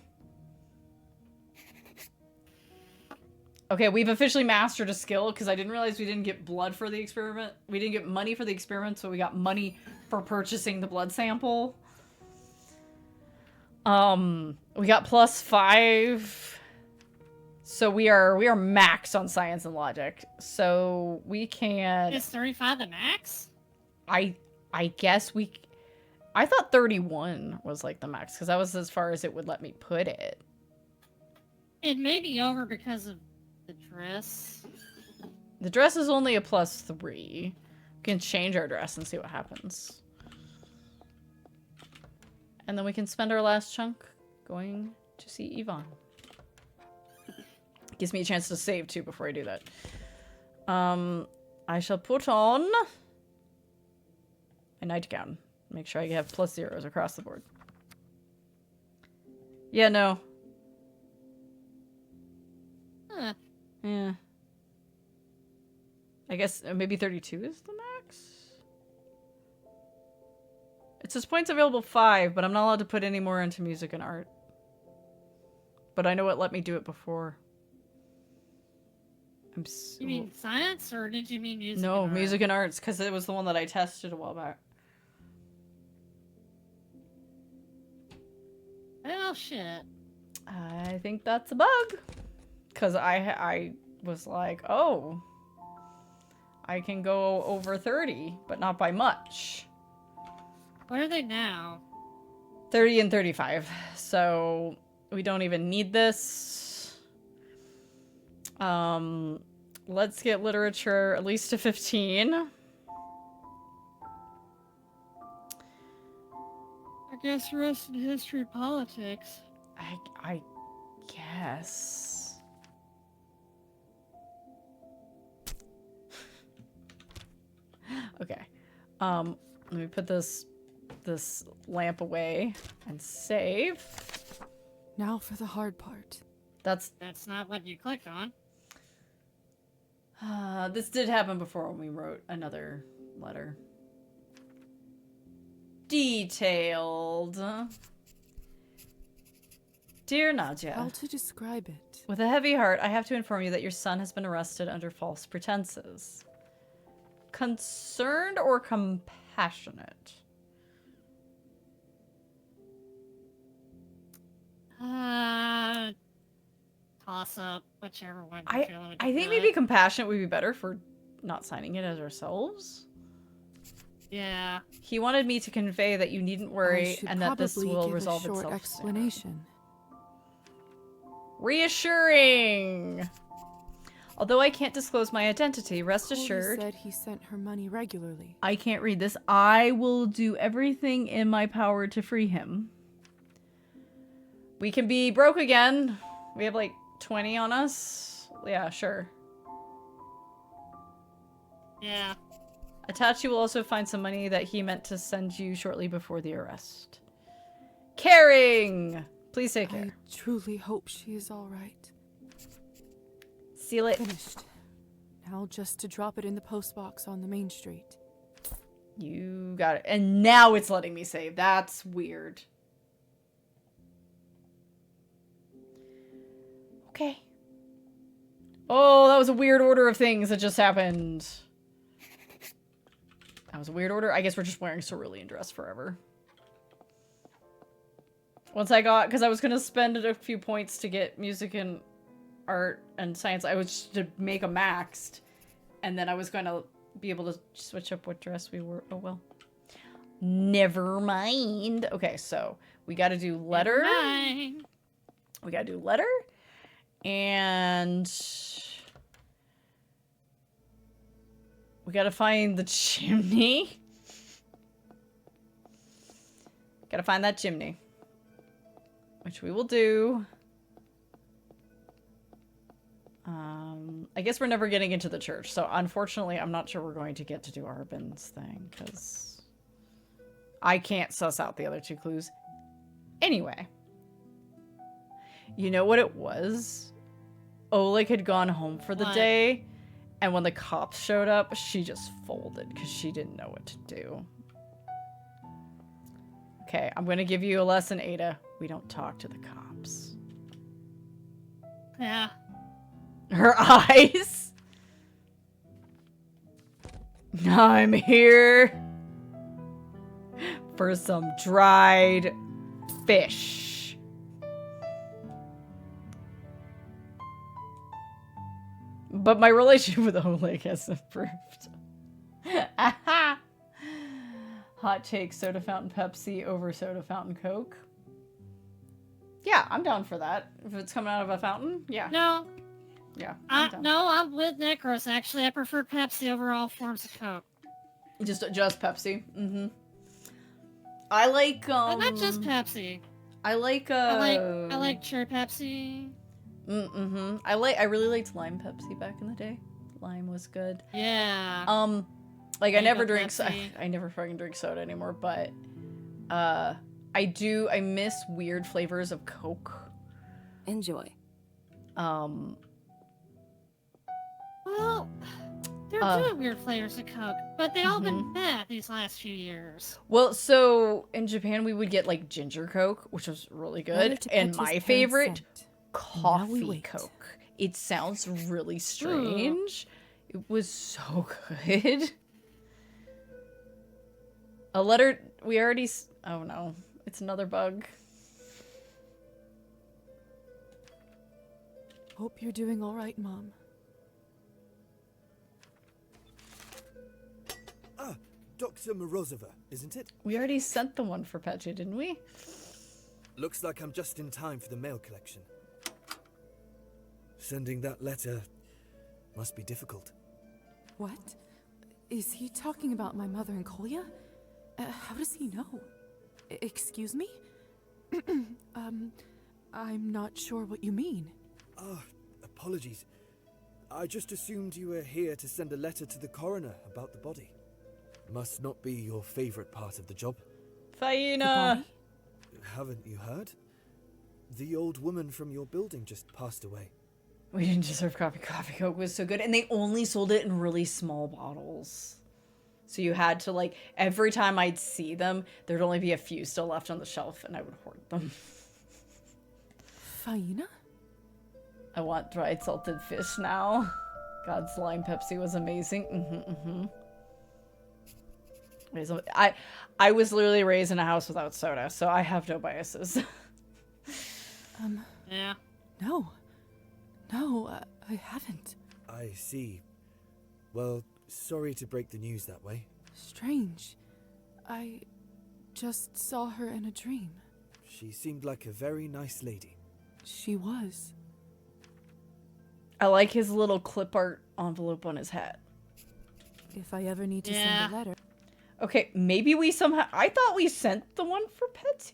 Okay, we've officially mastered a skill because I didn't realize we didn't get blood for the experiment. We didn't get money for the experiment, so we got money for purchasing the blood sample. We got +5. So we are max on science and logic. So we can... Is 35 the max? I guess we... I thought 31 was like the max because that was as far as it would let me put it. It may be over because of the dress. The dress is only a +3. We can change our dress and see what happens. And then we can spend our last chunk going to see Yvonne. Gives me a chance to save too before I do that. I shall put on a nightgown. Make sure I have +0s across the board. Yeah, no. Huh. Yeah. I guess maybe 32 is the max? It says points available 5, but I'm not allowed to put any more into music and art. But I know it let me do it before. You mean science, or did you mean music? No, and music and arts, because it was the one that I tested a while back. Well, shit. I think that's a bug. Because I was like, oh, I can go over 30, but not by much. What are they now? 30 and 35. So we don't even need this. Let's get literature at least to 15. I guess rest in history, politics. I guess. Okay. Let me put this lamp away and save. Now for the hard part. That's not what you clicked on. This did happen before when we wrote another letter. Detailed. Dear Nadja. How to describe it? With a heavy heart, I have to inform you that your son has been arrested under false pretenses. Concerned or compassionate? Toss up, whichever one. I think maybe compassionate would be better for not signing it as ourselves. Yeah. He wanted me to convey that you needn't worry and that this will give resolve a short itself explanation. soon. Reassuring. Although I can't disclose my identity, rest assured. He said he sent her money regularly. I can't read this. I will do everything in my power to free him. We can be broke again. We have like 20 on us. Yeah, sure. Yeah. Attached, you will also find some money that he meant to send you shortly before the arrest. Caring! Please take care. I truly hope she is all right. Seal it. Finished. Now just to drop it in the postbox on the main street. You got it. And now it's letting me save. That's weird. Okay. Oh, that was a weird order of things that just happened. That was a weird order. I guess we're just wearing cerulean dress forever. Once I got, because I was going to spend a few points to get music and art and science. I was to make a maxed. And then I was going to be able to switch up what dress we were. Oh, well. Never mind. Okay, so we got to do letter. We got to do letter. And we gotta find the chimney. Gotta find that chimney. Which we will do. I guess we're never getting into the church. So unfortunately, I'm not sure we're going to get to do Arbin's thing. Because I can't suss out the other two clues. Anyway. You know what it was? Oleg had gone home for the day, and when the cops showed up, she just folded because she didn't know what to do. Okay, I'm going to give you a lesson, Ada. We don't talk to the cops. Yeah. Her eyes. I'm here for some dried fish. But my relationship with Oleg has improved. Hot take, soda fountain Pepsi over soda fountain Coke. Yeah, I'm down for that. If it's coming out of a fountain, yeah. No. Yeah. No, I'm with Necros. Actually, I prefer Pepsi over all forms of Coke. Just Pepsi. Mm-hmm. I like But not just Pepsi. I like I like cherry Pepsi. Mm-hmm. I really liked lime Pepsi back in the day. Lime was good. Yeah. Like I never fucking drink soda anymore, but I miss weird flavors of Coke. Enjoy. Well, they're doing weird flavors of Coke, but they all been bad these last few years. Well, so in Japan we would get like ginger Coke, which was really good, and my favorite, coffee Coke. It sounds really strange. Ooh. It was so good. A letter we already. Oh no, it's another bug. Hope you're doing all right, Mom. Ah, Dr. Morozova, isn't it? We already sent the one for Petya, didn't we? Looks like I'm just in time for the mail collection. Sending that letter must be difficult. What? Is he talking about my mother and Kolya? How does he know? Excuse me? I'm not sure what you mean. Apologies. I just assumed you were here to send a letter to the coroner about the body. Must not be your favorite part of the job. Faina! Haven't you heard? The old woman from your building just passed away. We didn't deserve coffee. Coffee Coke was so good, and they only sold it in really small bottles. So you had to, like, every time I'd see them, there'd only be a few still left on the shelf, and I would hoard them. Faina? I want dried salted fish now. God's lime Pepsi was amazing. I was literally raised in a house without soda, so I have no biases. Yeah. No, I haven't. I see. Well, sorry to break the news that way. Strange. I just saw her in a dream. She seemed like a very nice lady. She was. I like his little clip art envelope on his hat. If I ever need to send a letter. Okay, maybe we somehow... I thought we sent the one for Petya?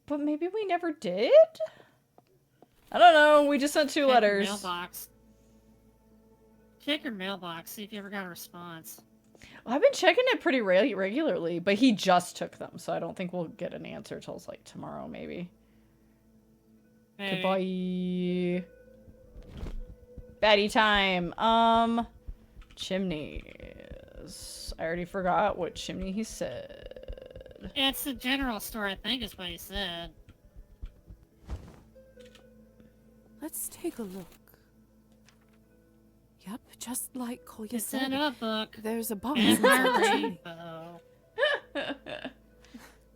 But maybe we never did? I don't know, we just sent two letters. Your mailbox. Check your mailbox, see if you ever got a response. Well, I've been checking it pretty regularly, but he just took them, so I don't think we'll get an answer till like tomorrow, maybe. Goodbye. Baddie time. Chimneys. I already forgot what chimney he said. It's the general store, I think is what he said. Let's take a look. Yep, just like Kolya said. It's in a book. There's a box And inside a the chimney. rainbow.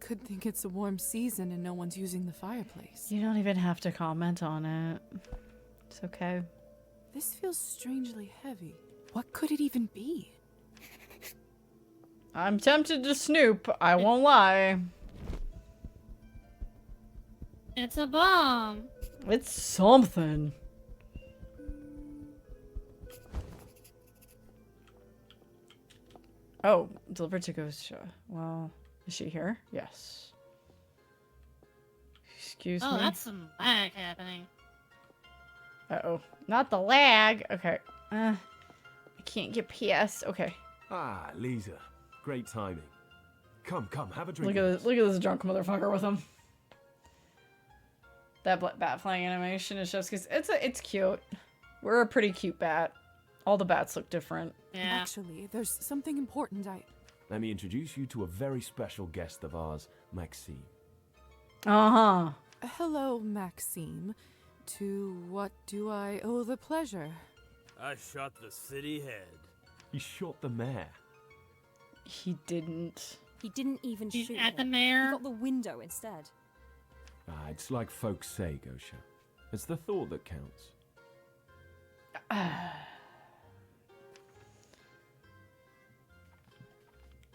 Could think it's a warm season and no one's using the fireplace. You don't even have to comment on it. It's okay. This feels strangely heavy. What could it even be? I'm tempted to snoop, I won't lie. It's a bomb. It's something. Oh, delivered to Ghost Show. Well, is she here? Yes. Excuse me. Oh, that's some lag happening. Uh-oh. Not the lag. Okay. I can't get PS. Okay. Ah, Lisa. Great timing. Come, have a drink. Look at this drunk motherfucker with him. That bat flying animation is just because it's cute. We're a pretty cute bat. All the bats look different. Yeah. Actually, there's something important let me introduce you to a very special guest of ours, Maxime. Uh-huh. Hello, Maxime. To what do I owe the pleasure? I shot the city head. He shot the mayor. He didn't. He didn't even He's shoot at the him. mayor. He got the window instead. It's like folks say, Gosha. It's the thought that counts.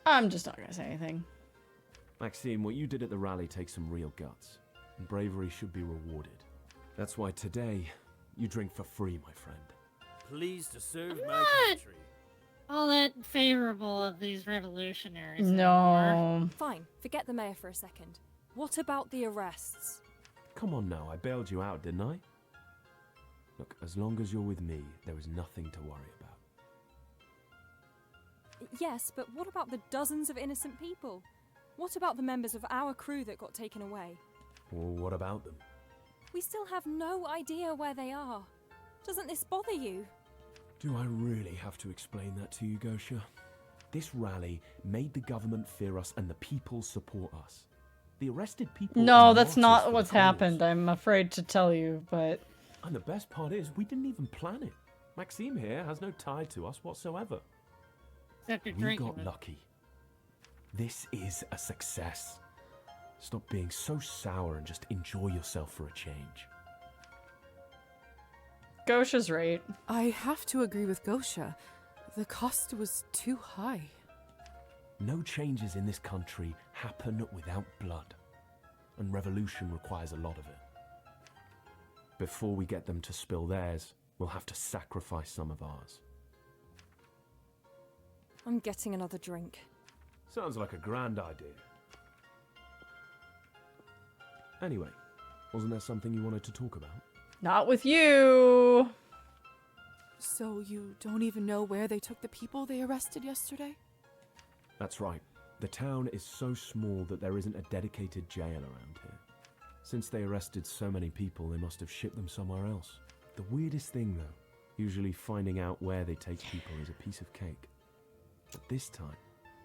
I'm just not gonna say anything. Maxime, what you did at the rally takes some real guts, and bravery should be rewarded. That's why today, you drink for free, my friend. Pleased to serve I'm my not country. all that favorable of these revolutionaries anymore. No. Fine, forget the mayor for a second. What about the arrests? Come on now, I bailed you out, didn't I? Look, as long as you're with me, there is nothing to worry about. Yes, but what about the dozens of innocent people? What about the members of our crew that got taken away? Well, what about them? We still have no idea where they are. Doesn't this bother you? Do I really have to explain that to you, Gosha? This rally made the government fear us and the people support us. The arrested people... No, that's not what's happened. I'm afraid to tell you, but... And the best part is, we didn't even plan it. Maxime here has no tie to us whatsoever. Except you're We drinking got it. lucky. This is a success. Stop being so sour and just enjoy yourself for a change. Gosha's right. I have to agree with Gosha. The cost was too high. No changes in this country happen without blood. And revolution requires a lot of it. Before we get them to spill theirs, we'll have to sacrifice some of ours. I'm getting another drink. Sounds like a grand idea. Anyway, wasn't there something you wanted to talk about? Not with you. So you don't even know where they took the people they arrested yesterday? That's right. The town is so small that there isn't a dedicated jail around here. Since they arrested so many people, they must have shipped them somewhere else. The weirdest thing, though, usually finding out where they take people is a piece of cake. But this time...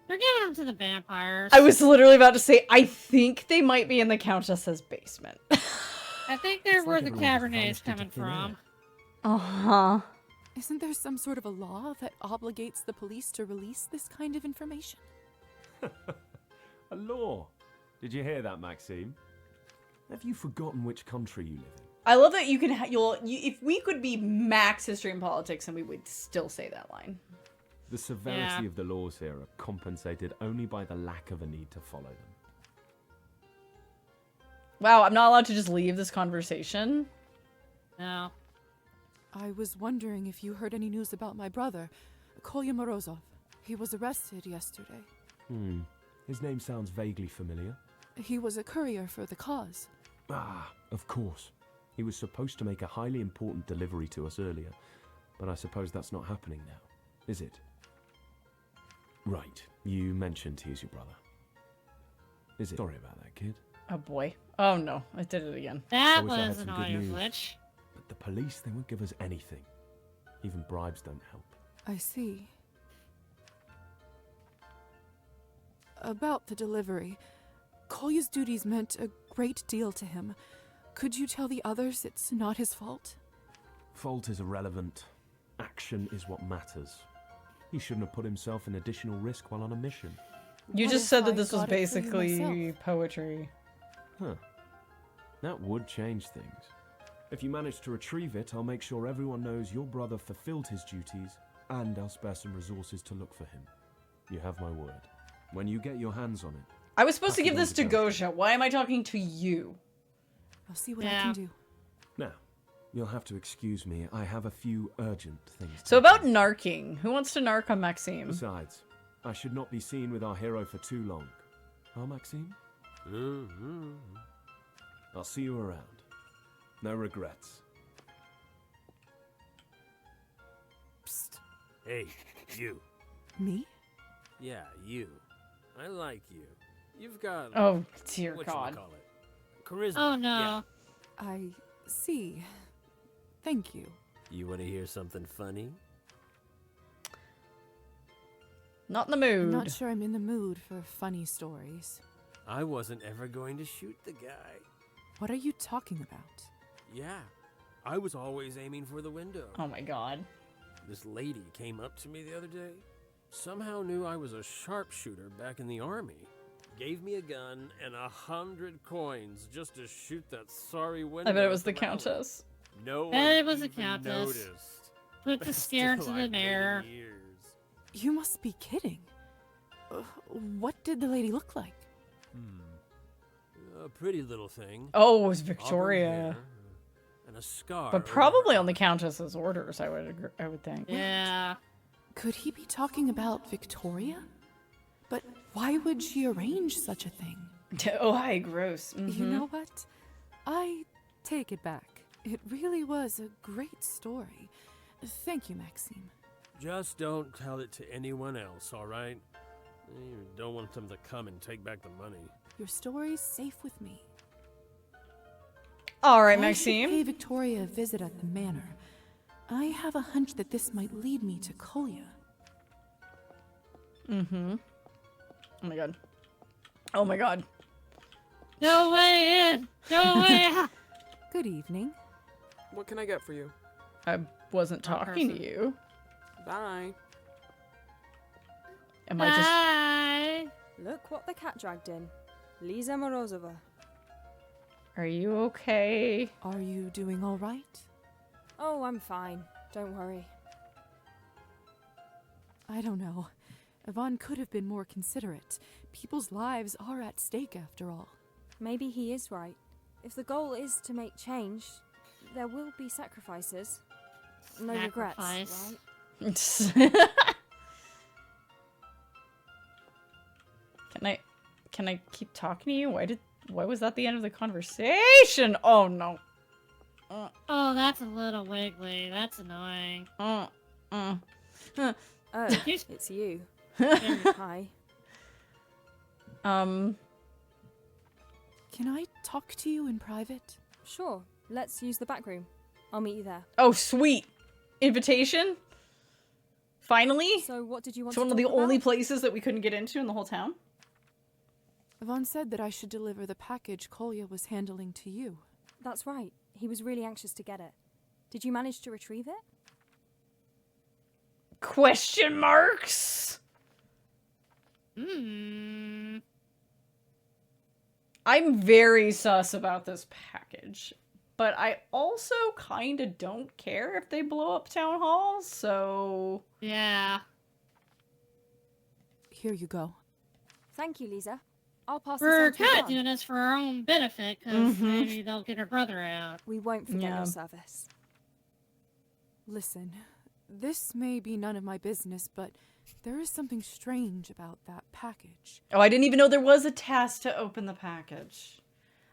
They're giving them to the vampires. I was literally about to say, I think they might be in the Countess's basement. I think they're It's where like the everyone just Cabernet is vanished into coming thin from. Uh-huh. Isn't there some sort of a law that obligates the police to release this kind of information? A law? Did you hear that, Maxime? Have you forgotten which country you live in? I love that you can. If we could be max history and politics, and we would still say that line. The severity Yeah. of the laws here are compensated only by the lack of a need to follow them. Wow, I'm not allowed to just leave this conversation. No. I was wondering if you heard any news about my brother, Kolya Morozov. He was arrested yesterday. His name sounds vaguely familiar. He was a courier for the cause. Ah, of course. He was supposed to make a highly important delivery to us earlier, but I suppose that's not happening now, is it? Right, you mentioned he's your brother. Is it? Sorry about that, kid. Oh boy. Oh no, I did it again. That I wish I had was an some good audio news. glitch. But the police, they won't give us anything. Even bribes don't help. I see. About the delivery, Kolya's duties meant a great deal to him. Could you tell the others it's not his fault? Fault is irrelevant. Action is what matters. He shouldn't have put himself in additional risk while on a mission. You What just if said that I this was got it for you basically myself? poetry. Huh. That would change things. If you manage to retrieve it, I'll make sure everyone knows your brother fulfilled his duties, and I'll spare some resources to look for him. You have my word. When you get your hands on it... I was supposed to have give this to go. Gosha. Why am I talking to you? I'll see what I can do. Now, you'll have to excuse me. I have a few urgent things to So about narking. Who wants to narc on Maxime? Besides, I should not be seen with our hero for too long. Huh, Maxime? I'll see you around. No regrets. Psst. Hey, you. Me? Yeah, you. I like you. You've got... Oh, dear whatchamacallit? God. Charisma. Oh no. Yeah. I see. Thank you. You want to hear something funny? Not in the mood. I'm not sure I'm in the mood for funny stories. I wasn't ever going to shoot the guy. What are you talking about? Yeah, I was always aiming for the window. Oh my god. This lady came up to me the other day. Somehow knew I was a sharpshooter back in the army. Gave me a gun and 100 coins just to shoot that sorry window. I bet it was the Countess. No one it was a even Countess. noticed. Put the scare to Still, the I've mayor. waited years. You must be kidding. What did the lady look like? A pretty little thing. Oh, it was Auburn Victoria. hair, and a scar. But over probably on the Countess's orders, I would think. Yeah. Could he be talking about Victoria? But why would she arrange such a thing? Oh, hi, gross. You know what? I take it back. It really was a great story. Thank you, Maxime. Just don't tell it to anyone else, all right? You don't want them to come and take back the money. Your story's safe with me. All right, I should Maxime. pay Victoria a visit at the manor. I have a hunch that this might lead me to Kolya. Mm-hmm. Oh my god. Oh my god. No way in! No way out! Good evening. What can I get for you? I wasn't talking to you. Bye. Am I just... Bye! Look what the cat dragged in. Liza Morozova. Are you okay? Are you doing all right? Oh, I'm fine. Don't worry. I don't know. Yvonne could have been more considerate. People's lives are at stake after all. Maybe he is right. If the goal is to make change, there will be sacrifices. No regrets, right? Can I keep talking to you? Why was that the end of the conversation? Oh no. Oh, that's a little wiggly. That's annoying. Oh, it's you. Hi. Can I talk to you in private? Sure. Let's use the back room. I'll meet you there. Oh, sweet. Invitation? Finally? So what did you want It's to one of the talk only about? places that we couldn't get into in the whole town. Yvonne said that I should deliver the package Kolya was handling to you. That's right. He was really anxious to get it. Did you manage to retrieve it? Question marks? I'm very sus about this package, but I also kind of don't care if they blow up town halls, so... Yeah. Here you go. Thank you, Lisa. I'll pass We're this on to kind of Yvonne. doing this for our own benefit, because maybe they'll get her brother out. We won't forget Yeah. your service. Listen, this may be none of my business, but there is something strange about that package. Oh, I didn't even know there was a task to open the package.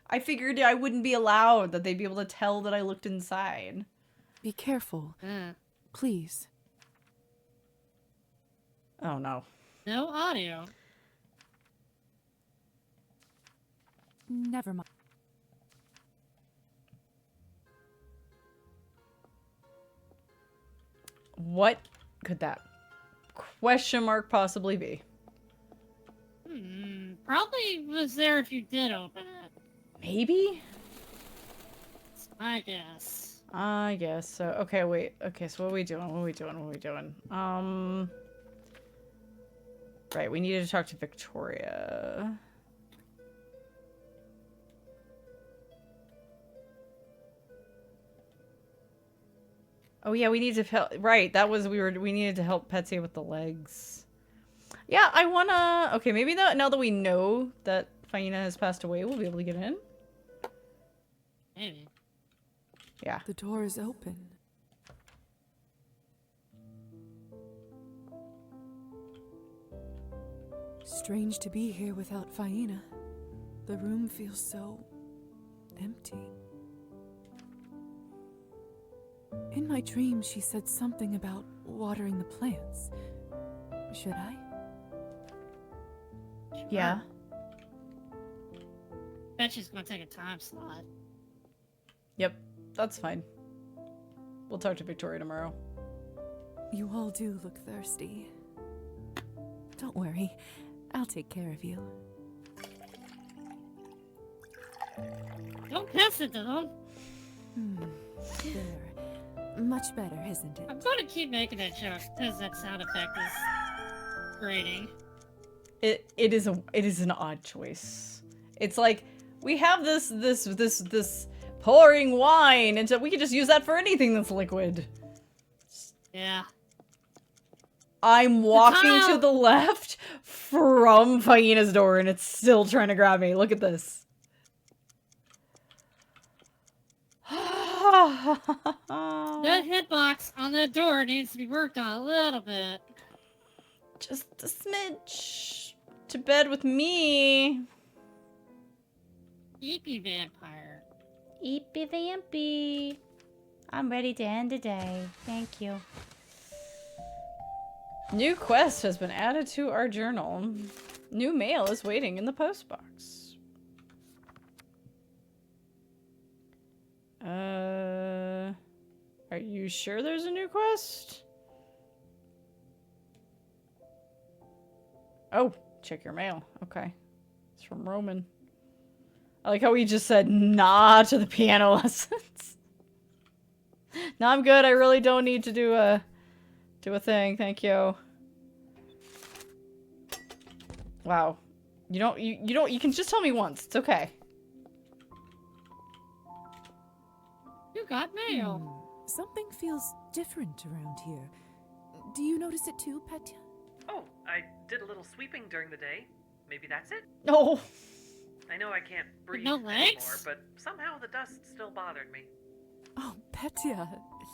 I figured I wouldn't be allowed, that they'd be able to tell that I looked inside. Be careful. Please. Oh no. No audio. Never mind. What could that question mark possibly be? Probably was there if you did open it. Maybe? I guess. I guess so. Okay, wait. Okay, so what are we doing? What are we doing? What are we doing? Right, we needed to talk to Victoria. Oh yeah, we need to help. Right, that was we needed to help Petsy with the legs. Yeah, I wanna. Okay, maybe now that we know that Faina has passed away, we'll be able to get in. Maybe. Yeah. The door is open. Strange to be here without Faina. The room feels so empty. In my dream, she said something about watering the plants. Should I? Yeah. Bet she's gonna take a time slot. Yep, that's fine. We'll talk to Victoria tomorrow. You all do look thirsty. Don't worry. I'll take care of you. Don't piss it, though. There. Much better, isn't it? I'm gonna keep making that joke because that sound effect is grating. It is an odd choice. It's like we have this pouring wine, and so we can just use that for anything that's liquid. Yeah. I'm walking to the left from Hyena's door, and it's still trying to grab me. Look at this. That hitbox on that door needs to be worked on a little bit. Just a smidge. To bed with me. Eepy vampire. Eepy vampy. I'm ready to end the day. Thank you. New quest has been added to our journal. New mail is waiting in the postbox. Are you sure there's a new quest? Oh, check your mail. Okay. It's from Roman. I like how he just said nah to the piano lessons. No, I'm good. I really don't need to do a thing. Thank you. Wow. You can just tell me once. It's okay. You got mail. Something feels different around here. Do you notice it too, Petya? Oh, I did a little sweeping during the day. Maybe that's it? Oh. I know I can't breathe no anymore, legs? but somehow the dust still bothered me. Oh, Petya,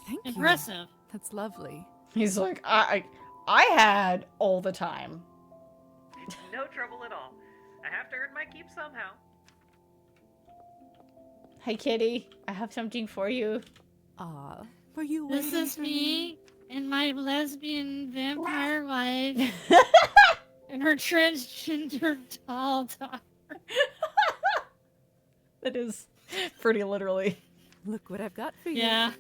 thank you. Impressive. That's lovely. He's like, I had all the time. It's no trouble at all. I have to earn my keep somehow. Hi, kitty. I have something for you. Aw, were you This waiting is for me and my lesbian vampire wife and her transgender doll daughter. That is pretty literally. Look what I've got for you. Yeah.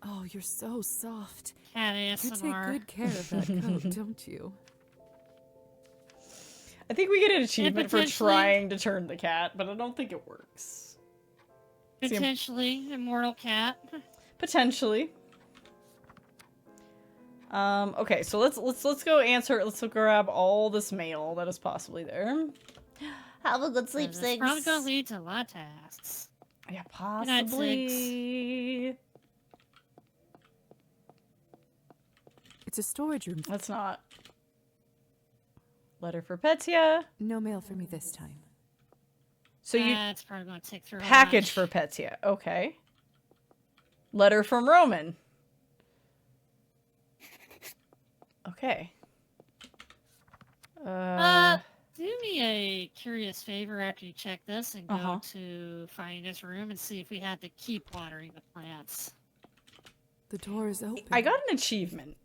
Oh, you're so soft. Cat You ASMR. take good care of that coat, don't you? I think we get an achievement for potentially- trying to turn the cat, but I don't think it works. Potentially immortal cat. Potentially. Okay, so let's go answer. Let's go grab all this mail that is possibly there. Have a good sleep, It's Sigs. probably gonna lead to a lot of tasks. Yeah, Good night, possibly. It's a storage room. That's not. Letter for Petya. No mail for me this time. So you That's probably gonna take through a package lunch. for Petya. Okay. Letter from Roman. Okay. Do me a curious favor after you check this and go to Hyena's room and see if we had to keep watering the plants. The door is open. I got an achievement.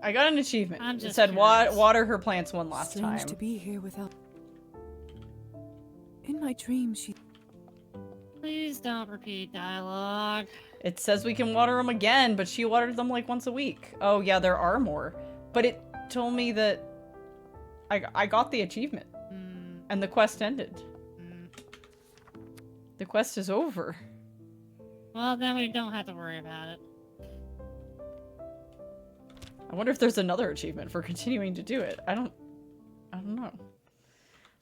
I'm It just said curious. water her plants one last Strange time. to be here without. In my dream, she. Please don't repeat dialogue. It says we can water them again, but she watered them like once a week. Oh yeah, there are more. But it told me that I got the achievement. And the quest ended. The quest is over. Well, then we don't have to worry about it. I wonder if there's another achievement for continuing to do it. I don't know.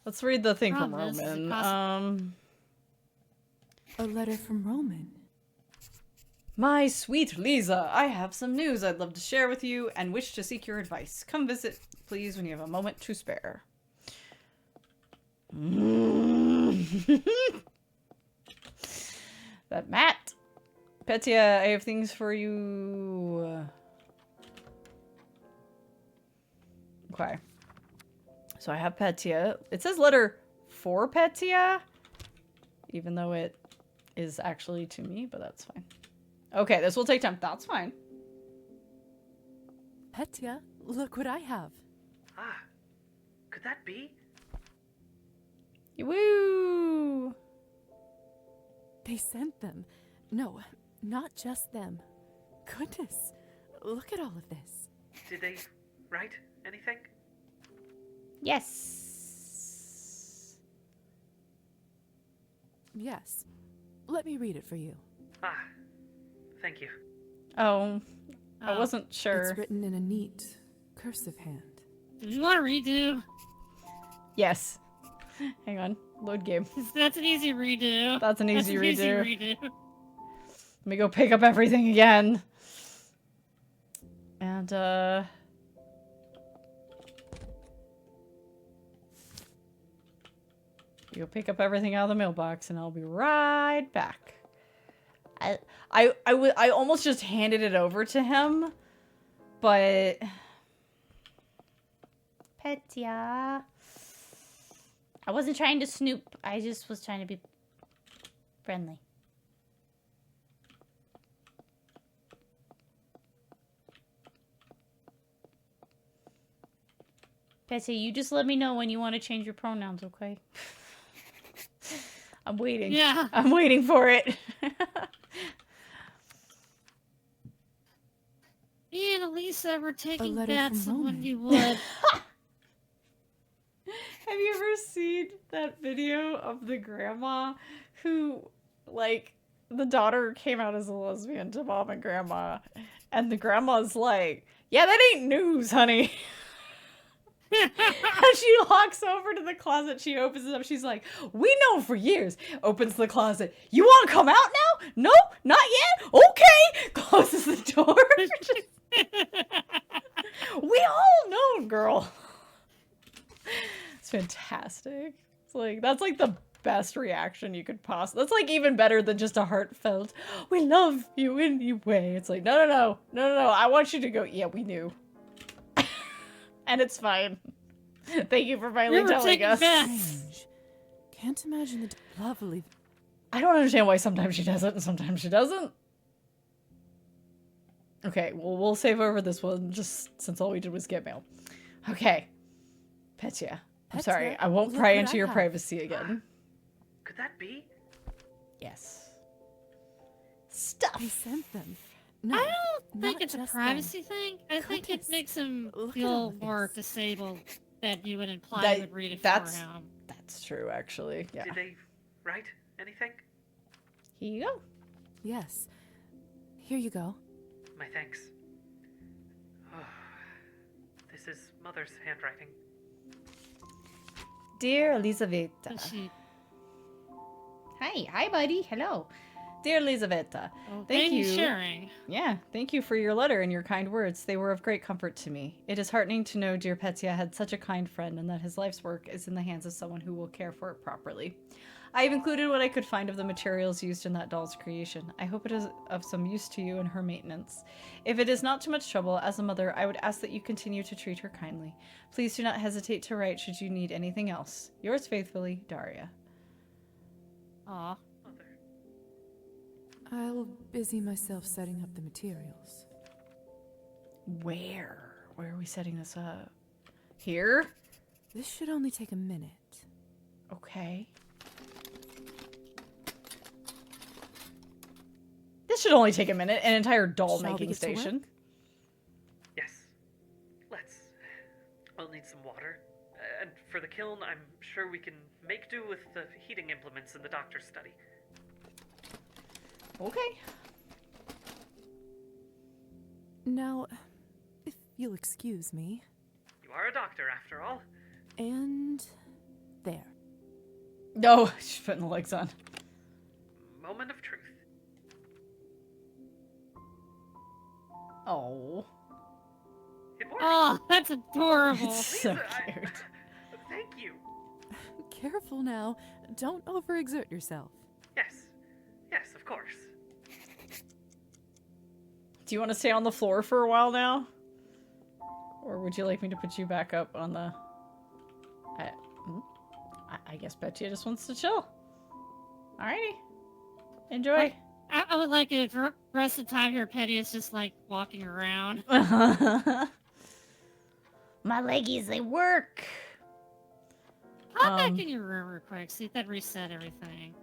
Let's read the thing from Problem is, is it Roman. A letter from Roman. My sweet Lisa, I have some news I'd love to share with you and wish to seek your advice. Come visit, please, when you have a moment to spare. That Matt. Petya, I have things for you. Okay. So I have Petya. It says letter for Petya, even though it is actually to me, but that's fine. Okay, this will take time. That's fine. Petya, look what I have. Ah, could that be? Woo! They sent them. No, not just them. Goodness, look at all of this. Did they write anything? Yes. Yes. Let me read it for you. Ah, thank you. Oh, I wasn't sure. It's written in a neat, cursive hand. Do you want to redo? Yes. Hang on. Load game. That's an easy redo. That's an easy redo. Easy redo. Let me go pick up everything again. And, you'll pick up everything out of the mailbox, and I'll be right back. I almost just handed it over to him, but... Petya. I wasn't trying to snoop. I just was trying to be friendly. Petya, you just let me know when you want to change your pronouns, okay? I'm waiting. Yeah. I'm waiting for it. Me and Elisa were taking letter bets from on when Roman. you would. Have you ever seen that video of the grandma who, like, the daughter came out as a lesbian to mom and grandma, and the grandma's like, yeah, that ain't news, honey. And she walks over to the closet, she opens it up, she's like, we know for years. Opens the closet. You want to come out now? No, not yet? Okay. Closes the door. We all know, girl. It's fantastic. It's like, that's like the best reaction you could possibly. That's like even better than just a heartfelt, we love you anyway. It's like, no. I want you to go, yeah, we knew. And it's fine. Thank you for finally telling us. Strange. Can't imagine the lovely. I don't understand why sometimes she does it and sometimes she doesn't. Okay, well, we'll save over this one just since all we did was get mail. Okay. Petya. I'm sorry. I won't pry into your privacy again. Could that be? Yes. Stuff. I sent them. No, I don't think not it's a just privacy thing. I think it makes him feel more disabled that you would imply you would read it for him. That's true, actually. Yeah. Did they write anything? Here you go. Yes. Here you go. My thanks. Oh, this is Mother's handwriting. Dear Elisaveta. Hi, buddy. Hello. Dear Elisaveta, thank you. Sharing. Yeah, thank you for your letter and your kind words. They were of great comfort to me. It is heartening to know dear Petya had such a kind friend and that his life's work is in the hands of someone who will care for it properly. I have included what I could find of the materials used in that doll's creation. I hope it is of some use to you in her maintenance. If it is not too much trouble, as a mother, I would ask that you continue to treat her kindly. Please do not hesitate to write should you need anything else. Yours faithfully, Daria. Aw. I'll busy myself setting up the materials. Where? Where are we setting this up? Here? This should only take a minute. Okay. This should only take a minute. An entire doll making station. Yes. Let's. I'll need some water. And for the kiln, I'm sure we can make do with the heating implements in the doctor's study. Okay. Now, if you'll excuse me. You are a doctor, after all. And there. No, she's putting the legs on. Moment of truth. Oh. It worked. Oh, that's adorable. It's so cute. Thank you. Careful now. Don't overexert yourself. Yes. Yes, of course. Do you want to stay on the floor for a while now? Or would you like me to put you back up on the... I guess Petya just wants to chill. Alrighty. Enjoy. I would like it for the rest of the time here, Petty is just like walking around. My leggies, they work. Hop back in your room real quick, see if that reset everything.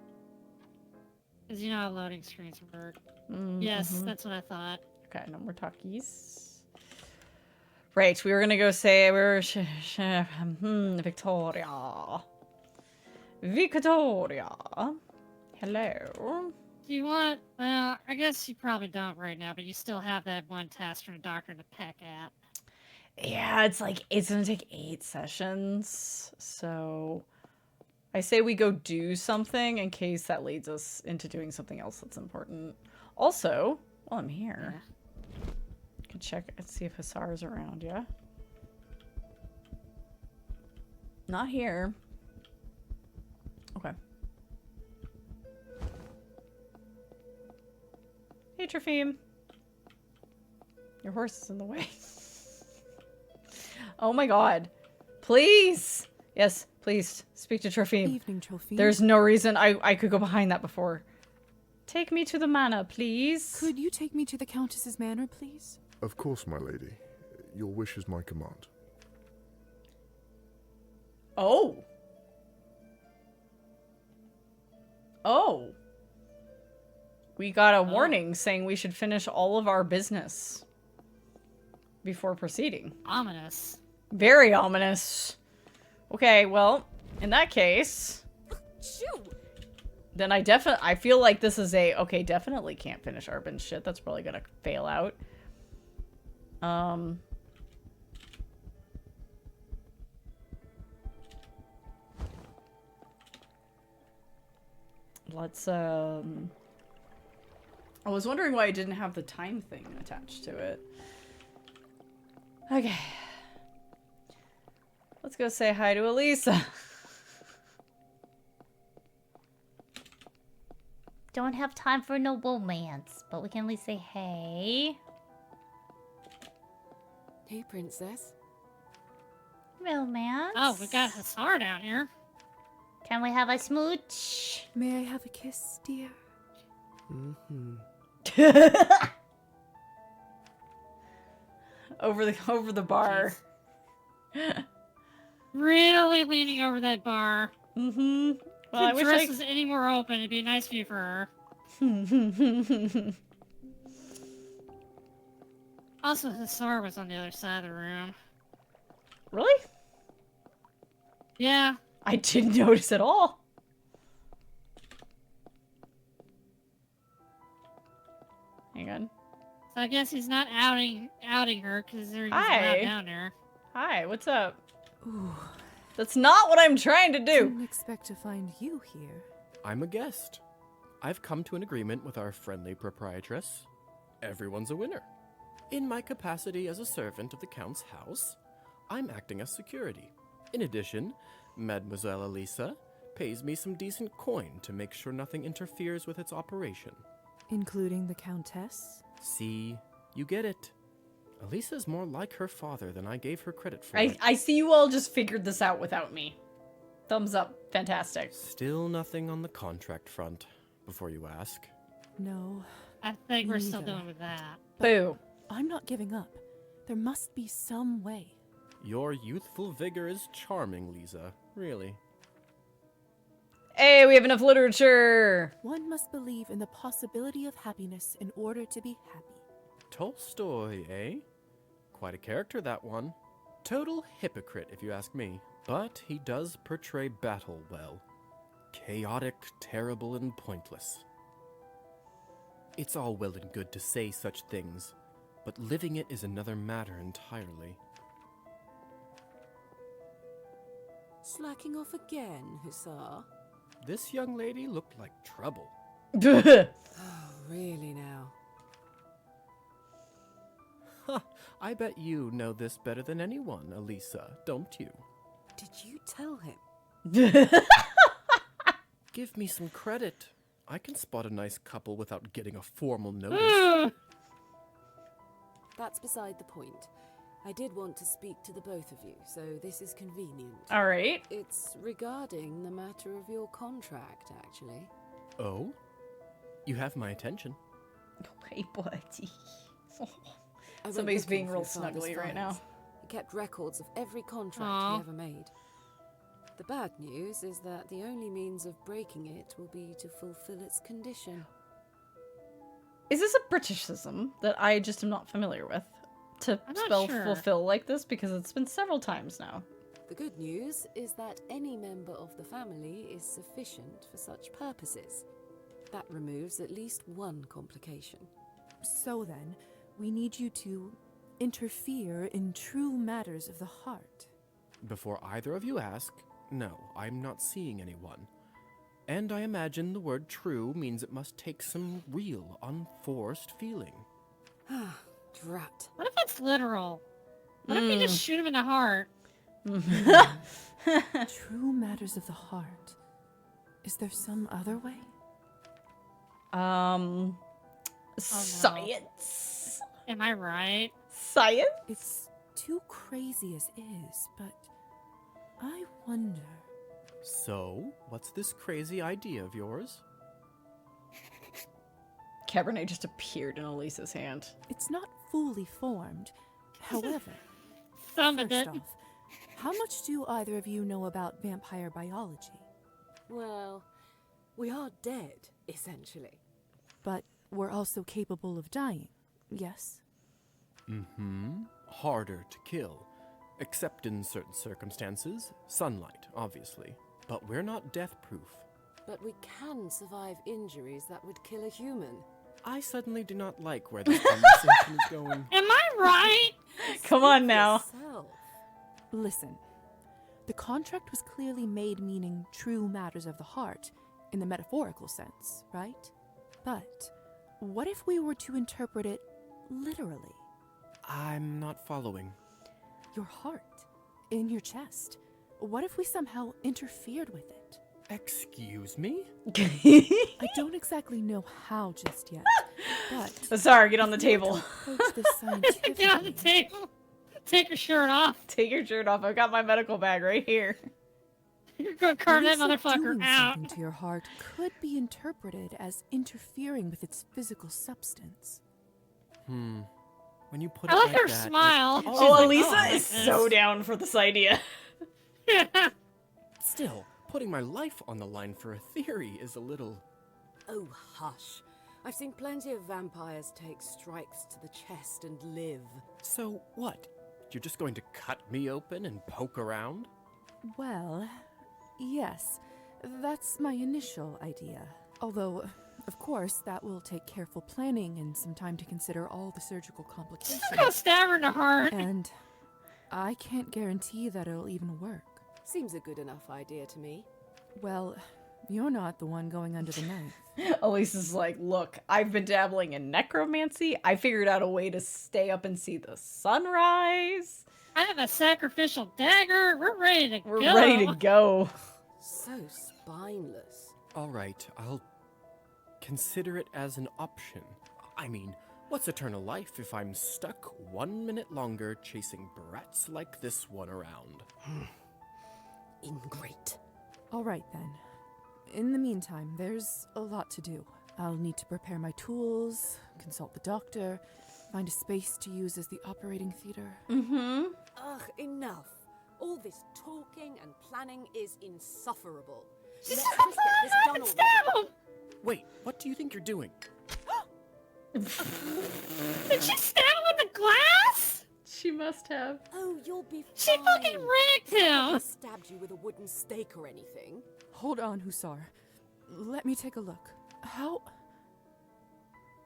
Because you know how loading screens work. Yes, that's what I thought. Okay, no more talkies. Right, we were gonna go say we're Victoria. Victoria. Hello. Do you want? Well, I guess you probably don't right now, but you still have that one task from the doctor to peck at. Yeah, it's gonna take 8 sessions, so I say we go do something in case that leads us into doing something else that's important. Also, while I'm here, I can check and see if Hasar's around, yeah? Not here. Okay. Hey, Tropheme. Your horse is in the way. Oh my god. Please! Yes, please, speak to Tropheme. Evening, Tropheme. There's no reason I could go behind that before. Take me to the manor, please. Could you take me to the Countess's manor, please? Of course, my lady. Your wish is my command. Oh. Oh. We got a warning saying we should finish all of our business before proceeding. Ominous. Very ominous. Okay, well, in that case... Then I feel like this is okay, definitely can't finish Arbin's shit. That's probably gonna fail out. Let's, I was wondering why I didn't have the time thing attached to it. Okay. Let's go say hi to Elisa. Don't have time for no romance, but we can at least say hey. Hey, princess. Romance. Oh, we got Hasar down here. Can we have a smooch? May I have a kiss, dear? over the bar. Really leaning over that bar. Mm-hmm. Well, if the dress was any more open, it'd be a nice view for her. Also, Hasar was on the other side of the room. Really? Yeah. I didn't notice at all. Hang on. So I guess he's not outing her because he's allowed down there. Hi, what's up? Ooh. That's not what I'm trying to do. Didn't expect to find you here. I'm a guest. I've come to an agreement with our friendly proprietress. Everyone's a winner. In my capacity as a servant of the Count's house, I'm acting as security. In addition, Mademoiselle Elisa pays me some decent coin to make sure nothing interferes with its operation. Including the Countess? See, you get it. Elisa's more like her father than I gave her credit for. I see you all just figured this out without me. Thumbs up. Fantastic. Still nothing on the contract front, before you ask. No. I think we're still dealing with that. Boo. I'm not giving up. There must be some way. Your youthful vigor is charming, Lisa. Really. Hey, we have enough literature! One must believe in the possibility of happiness in order to be happy. Tolstoy, eh? Quite a character, that one. Total hypocrite, if you ask me. But he does portray battle well. Chaotic, terrible, and pointless. It's all well and good to say such things, but living it is another matter entirely. Slacking off again, Hussar? This young lady looked like trouble. Oh, really now? I bet you know this better than anyone, Elisa, don't you? Did you tell him? Give me some credit. I can spot a nice couple without getting a formal notice. That's beside the point. I did want to speak to the both of you, so this is convenient. All right. It's regarding the matter of your contract, actually. Oh? You have my attention. Hey, buddy. I Somebody's went looking being real for your father's snuggly right files. now. He kept records of every contract Aww. he ever made. The bad news is that the only means of breaking it will be to fulfill its condition. Is this a Britishism that I just am not familiar with? To I'm not spell sure. fulfill like this? Because it's been several times now. The good news is that any member of the family is sufficient for such purposes. That removes at least one complication. So then, we need you to interfere in true matters of the heart. Before either of you ask, no, I'm not seeing anyone. And I imagine the word true means it must take some real, unforced feeling. Drat. What if it's literal? What if you just shoot him in the heart? True matters of the heart. Is there some other way? Science. Am I right? Science? It's too crazy as is, but I wonder. So, what's this crazy idea of yours? Cabernet just appeared in Elisa's hand. It's not fully formed. However, Summoned first it. off, how much do either of you know about vampire biology? Well, we are dead, essentially. But we're also capable of dying, yes? Mm-hmm. Harder to kill. Except in certain circumstances. Sunlight, obviously. But we're not death-proof. But we can survive injuries that would kill a human. I suddenly do not like where this conversation is going. Am I right? Come on now. Listen, the contract was clearly made meaning true matters of the heart, in the metaphorical sense, right? But what if we were to interpret it literally? I'm not following. Your heart, in your chest. What if we somehow interfered with it? Excuse me? I don't exactly know how just yet, but... Sorry, get on the table. Approach this scientifically. Get on the table. Take your shirt off. Take your shirt off. I've got my medical bag right here. You're gonna carve that Lisa motherfucker doing out. something to your heart could be interpreted as interfering with its physical substance. When you put I it like like her that, smile. Oh, Elisa is so down for this idea. Still, putting my life on the line for a theory is a little... Oh, hush. I've seen plenty of vampires take strikes to the chest and live. So what? You're just going to cut me open and poke around? Well, yes, that's my initial idea. Although, of course, that will take careful planning and some time to consider all the surgical complications. Just go stab her in the heart. And I can't guarantee that it'll even work. Seems a good enough idea to me. Well, you're not the one going under the knife. Elisa's like, look, I've been dabbling in necromancy. I figured out a way to stay up and see the sunrise. I have a sacrificial dagger. We're ready to go. We're ready to go. So spineless. All right, I'll consider it as an option. I mean, what's eternal life if I'm stuck 1 minute longer chasing brats like this one around? Ingrate. All right, then. In the meantime, there's a lot to do. I'll need to prepare my tools, consult the doctor, find a space to use as the operating theater. Mm-hmm. Ugh, enough. All this talking and planning is insufferable. She's Let's just get this done already. Wait, what do you think you're doing? Did she stab him with the glass? She must have. Oh, you'll be fine. She fucking wrecked him. He stabbed you with a wooden stake or anything. Hold on, Hussar. Let me take a look. How...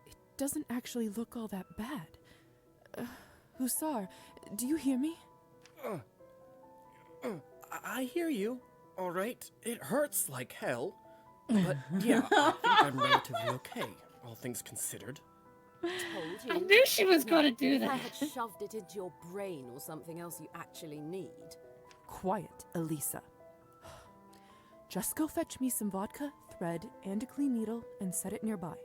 It doesn't actually look all that bad. Hussar, do you hear me? I hear you. All right, it hurts like hell. But yeah, I think I'm relatively okay, all things considered. Told you. I knew she was going to do I that. had shoved it into your brain or something else you actually need. Quiet, Elisa. Just go fetch me some vodka, thread, and a clean needle, and set it nearby.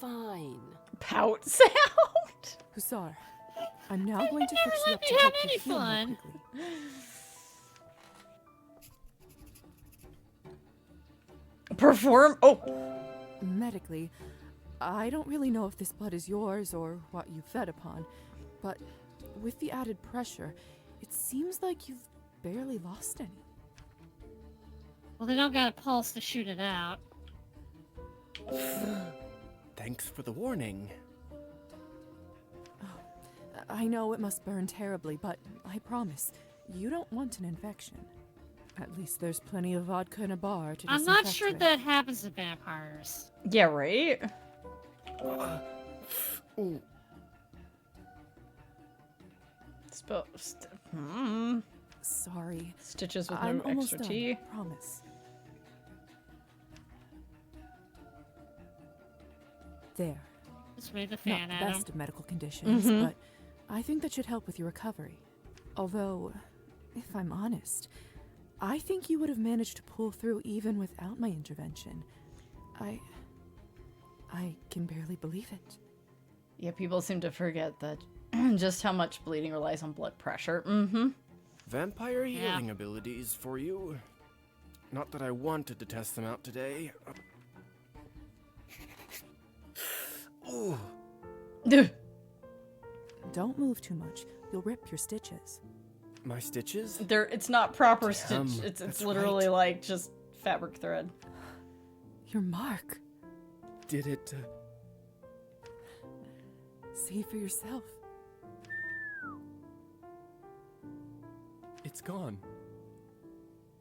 Fine. Pout sound. Hussar, I'm now going to never fix you let up me to have help any you heal more fun. quickly. Perform. Oh. Medically, I don't really know if this blood is yours or what you fed upon, but with the added pressure, it seems like you've barely lost any. Well, they don't got a pulse to shoot it out. Thanks for the warning. I know it must burn terribly, but I promise, you don't want an infection. At least there's plenty of vodka in a bar to I'm not disinfect sure with. that happens to vampires. Yeah, right? Sorry. Stitches with I'm no almost extra done, tea. promise. There. Just wave the fan Not at the him. best of medical conditions, Mhm. but I think that should help with your recovery. Although, if I'm honest, I think you would have managed to pull through even without my intervention. I can barely believe it. Yeah, people seem to forget that just how much bleeding relies on blood pressure. Mm-hmm. Vampire healing abilities for you. Not that I wanted to test them out today. Oh. Don't move too much. You'll rip your stitches. My stitches? It's not proper Damn, stitch. It's that's literally right. like just fabric thread. Your mark. Did it... See for yourself. It's gone.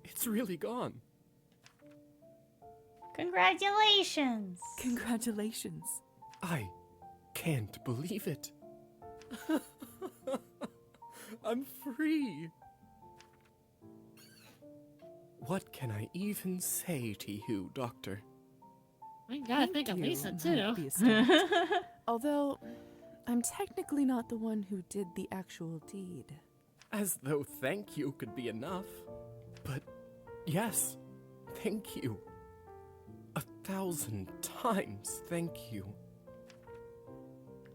It's really gone. Congratulations! Congratulations. I can't believe it. I'm free. What can I even say to you, Doctor? We gotta think of You Lisa, might too. be a start. Although, I'm technically not the one who did the actual deed. As though thank you could be enough. But yes, thank you. 1,000 times thank you.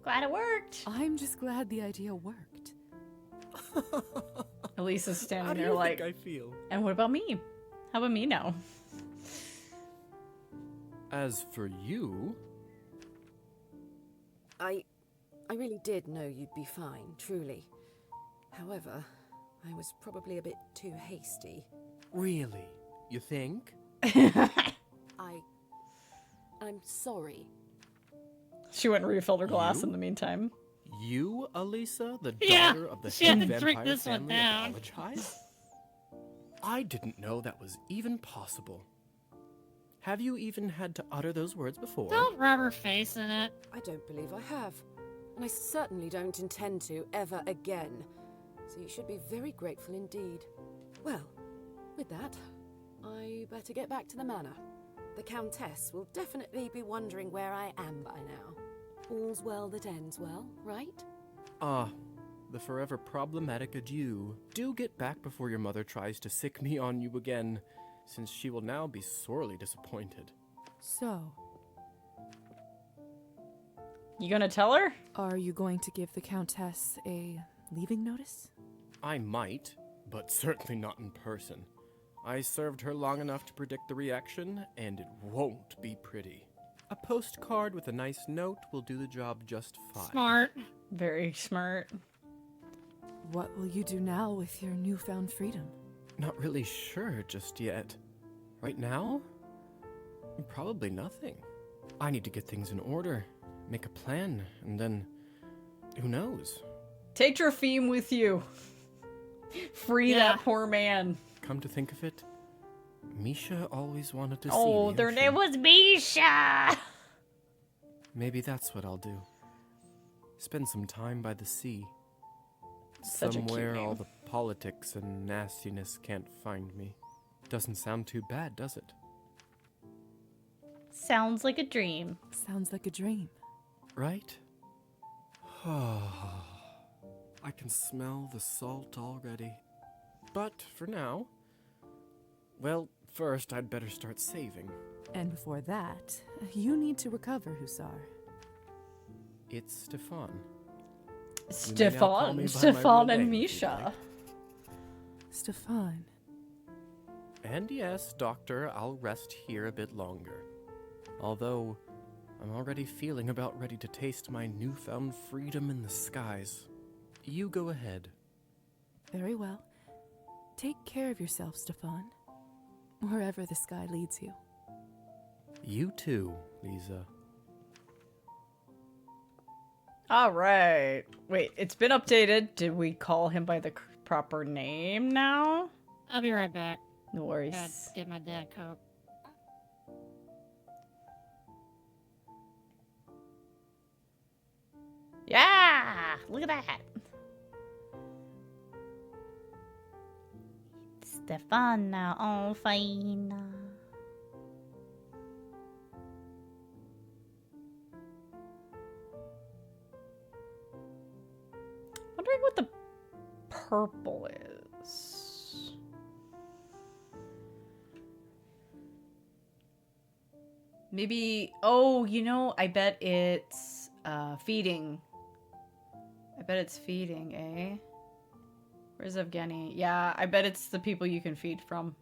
Glad it worked. I'm just glad the idea worked. Elisa's How standing do there you like, think I feel? and what about me? How about me now? As for you... I really did know you'd be fine, truly. However, I was probably a bit too hasty. Really? You think? I'm sorry. She went and refilled her glass You? in the meantime. You, Elisa, the Yeah, daughter of the she had head to drink vampire this one family, down. apologize? I didn't know that was even possible. Have you even had to utter those words before? Don't rub her face in it. I don't believe I have. And I certainly don't intend to ever again. So you should be very grateful indeed. Well, with that, I better get back to the manor. The Countess will definitely be wondering where I am by now. All's well that ends well, right? Ah, the forever problematic adieu. Do get back before your mother tries to sick me on you again, since she will now be sorely disappointed. So, You gonna tell her? are you going to give the Countess a leaving notice? I might, but certainly not in person. I served her long enough to predict the reaction, and it won't be pretty. A postcard with a nice note will do the job just fine. Smart. Very smart. What will you do now with your newfound freedom? Not really sure just yet. Right now? Probably nothing. I need to get things in order, make a plan, and then... who knows? Take Tropheme with you. Free that poor man. Come to think of it, Misha always wanted to see Oh, the their ocean. name was Misha! Maybe that's what I'll do. Spend some time by the sea. Such a cute Somewhere name. all the politics and nastiness can't find me. Doesn't sound too bad, does it? Sounds like a dream. Sounds like a dream. Right? I can smell the salt already. But for now, well, first I'd better start saving. And before that, you need to recover, Hussar. It's Stefan. Stefan and Misha. Stefan. And yes, Doctor, I'll rest here a bit longer. Although, I'm already feeling about ready to taste my newfound freedom in the skies. You go ahead. Very well. Take care of yourself, Stefan. wherever the sky leads you. You too, Lisa. All right. Wait, it's been updated. Did we call him by the proper name now? I'll be right back. No worries. Gotta get my dad Coke. Yeah! Look at that! Stefana, oh, fine. Wondering what the purple is. Maybe, oh, you know, I bet it's feeding. I bet it's feeding, eh? Where's Evgeny? Yeah, I bet it's the people you can feed from.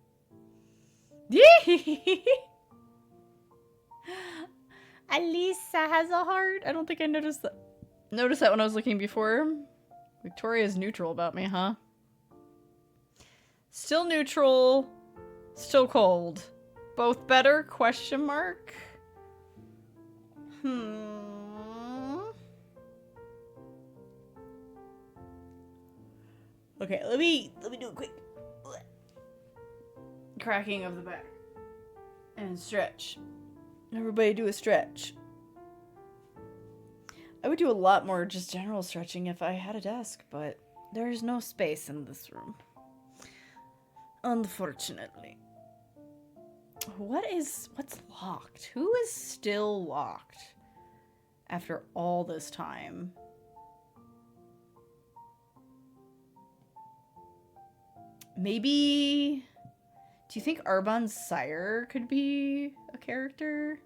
Alisa has a heart. I don't think I noticed that. Noticed that when I was looking before. Victoria's neutral about me, huh? Still neutral. Still cold. Both better? Question mark. Okay, let me do a quick cracking of the back and stretch. Everybody do a stretch. I would do a lot more just general stretching if I had a desk, but there's no space in this room. Unfortunately. What's locked? Who is still locked after all this time? Maybe... Do you think Arban's sire could be a character?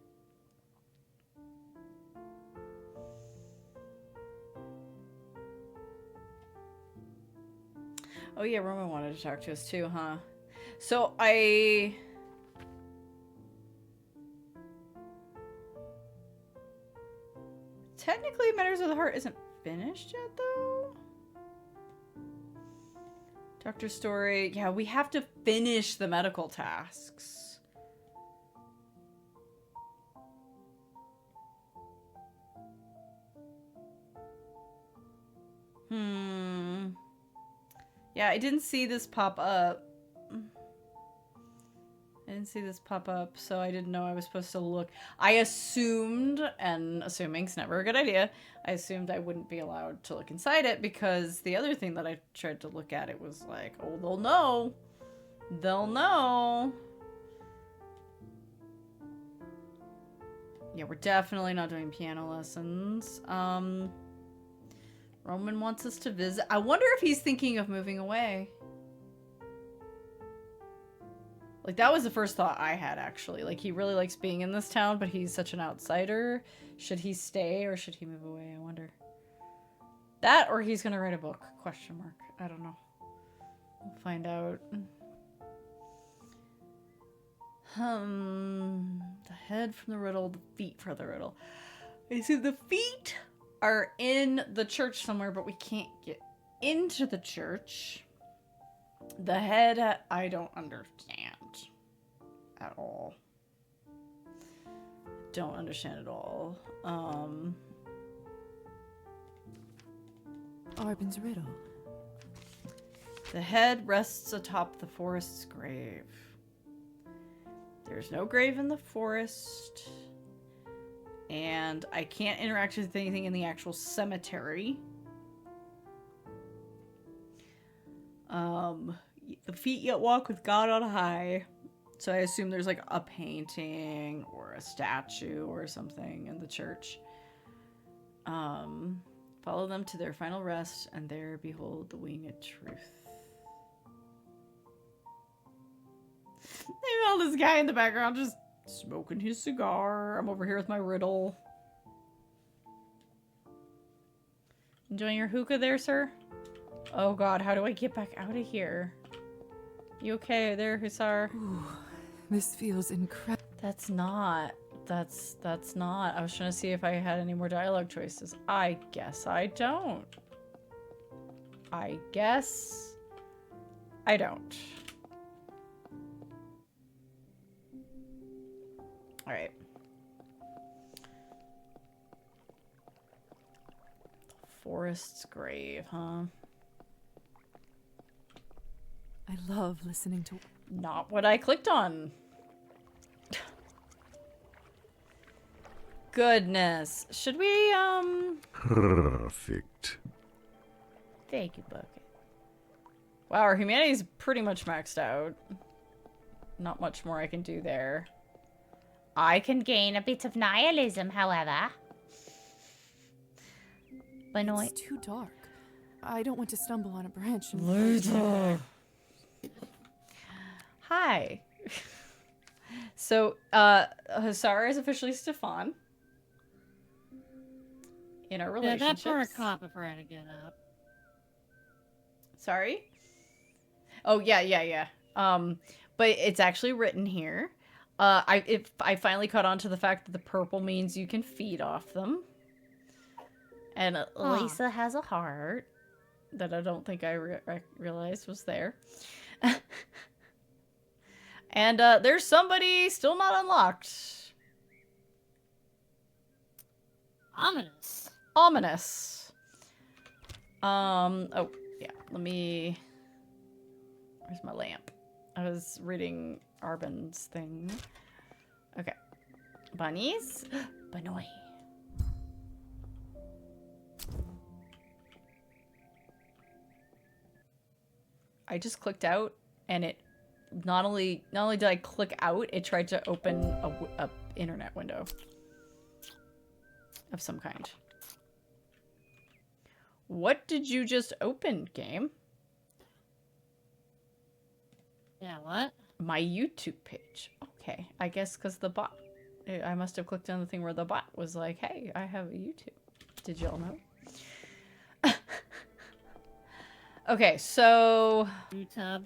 Oh yeah, Roman wanted to talk to us too, huh? So technically Matters of the Heart isn't finished yet, though? Doctor Story. Yeah, we have to finish the medical tasks. Yeah, I didn't see this pop up. So I didn't know I was supposed to look. I assumed, and assuming's never a good idea, I assumed I wouldn't be allowed to look inside it because the other thing that I tried to look at, it was like, oh, they'll know. They'll know. Yeah, we're definitely not doing piano lessons. Roman wants us to visit. I wonder if he's thinking of moving away. Like, that was the first thought I had, actually. Like, he really likes being in this town, but he's such an outsider. Should he stay or should he move away? I wonder. That or he's gonna write a book? Question mark. I don't know. We'll find out. The head from the riddle, the feet for the riddle. Okay, so the feet are in the church somewhere, but we can't get into the church. The head, I don't understand at all. Don't understand at all. Arban's riddle. The head rests atop the forest's grave. There's no grave in the forest. And I can't interact with anything in the actual cemetery. The feet yet walk with God on high. So I assume there's like a painting or a statue or something in the church. Follow them to their final rest, and there behold the winged truth. They found this guy in the background just smoking his cigar. I'm over here with my riddle. Enjoying your hookah there, sir? Oh god, how do I get back out of here? You okay there, Hussar? Ooh, this feels incredible. That's not. That's not. I was trying to see if I had any more dialogue choices. I guess I don't. I guess I don't. Alright. Forest's grave, huh? I love listening to... Not what I clicked on. Goodness. Should we, Perfect. Thank you, Bucket. Wow, our humanity's pretty much maxed out. Not much more I can do there. I can gain a bit of nihilism, however. It's too dark. I don't want to stumble on a branch and... Later. Hi. So, Hasara is officially Stefan. In our Yeah, relationships. that poor cop of her had to get up. Sorry? Oh, yeah. But it's actually written here. I finally caught on to the fact that the purple means you can feed off them. And Lisa has a heart that I don't think I realized was there. And there's somebody still not unlocked. Ominous. Ominous. Oh, yeah. Let me... Where's my lamp? I was reading Arbin's thing. Okay. Bunnies? Bunny. I just clicked out, and it not only did I click out, it tried to open a internet window of some kind. What did you just open, game? Yeah, what? My YouTube page. Okay, I guess because the bot... I must have clicked on the thing where the bot was like, hey, I have a YouTube. Did y'all know? Okay, so... YouTube.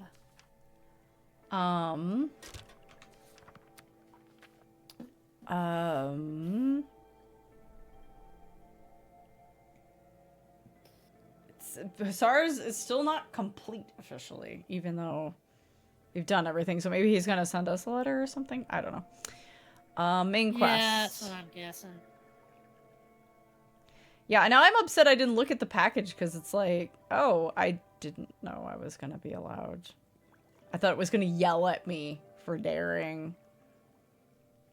Hasar's is still not complete officially, even though we've done everything. So maybe he's gonna send us a letter or something. I don't know. Main quest. Yeah, that's what I'm guessing. Yeah, now I'm upset I didn't look at the package because it's like, oh, I didn't know I was gonna be allowed. I thought it was gonna yell at me for daring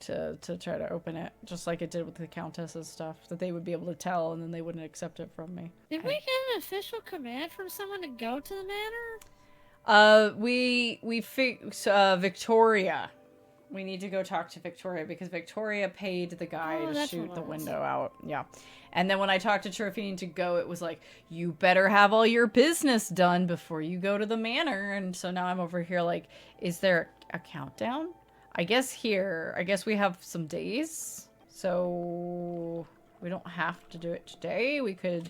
to try to open it, just like it did with the Countess's stuff, that they would be able to tell and then they wouldn't accept it from me. Did we get an official command from someone to go to the manor? Victoria. We need to go talk to Victoria because Victoria paid the guy to shoot the window out. Yeah. And then when I talked to Trophy to go, it was like, you better have all your business done before you go to the manor. And so now I'm over here like, is there a countdown? I guess we have some days. So we don't have to do it today. We could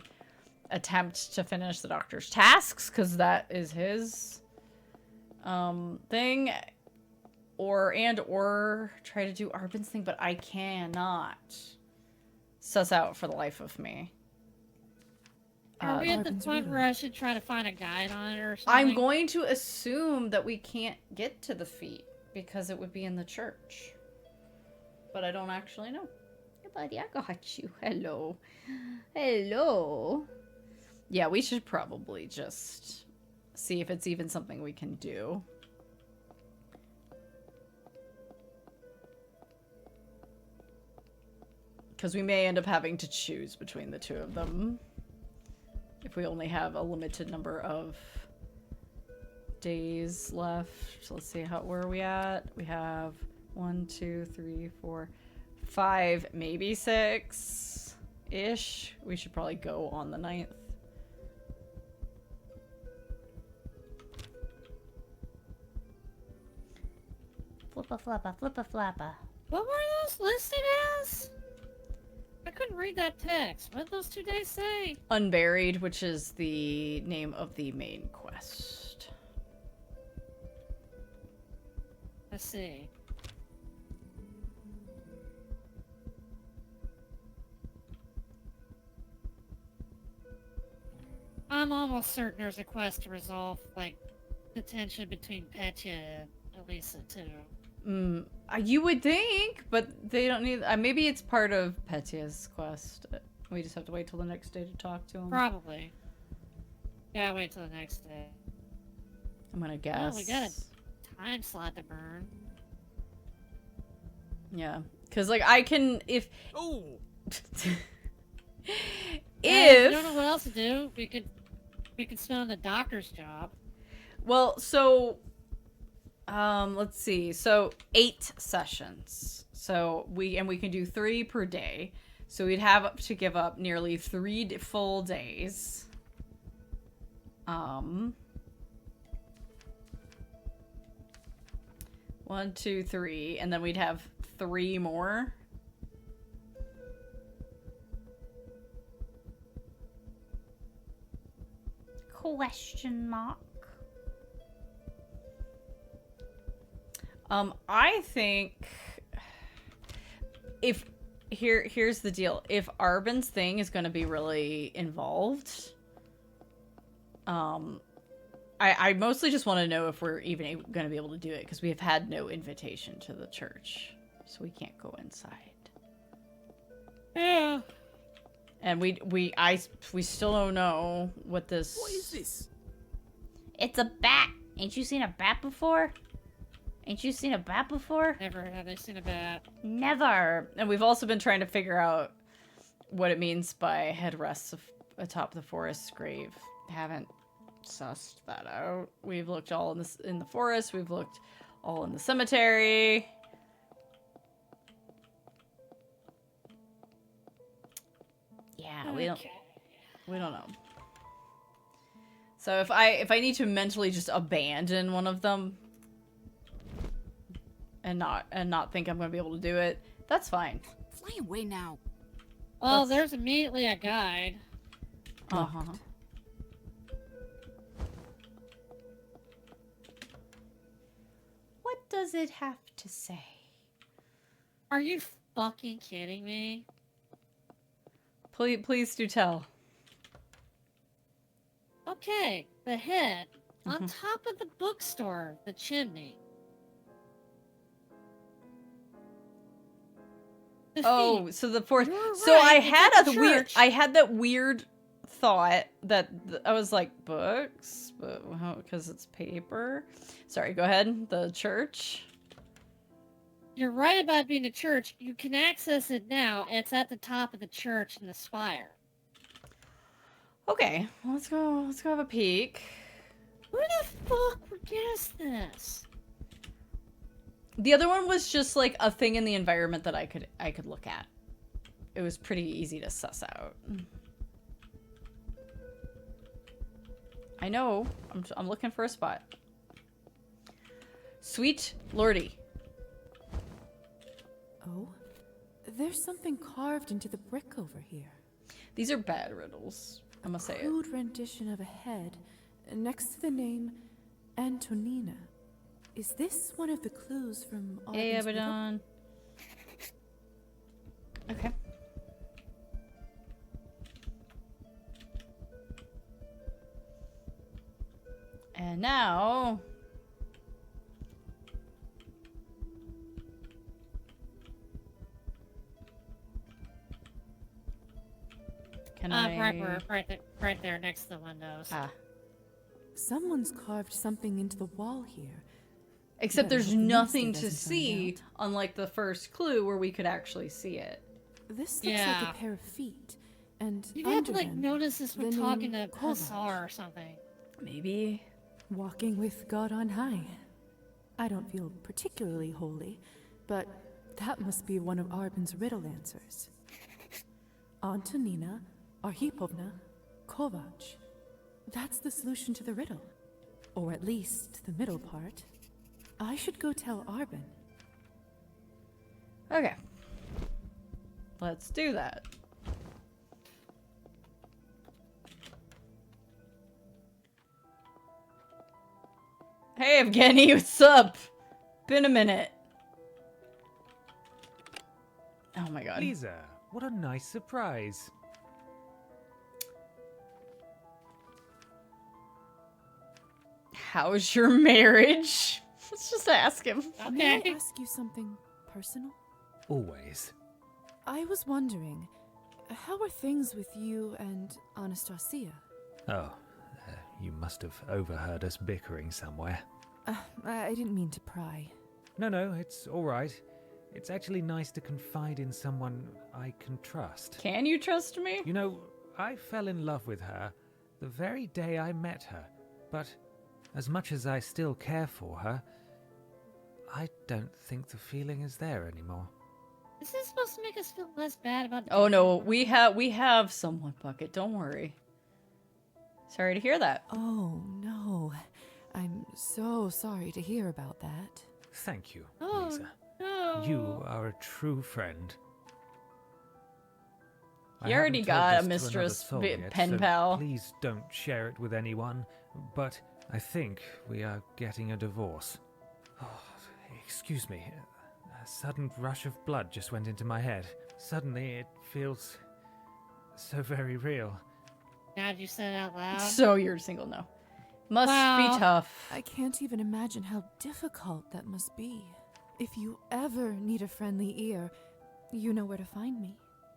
attempt to finish the doctor's tasks because that is his thing. Or try to do Arbin's thing, but I cannot suss out for the life of me. Are we at the point where I should try to find a guide on it or something? I'm going to assume that we can't get to the feet because it would be in the church. But I don't actually know. Hey, buddy, I got you. Hello. Hello. Yeah, we should probably just see if it's even something we can do. Because we may end up having to choose between the two of them. If we only have a limited number of days left. So let's see, where are we at? We have 1, 2, 3, 4, 5, maybe 6-ish. We should probably go on the 9th. Flippa flappa, flippa flappa. What were those listed as? I couldn't read that text. What did those 2 days say? Unburied, which is the name of the main quest. I see. I'm almost certain there's a quest to resolve, like, the tension between Petya and Elisa, too. You would think, but they don't need... maybe it's part of Petia's quest. We just have to wait till the next day to talk to him. Probably. Yeah, wait till the next day. I'm gonna guess. Oh, we got a time slot to burn. Yeah. Because, like, I can... If... Oh! If... you don't know what else to do, we could spend on the doctor's job. Well, so... let's see. So 8 sessions. So we can do 3 per day. So we'd have to give up nearly 3 full days. 1, 2, 3, and then we'd have 3 more. Question mark. I think if here's the deal. If Arbin's thing is going to be really involved, I mostly just want to know if we're even going to be able to do it, because we have had no invitation to the church, so we can't go inside. Yeah. And we still don't know what this... What is this? It's a bat. Ain't you seen a bat before? Ain't you seen a bat before? Never have I seen a bat. Never. And we've also been trying to figure out what it means by headrests atop the forest's grave. Haven't sussed that out. We've looked all in the forest. We've looked all in the cemetery. Yeah, we don't know. So if I need to mentally just abandon one of them and not think I'm going to be able to do it, that's fine. Fly away now. Well, there's immediately a guide. Uh-huh. What does it have to say? Are you fucking kidding me? Please do tell. Okay, the head on top of the bookstore, the chimney. Oh, so the fourth. You're So right, I had that weird thought that I was like, books, but because it's paper. Sorry, go ahead. The church. You're right about being a church. You can access it now. It's at the top of the church in the spire. Okay, well, let's go have a peek. Who the fuck would guess this? The other one was just like a thing in the environment that I could look at. It was pretty easy to suss out. I know. I'm looking for a spot. Sweet Lordy. Oh, there's something carved into the brick over here. These are bad riddles. I must say it. A crude rendition of a head next to the name Antonina. Is this one of the clues from Arbin's riddle? Abaddon. Okay. And now... Can I... Right there next to the windows. Ah. Someone's carved something into the wall here. Except Better there's hope the nothing newspaper to doesn't find see, unlike the first clue where we could actually see it. This looks like a pair of feet, and You'd have to like them, notice this when the talking to name Kovac. Hussar or something. Maybe. Walking with God on high. I don't feel particularly holy, but that must be one of Arbin's riddle answers. Antonina Arhipovna Kovac. That's the solution to the riddle. Or at least the middle part. I should go tell Arbin. Okay. Let's do that. Hey, Evgeny, what's up? Been a minute. Oh my god. Lisa, what a nice surprise. How's your marriage? Let's just ask him. May I ask you something personal? Always. I was wondering, how are things with you and Anastasia? Oh, you must have overheard us bickering somewhere. I didn't mean to pry. No, it's all right. It's actually nice to confide in someone I can trust. Can you trust me? You know, I fell in love with her the very day I met her, but as much as I still care for her, I don't think the feeling is there anymore. This is supposed to make us feel less bad about. Oh no, we have someone, Bucket. Don't worry. Sorry to hear that. Oh no, I'm so sorry to hear about that. Thank you, Oh, Lisa. no. You are a true friend. You already got a haven't told this mistress, to another soul yet, pen so pal. Please don't share it with anyone, but I think we are getting a divorce. Oh, excuse me. A sudden rush of blood just went into my head. Suddenly it feels so very real. Now you said it out loud. So you're single now. Must be tough. I can't even imagine how difficult that must be. If you ever need a friendly ear, you know where to find me.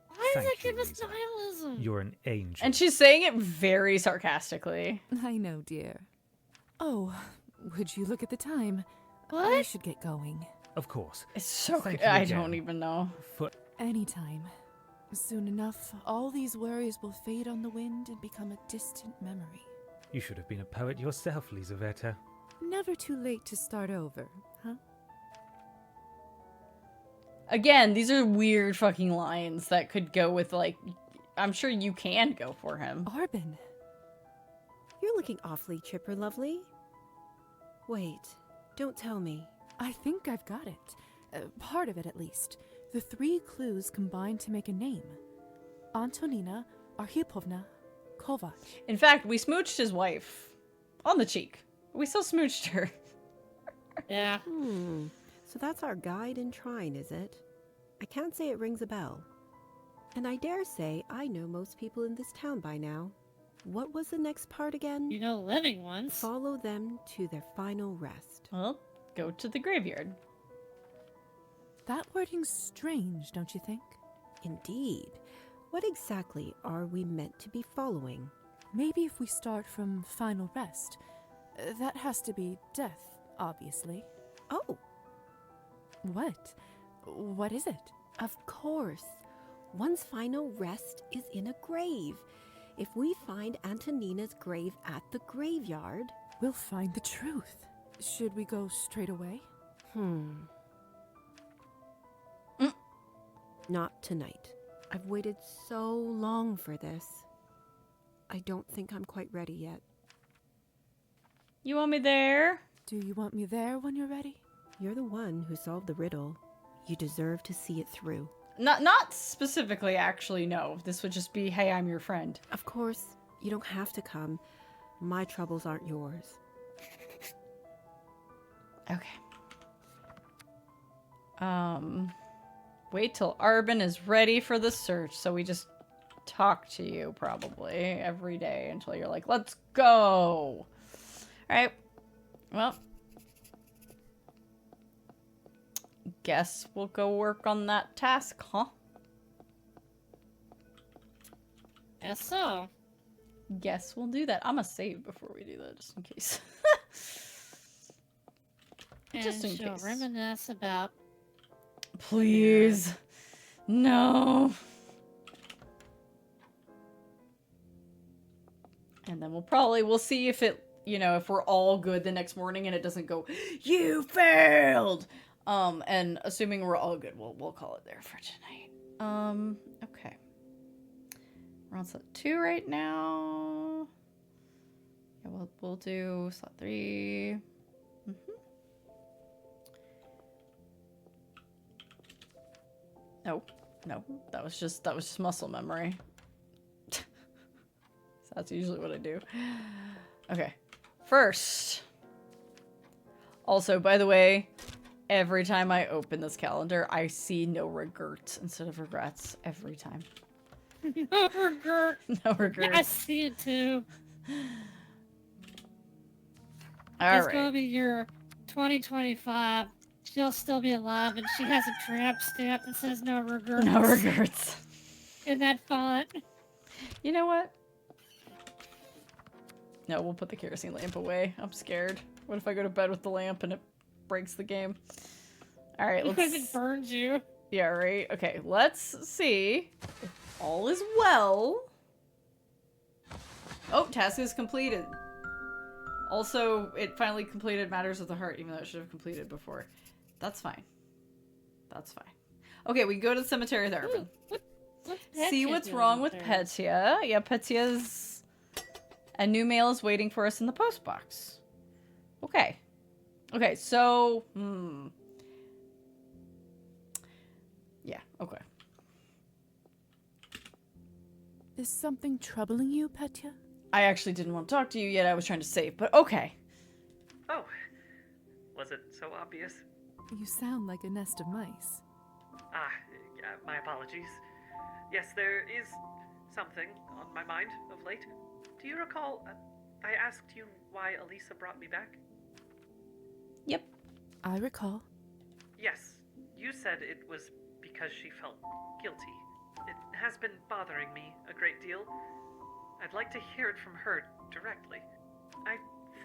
Why does Thank it give you, us Lisa. nihilism? You're an angel. And she's saying it very sarcastically. I know, dear. Oh, would you look at the time? What? I should get going. Of course. It's so Thank good. you I again. don't even know. Anytime. Soon enough, all these worries will fade on the wind and become a distant memory. You should have been a poet yourself, Lisaveta. Never too late to start over, huh? Again, these are weird fucking lines that could go with, like, I'm sure you can go for him. Arbin. You're looking awfully chipper, lovely. Wait, don't tell me. I think I've got it. Part of it, at least. The 3 clues combined to make a name. Antonina Arhipovna Kovac. In fact, we smooched his wife. On the cheek. We still smooched her. Yeah. So that's our guide and shrine, is it? I can't say it rings a bell. And I dare say I know most people in this town by now. What was the next part again? You know living ones. Follow them to their final rest. Well, go to the graveyard. That wording's strange, don't you think? Indeed. What exactly are we meant to be following? Maybe if we start from final rest. That has to be death, obviously. Oh. What? What is it? Of course. One's final rest is in a grave. If we find Antonina's grave at the graveyard, we'll find the truth. Should we go straight away? Not tonight. I've waited so long for this. I don't think I'm quite ready yet. You want me there? Do you want me there when you're ready? You're the one who solved the riddle. You deserve to see it through. Not specifically, actually, no. This would just be, hey, I'm your friend. Of course, you don't have to come. My troubles aren't yours. Okay. Wait till Arbin is ready for the search, so we just talk to you, probably, every day until you're like, let's go! Alright. Well. Guess we'll go work on that task, huh? Guess so. Guess we'll do that. I'm gonna save before we do that, just in case. Just in she'll case. reminisce about. Please. No. And then we'll see if it, if we're all good the next morning and it doesn't go, you failed! And assuming we're all good, we'll call it there for tonight. Okay. We're on slot 2 right now. Yeah, we'll do slot 3. No, that was just muscle memory. So that's usually what I do. Okay, first. Also, by the way, every time I open this calendar, I see no regrets instead of regrets every time. No regret. No regrets. I see it too. All It's right. gonna be your 2025, she'll still be alive, and she has a tramp stamp that says no regrets. No regrets. In that font. You know what? No, we'll put the kerosene lamp away. I'm scared. What if I go to bed with the lamp and it breaks the game? Alright, let's... Because it burns you. Yeah, right? Okay, let's see if all is well. Oh, task is completed. Also, it finally completed Matters of the Heart, even though it should have completed before. That's fine. That's fine. Okay, we go to the cemetery with Urban. See what's wrong with Petya. Yeah, Petya's... A new mail is waiting for us in the post box. Okay. Okay, so... Yeah, okay. Is something troubling you, Petya? I actually didn't want to talk to you yet. I was trying to save, but okay. Oh, was it so obvious? You sound like a nest of mice. My apologies. Yes, there is something on my mind of late. Do you recall, I asked you why Elisa brought me back? Yep. I recall. Yes, you said it was because she felt guilty. It has been bothering me a great deal. I'd like to hear it from her directly. I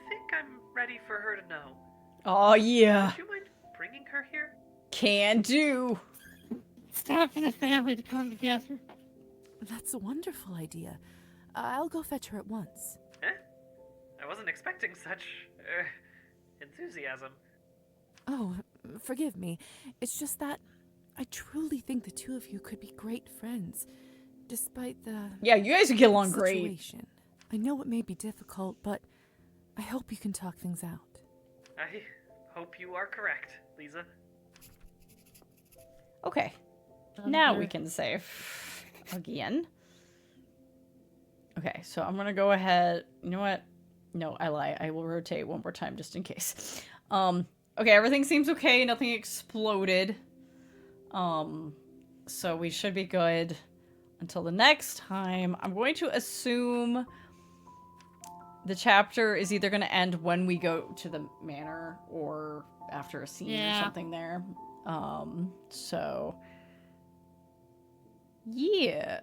think I'm ready for her to know. Oh, yeah. Would you mind bringing her here? Can do. It's time for the family to come together. That's a wonderful idea. I'll go fetch her at once. Eh? I wasn't expecting such, enthusiasm. Oh, forgive me. It's just that I truly think the two of you could be great friends. Despite the... Yeah, you guys would get along situation. Great. I know it may be difficult, but I hope you can talk things out. I hope you are correct, Lisa. Okay. Now we can save again. Okay, so I'm gonna go ahead. You know what? No, I lie. I will rotate one more time just in case. Okay, everything seems okay. Nothing exploded. So we should be good until the next time. I'm going to assume the chapter is either going to end when we go to the manor or after a scene or something there. So yeah.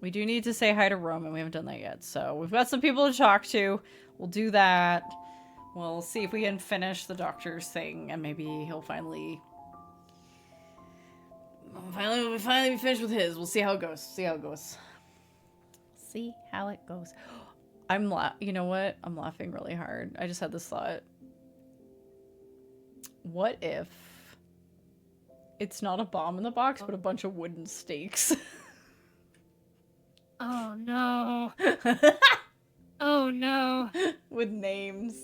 We do need to say hi to Roman. We haven't done that yet. So we've got some people to talk to. We'll do that. We'll see if we can finish the doctor's thing, and maybe he'll finally be finished with his. We'll see how it goes. See how it goes. See how it goes. You know what? I'm laughing really hard. I just had this thought. What if it's not a bomb in the box, but a bunch of wooden stakes? Oh no. Oh no. With names.